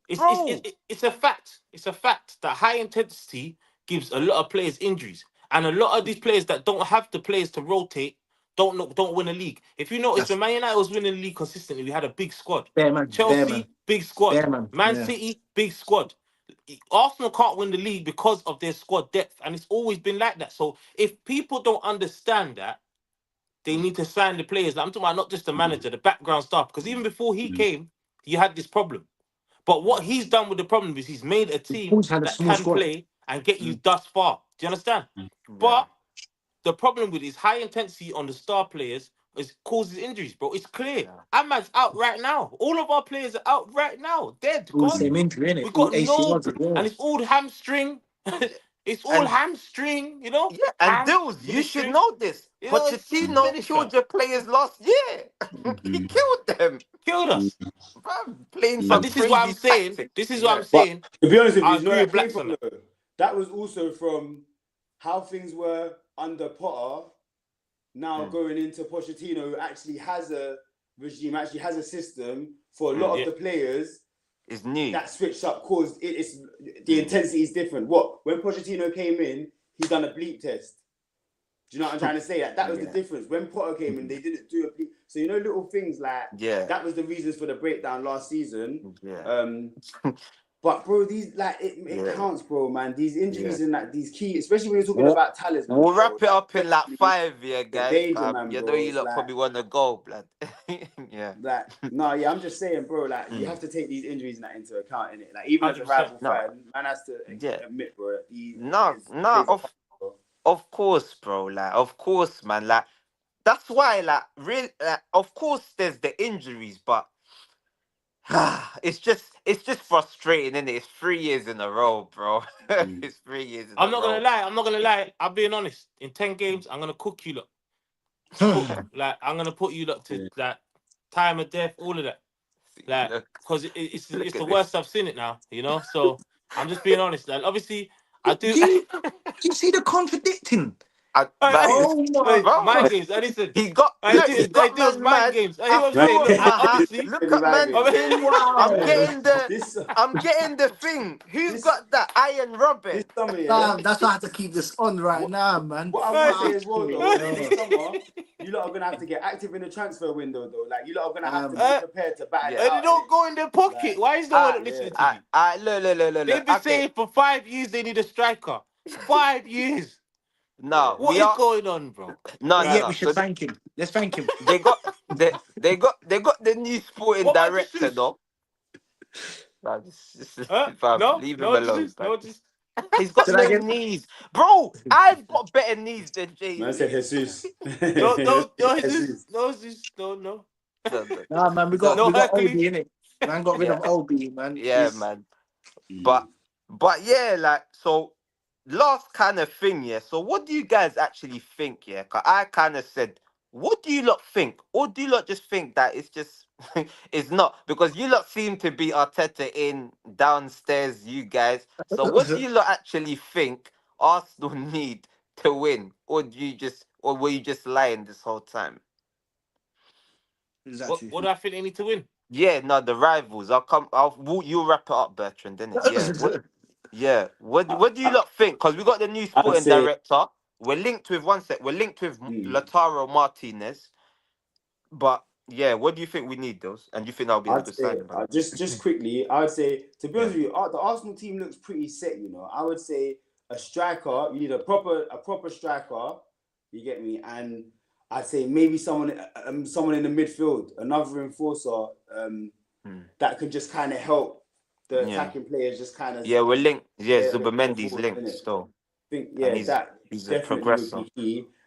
It's a fact. It's a fact that high intensity gives a lot of players injuries. And a lot of these players that don't have the players to rotate don't win a league. If you notice, That's when Man United was winning the league consistently, we had a big squad. bare man, bare man, Chelsea, big squad. bare man. Man Yeah. City, big squad. Arsenal can't win the league because of their squad depth, and it's always been like that. So if people don't understand that, they need to sign the players. Like, I'm talking about not just the manager, the background staff. Because even before he came, you had this problem. But what he's done with the problem is he's made a team Always had a that small can squad. play and get you thus far. Do you understand? Yeah. But the problem with his high intensity on the star players is causes injuries, bro. It's clear. Ahmad's out right now. All of our players are out right now. Dead, All the gone. same injury, innit? We All got no, ACLs as well. and it's all hamstring. It's all And hamstring, you know? yeah, and Dillz, you should Hamstring. know this. You know, it's Pochettino finished, killed fam. your players last year. He killed them. Killed us. Fam, playing But some this is what I'm crazy saying. tactics. This is what I'm But saying. to be honest with you, I you know agree where with that came Blacks on from that. though? That was also from how things were under Potter. Now going into Pochettino, who actually has a regime, actually has a system for a lot of the players. It's new. That switched up caused it's the intensity is different. When Pochettino came in, he done a bleep test. Do you know what I'm trying to say? That was the difference. When Potter came in, they didn't do a bleep. So you know, little things like that was the reasons for the breakdown last season. But bro, these it counts, bro, man. These injuries and these key, especially when you're talking about talisman. We'll bro, wrap it up in like 5, guys. danger, man, You bro. know you It's lot like, probably want to go, blood. I'm just saying, bro. Like you have to take these injuries and that into account, innit? Like even as a rival fan, man has to admit, bro. Of course, bro. Like, of course, man. Like, that's why, like, real. Like, of course, there's the injuries, but it's just frustrating, isn't it? It's 3 years in a row, bro. It's 3 years in a row. I'm not gonna lie. I'm being honest. In 10 games, I'm gonna cook you lot. Like I'm gonna put you lot to like time of death, all of that. Like because it's the worst I've seen it now, you know. So I'm just being honest. Like obviously, I do. You see the contradicting. Mind games. Listen, he got those man mind mad. games. I hear what I'm saying. Look, obviously, Look at man. Wow. I'm getting the thing. Who's got that iron robin? That's why I have to keep this on right now, man. What I want to say as well, though, this summer, you lot are gonna have to get active in the transfer window, though. Like you lot are gonna have to be prepared to battle. They don't go in their pocket. Why is no one listening to me? Look. They've been saying for 5 years they need a striker. 5 years. No, what is going on, bro? No. We should thank him. Let's thank him. They got the new sporting director, though. Leave him alone. He's got no knees, bro. I've got better knees than Jay. Man said Jesus. No, Nah, man, we got Obi in it. Man got rid of Obi, man. Yeah, man. But yeah, like so. Last kind of thing, so what do you guys actually think, 'Cause I kind of said, what do you lot think? Or do you lot just think that it's just, it's not? Because you lot seem to be Arteta in downstairs, you guys. So what do you lot actually think Arsenal need to win? Or were you just lying this whole time? What do I think they need to win? Yeah, no, the rivals. You wrap it up, Bertrand, didn't it? What do you lot think? Because we got the new sporting director. We're linked with Lautaro Martinez. But yeah, what do you think we need those? And do you think that'll be a good signing? Just quickly, I would say, to be honest with you, the Arsenal team looks pretty set. You know, I would say a striker. You need a proper striker. You get me? And I'd say maybe someone in the midfield, another enforcer that can just kind of help the attacking players. Just kind of we're linked. Yeah, Zubamendi's linked still. I think he's a progressor.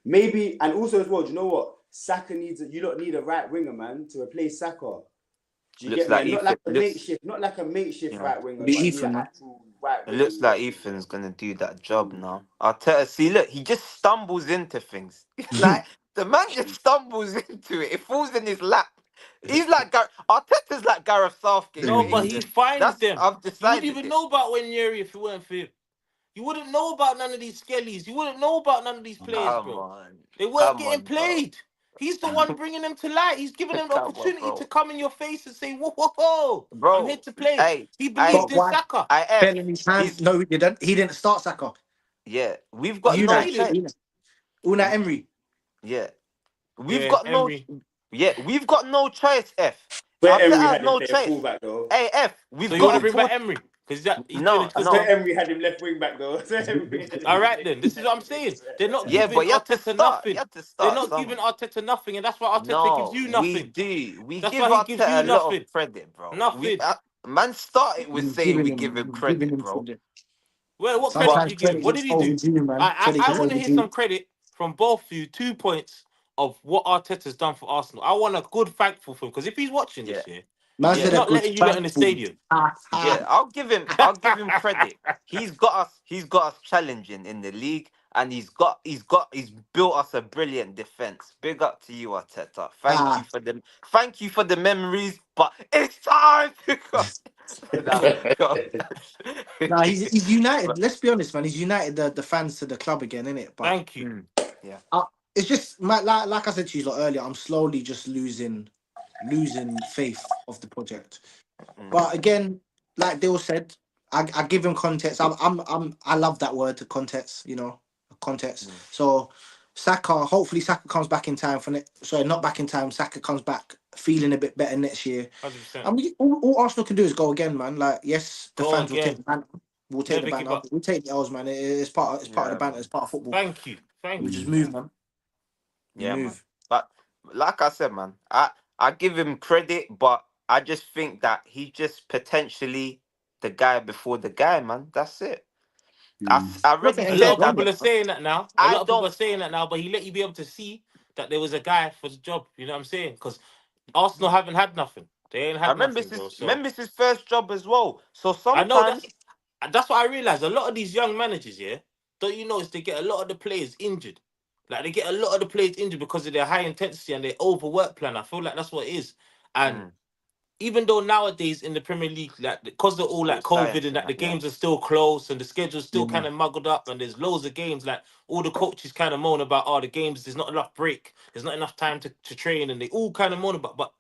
Maybe, and also as well, do you know what? Saka you don't need a right winger, man, to replace Saka. Do you get me? Not like a makeshift right winger. But Ethan, actual right it looks like Ethan's gonna do that job now. Arteta, see, look, he just stumbles into things. Like the man just stumbles into it. It falls in his lap. He's like Arteta's like Gareth Southgate. No, but he finds them. I've decided. You wouldn't even know about Wanyeri if it weren't for him. You wouldn't know about none of these skellies. You wouldn't know about none of these players, bro. They weren't getting played. Bro. He's the one bringing them to light. He's giving them the opportunity to come in your face and say, whoa, bro, I'm here to play. He believed in Saka. No, he didn't start Saka. Yeah, we've got Unai Emery. Yeah. We've Yeah, got no. Emery. Yeah, we've got no choice. F. Where Arteta Emery has had him no playing choice. fullback though. Hey, F. So We've you want to got bring back four. Emery because he's doing a No, I good swear job. no. Emery had him left wing back though. I swear Emery had him All left right, wing then. This is what I'm saying. They're not Yeah, giving but you have to Arteta start. You nothing. have to They're start not somewhere. giving Arteta nothing, and that's why Arteta gives No, you we nothing. do. We That's give why he gives Arteta you a lot of nothing. credit, bro. Nothing. Man started with You're saying giving we give him him, giving credit, him bro. credit. Well, what credit But do Sometimes you give him? credit What gets did he do? overdue, man. Credit I gets want to hear some overdue. credit from both of you. 2 points of what Arteta's done for Arsenal. I want a good thankful for him because if he's watching yeah, this year, Man he's said yeah, a not good letting you lot in the thankful. stadium. yeah. I'll give him credit. He's got us challenging in the league, and he's built us a brilliant defense. Big up to you, Arteta. Thank you for the memories, but it's time to go. Nah, go. Nah, he's united. But, Let's be honest, man. He's united the fans to the club again, innit? But Thank you. yeah. it's just like I said to you lot earlier. I'm slowly just losing faith of the project. Mm, But again, like Dill said, I give him context. I love that word, context. You know, context. mm, So Saka, hopefully Saka comes back in time for sorry, not back in time. Saka comes back feeling a bit better next year. 100%. And all Arsenal can do is go again, man. Like, yes, the Go fans will take again. the banter. We'll take the Never give banter. up. We'll take the L's, man. It's part of the yeah, banter. man. It's part of football. Thank you. We Thank just you. move, man. We Yeah, man. move. But like I said, man, I give him credit, but I just think that he's just potentially the guy before the guy, man. That's it. I Not saying already A lot anything's said of that. wrong people with are it, man. saying that now. A I lot of people don't. are saying that now, but he let you be able to see that there was a guy for the job. You know what I'm saying? Because Arsenal haven't had nothing. They ain't I had nothing, bro. So remember it's his first job as well. So I know that. sometimes, That's what I realized. A lot of these young managers, yeah, don't you notice they get a lot of the players injured? Like they get a lot of the players injured because of their high intensity and their overwork plan. I feel like that's what it is. And mm, even though nowadays in the Premier League, like because they're all like sports COVID science and and that the that, yeah. games are still close and the schedule's still Yeah. kind of muddled up and there's loads of games, like all the coaches kind of moan about the games, there's not enough break, there's not enough time to train, and they all kind of moan about, but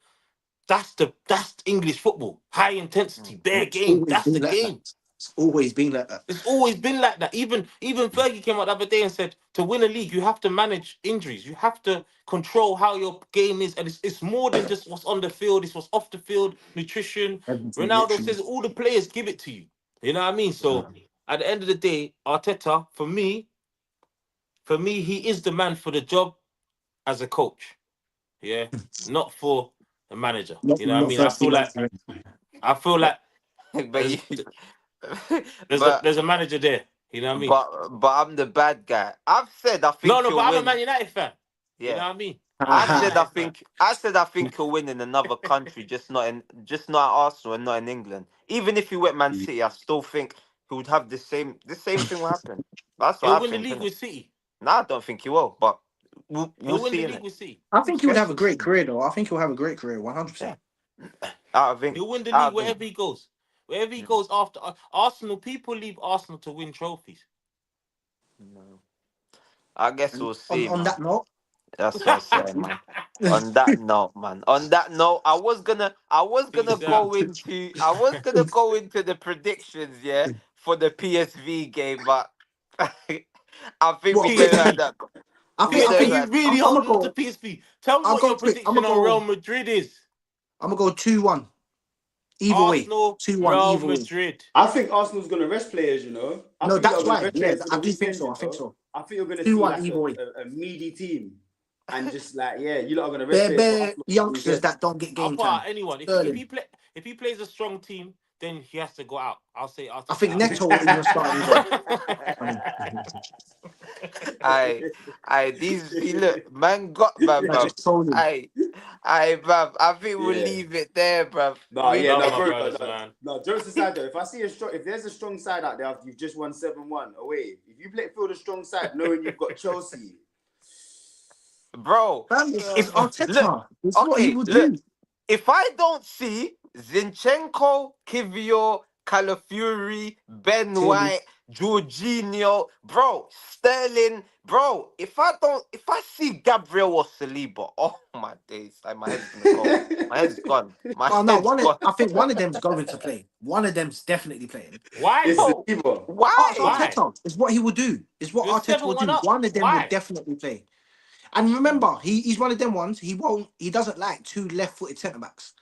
that's English football. High intensity, Mm, bare It's game. always That's the been like that. game. It's always been like that. It's always been like that. Even Fergie came out the other day and said to win a league, you have to manage injuries. You have to control how your game is, and it's more than just what's on the field. It's what's off the field, nutrition. Everything, Ronaldo literally. says all the players give it to you. You know what I mean? So at the end of the day, Arteta, for me, he is the man for the job as a coach. Yeah, not for a manager. Not, You know what I not mean? first team manager. I feel but like but you, there's but there's a manager there. You know what I mean? but I'm the bad guy. I've said I No, think no, but he'll I'm a win. Man United fan. You know Yeah. what I mean? I'm a I Man said I United fan. think I said I think he'll win in another country, just not at Arsenal and not in England. Even if he went Man City, I still think he would have the same thing will happen. That's what He'll I win the think, league innit? with City. No, I don't think he will, but we'll He'll win see, the innit? league with City. I think he would Okay. have a great career, though. I think he'll have a great career, 100%. Yeah. Out of England. He'll win the league Out of England. wherever he goes. Wherever he Mm. goes after Arsenal, people leave Arsenal to win trophies. No. I guess And we'll on, see, on man. that note, That's what I'm saying, man. On that note, man. On that note, Peace out. I was gonna go into the predictions, yeah, for the PSV game, but I think we what don't quickly? have that. I We think I Are don't think you have. really I'm gonna holding on to go. PSV? Tell me I'll what go your quick. I'm prediction gonna on Real go. Madrid is. I'm gonna go 2-1. Either way, Arsenal, 2-1. Real Either way. Madrid. I think Arsenal's gonna rest players. I No, think you lot that's are gonna why. rest Yeah, players for I the do think weekend. so. I think so. I think you're gonna see 2-1. like Either way. a meaty team, and just like you lot are gonna rest Bare players for bare Arsenal for the youngsters weekend. that don't get I'll game put out time. anyone. Sterling. If he plays a strong team, then he has to go out. I'll say I Arteta think out. Neto ain't even starting either. I, these see, look, man, got man, I bruv. just told him. Bruv. I think we'll Yeah. leave it there, bruv. No, We Love don't. my bro. brothers, man. No, jokes aside though, if there's a strong side out there after you've just won 7-1 away, if you feel the strong side knowing you've got Chelsea, Bro, Fam, it's look, Arteta. It's what he okay, would look. do. If I don't see Zinchenko, Kivio, Calafiori, Ben Clearly. White, Jorginho, bro, Sterling, bro, if I see Gabriel or Saliba, oh my days, like my head's gonna go. My head's gone. My Oh no, head's gone. I think one of them's going to play. One of them's definitely playing. Why? it's Bro, Saliba. Oh, it's why? Why? Arteta. It's what he would do. It's what You're Arteta would 7-1 do. up. One of them would Why? definitely play. And remember, he's one of them ones. He doesn't like two left-footed centre backs.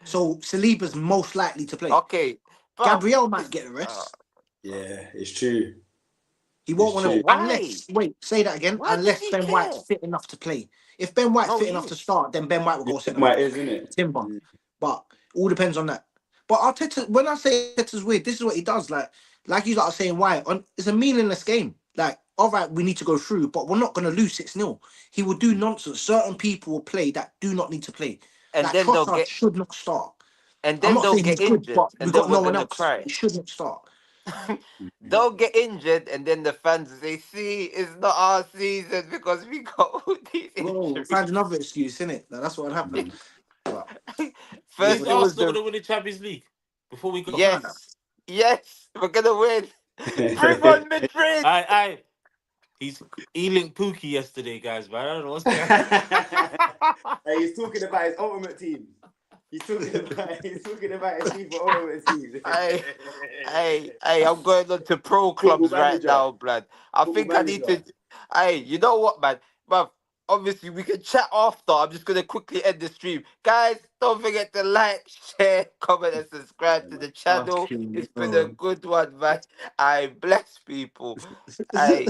So Saliba's most likely to play. Okay, but Gabriel might it's, get a rest. Yeah, it's true. He won't It's want but to true. why? say that again. Why does Unless he Ben White's care? fit enough to play. If Ben White's No, fit he enough to is. start, then Ben White will Yeah, go centre might back. is, isn't it? Timber. But all depends on that. But Arteta, when I say Arteta's weird, this is what he does. Like you are saying, why? It's a meaningless game. Like, all right, we need to go through, but we're not going to lose 6-0. He will do nonsense. Certain people will play that do not need to play. And Like then they'll Trossard get, should not start. and I'm then not they'll saying he's get good, injured, but we and then got we're no one gonna else. cry. He shouldn't start. They'll get injured, and then the fans say, "See, it's not our season because we got all these Bro, injuries." find another excuse, innit? Like, that's what would happen. But it is First, Is what it it was is. Arsenal the gonna win the Champions League before we go? yes, yes, we're gonna win. Bring on Madrid. I he's E-linked Pookie yesterday, guys. But I don't know what's going. Hey, he's talking about his ultimate team. He's talking about his FIFA ultimate team. Hey, I'm going on to pro Football clubs right manager. now, blood. I Football think I need manager. to. Hey, you know what, man? But obviously, we can chat after. I'm just gonna quickly end the stream, guys. Don't forget to like, share, comment, and subscribe to the channel. Fucking It's been a hell. good one, man. I bless people. I